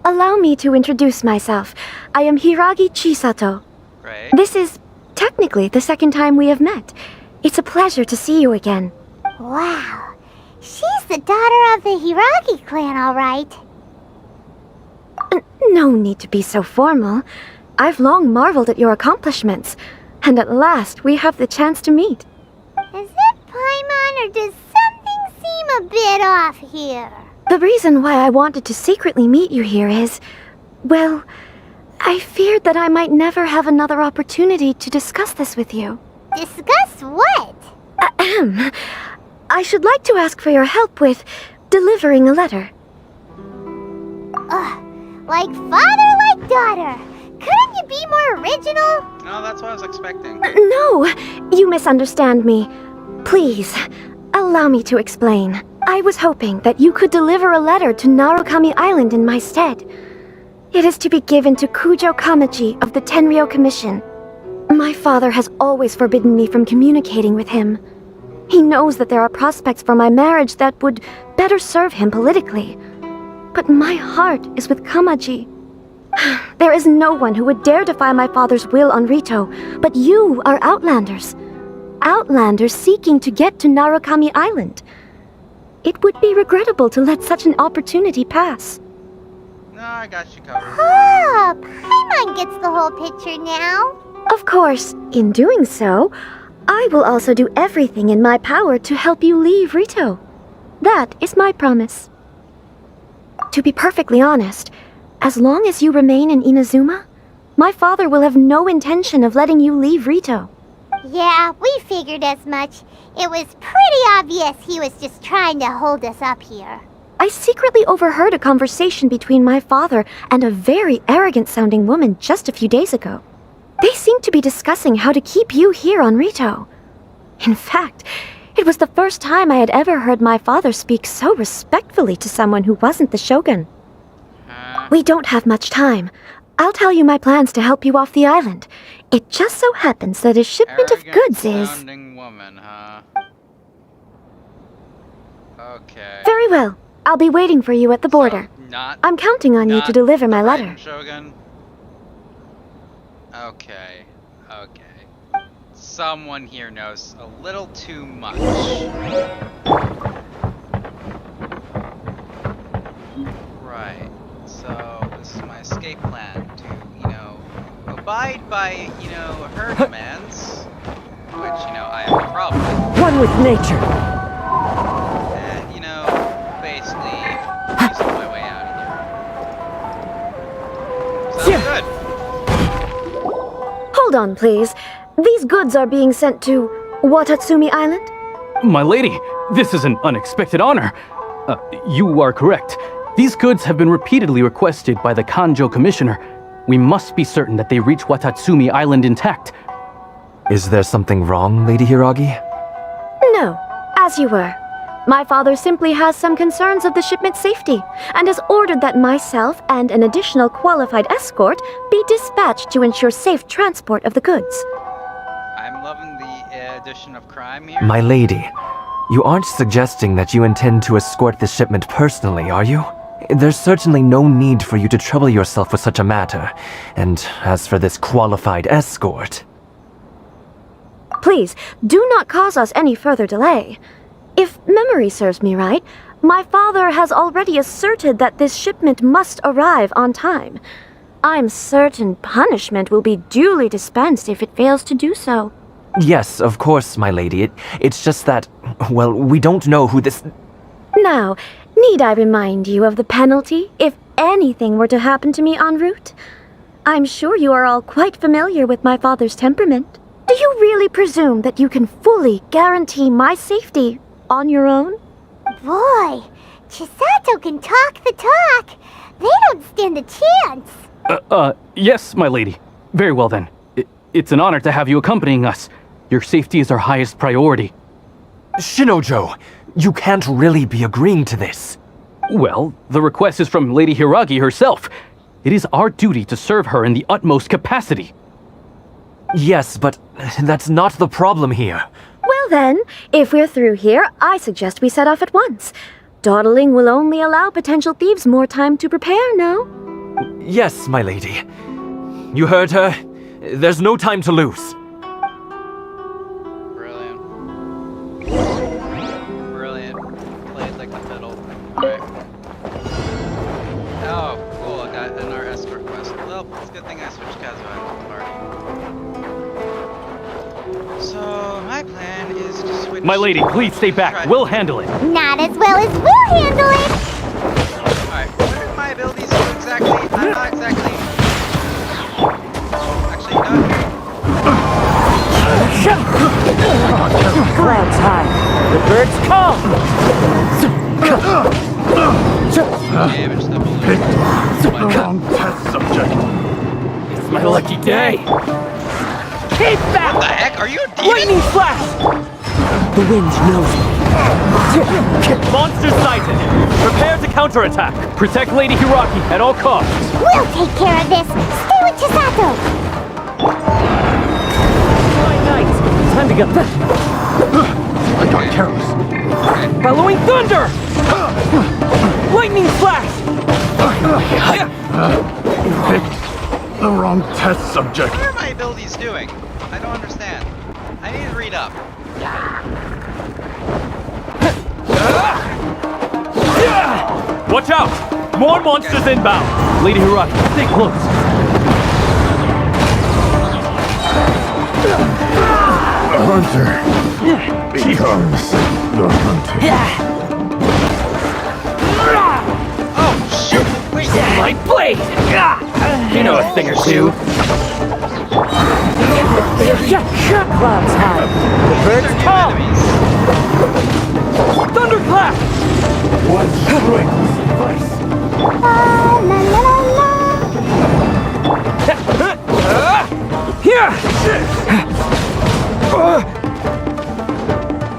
Allow me to introduce myself. I am Hiragi Chisato. Right. This is technically the second time we have met. It's a pleasure to see you again. Wow, she's the daughter of the Hiragi clan, all right. No need to be so formal. I've long marveled at your accomplishments, and at last we have the chance to meet. Is it Paimon, or does something seem a bit off here? The reason why I wanted to secretly meet you here is, well, I feared that I might never have another opportunity to discuss this with you. Discuss what? Ahem. I should like to ask for your help with delivering a letter. Like father, like daughter. Couldn't you be more original? No, that's what I was expecting. No, you misunderstand me. Please, allow me to explain. I was hoping that you could deliver a letter to Narukami Island in my stead. It is to be given to Kujo Kamaji of the Tenryou Commission. My father has always forbidden me from communicating with him. He knows that there are prospects for my marriage that would better serve him politically. But my heart is with Kamaji. There is no one who would dare defy my father's will on Rito, but you are Outlanders. Outlanders seeking to get to Narukami Island. It would be regrettable to let such an opportunity pass. No, I got you covered. Oh, Paimon gets the whole picture now. Of course, in doing so, I will also do everything in my power to help you leave Rito. That is my promise. To be perfectly honest, as long as you remain in Inazuma, my father will have no intention of letting you leave Rito. Yeah, we figured as much. It was pretty obvious he was just trying to hold us up here. I secretly overheard a conversation between my father and a very arrogant-sounding woman just a few days ago. They seemed to be discussing how to keep you here on Rito. In fact, it was the first time I had ever heard my father speak so respectfully to someone who wasn't the Shogun. We don't have much time. I'll tell you my plans to help you off the island. It just so happens that a shipment of goods is... woman, huh? Okay. Very well. I'll be waiting for you at the border. I'm counting on you to deliver my letter. Shogun. Okay. Someone here knows a little too much. Right. So this is my escape plan to, abide by, her demands, which, I have no problem with. One with nature. And, basically, weasel my way out of here. Sounds good. Hold on, please. These goods are being sent to Watatsumi Island? My lady, this is an unexpected honor. You are correct. These goods have been repeatedly requested by the Kanjo Commissioner. We must be certain that they reach Watatsumi Island intact. Is there something wrong, Lady Hiragi? No, as you were. My father simply has some concerns of the shipment's safety, and has ordered that myself and an additional qualified escort be dispatched to ensure safe transport of the goods. I'm loving the addition of crime here. My lady, you aren't suggesting that you intend to escort this shipment personally, are you? There's certainly no need for you to trouble yourself with such a matter. And as for this qualified escort... Please, do not cause us any further delay. If memory serves me right, my father has already asserted that this shipment must arrive on time. I'm certain punishment will be duly dispensed if it fails to do so. Yes, of course, my lady. It's just that, well, we don't know who this... Now, need I remind you of the penalty if anything were to happen to me en route? I'm sure you are all quite familiar with my father's temperament. Do you really presume that you can fully guarantee my safety on your own? Boy, Chisato can talk the talk. They don't stand a chance. Yes, my lady. Very well then. It's an honor to have you accompanying us. Your safety is our highest priority. Shinojo, you can't really be agreeing to this. Well, the request is from Lady Hiragi herself. It is our duty to serve her in the utmost capacity. Yes, but that's not the problem here. Well then, if we're through here, I suggest we set off at once. Dawdling will only allow potential thieves more time to prepare, no? Yes, my lady. You heard her. There's no time to lose. Brilliant. Played like the fiddle. Alright. Oh, cool. I got another escort quest. Well, it's a good thing I switched Kazuha into the party. So, my plan is to switch... My lady, please stay back. We'll handle it. Not as well as we'll handle it! Alright, what do my abilities do exactly? I'm not exactly... Actually, no. Clouds high. The birds call. Damage the balloon. Wrong test subject. It's my lucky day. Keep back! What the heck? Are you a demon? Lightning flash! The wind knows me. Monster sighted. Prepare to counterattack. Protect Lady Hiragi at all costs. We'll take care of this. Stay with Chisato. Time to go. I got careless. Bellowing thunder! Lightning flash! You picked the wrong test subject. What are my abilities doing? I don't understand. I need to read up. Watch out! More monsters inbound! Lady Hiragi, stay close. The hunter becomes the hunted. Oh, shoot! Wait! My blade! You know a thing or two. Clouds high. The birds come. Thunderclap! One strike will suffice. Here!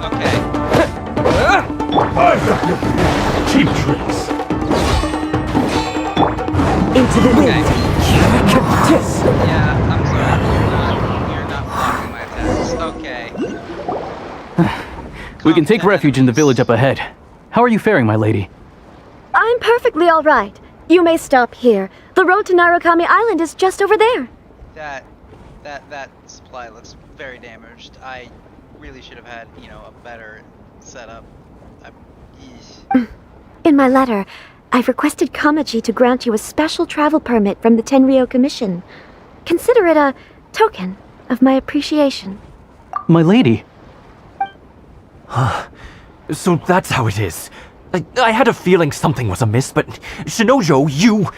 Okay. I have defeated cheap tricks. Into the wind. Yeah, I'm sorry. You're not blocking my attacks. Okay. We can take refuge in the village up ahead. How are you faring, my lady? I'm perfectly all right. You may stop here. The road to Narukami Island is just over there. That supply looks very damaged. I really should have had, a better setup. In my letter, I've requested Kamaji to grant you a special travel permit from the Tenryou Commission. Consider it a token of my appreciation. My lady. So that's how it is. I had a feeling something was amiss, but Shinojo, you...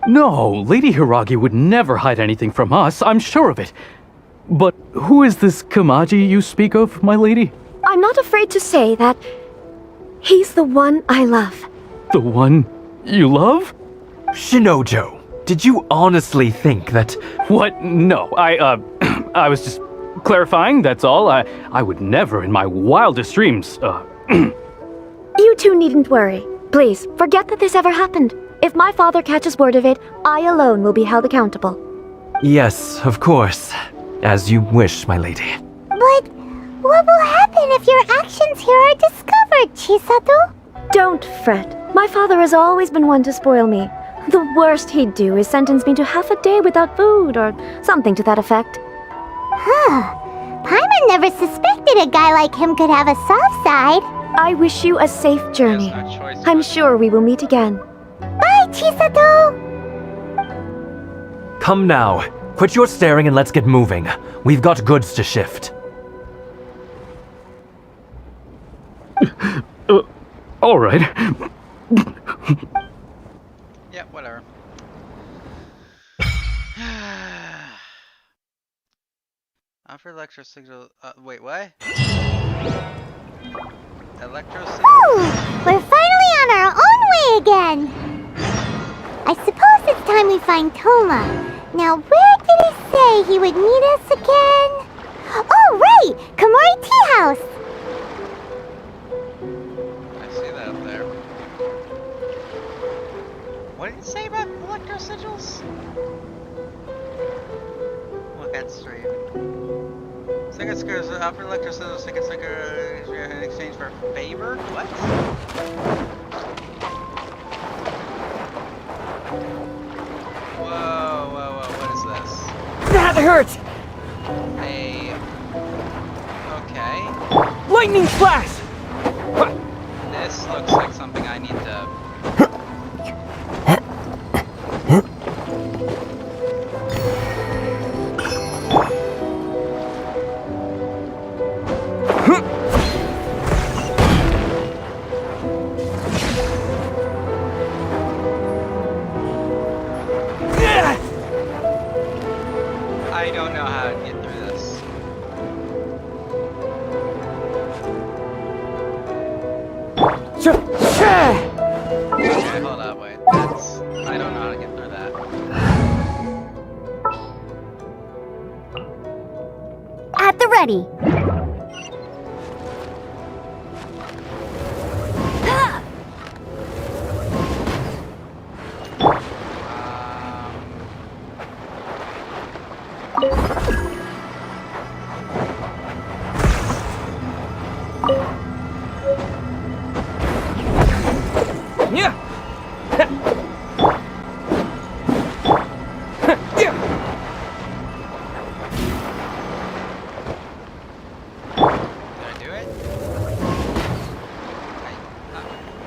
No, Lady Hiragi would never hide anything from us, I'm sure of it. But who is this Kamaji you speak of, my lady? I'm not afraid to say that he's the one I love. The one you love? Shinojo, did you honestly think that... What? No, I was just clarifying, that's all. I would never in my wildest dreams, You two needn't worry. Please, forget that this ever happened. If my father catches word of it, I alone will be held accountable. Yes, of course. As you wish, my lady. But what will happen if your actions here are discovered, Chisato? Don't fret. My father has always been one to spoil me. The worst he'd do is sentence me to half a day without food or something to that effect. Huh. Paimon never suspected a guy like him could have a soft side. I wish you a safe journey. I'm sure we will meet again. Bye, Chisato! Come now. Quit your staring and let's get moving. We've got goods to shift. All right. Yeah, whatever. Offer electro signal. Wait, what? Electro signal. Ooh, we're finally on our own way again. I suppose it's time we find Toma. Now, where did he say he would meet us again? Oh, right! Komori Tea House! I see that up there. What did it say about electro sigils? Look at stream. Second stickers, offer electro sigils, second sticker in exchange for a favor? What? Whoa, what is this? That hurt! Hey. Okay. Lightning flash! This looks like something I need to... I don't know how to get through this. Okay, hold up, wait. That's... I don't know how to get through that. At the ready.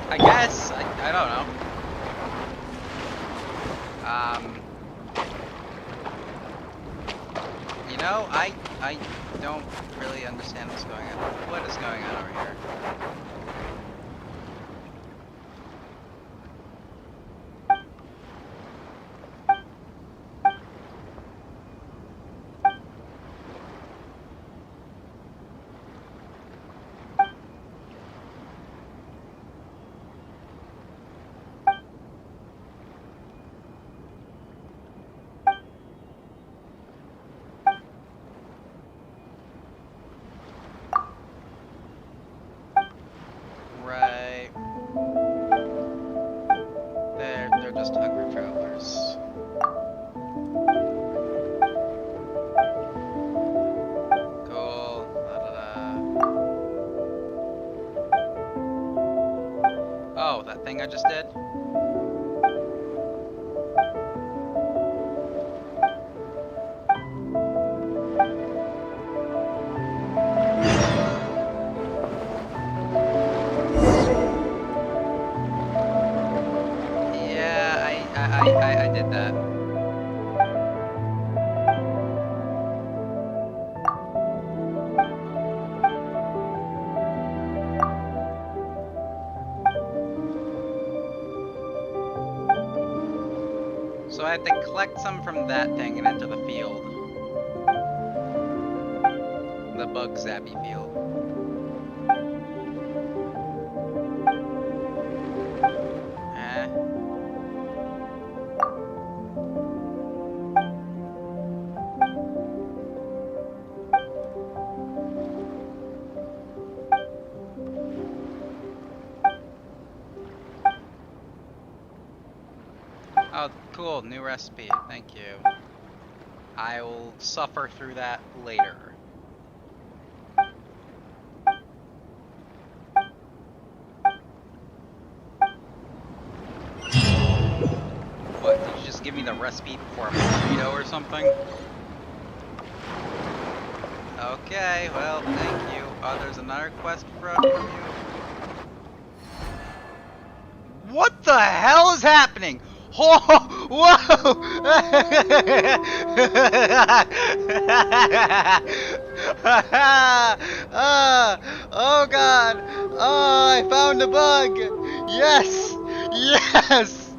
I guess. I don't know. You know, I don't really understand what's going on. What is going on over here? Oh, that thing I just did? Yeah, I did that. So I have to collect some from that thing and enter the field. The bug zappy field. Oh, cool. New recipe. Thank you. I will suffer through that later. What, did you just give me the recipe for a burrito or something? Okay, well, thank you. Oh, there's another quest from you. What the hell is happening? Oh, whoa! Oh god! Oh, I found a bug! Yes! Yes!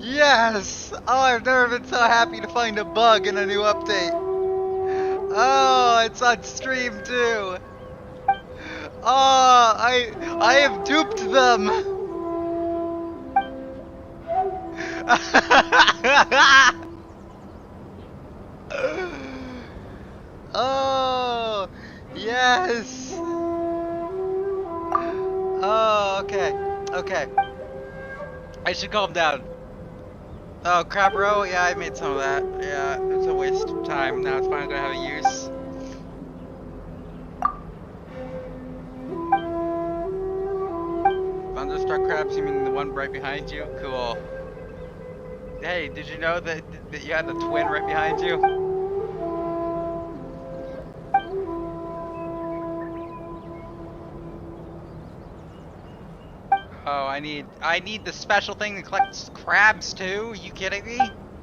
Yes! Oh, I've never been so happy to find a bug in a new update. Oh, it's on stream too. Oh, I have duped them. Oh, yes. Oh, okay. Okay. I should calm down. Oh, crab roe? Yeah, I made some of that. Yeah, it's a waste of time. Now it's finally gonna have a use. Thunderstruck crabs, you mean the one right behind you? Cool. Hey, did you know that you had a twin right behind you? Oh, I need the special thing that collects crabs too? You kidding me?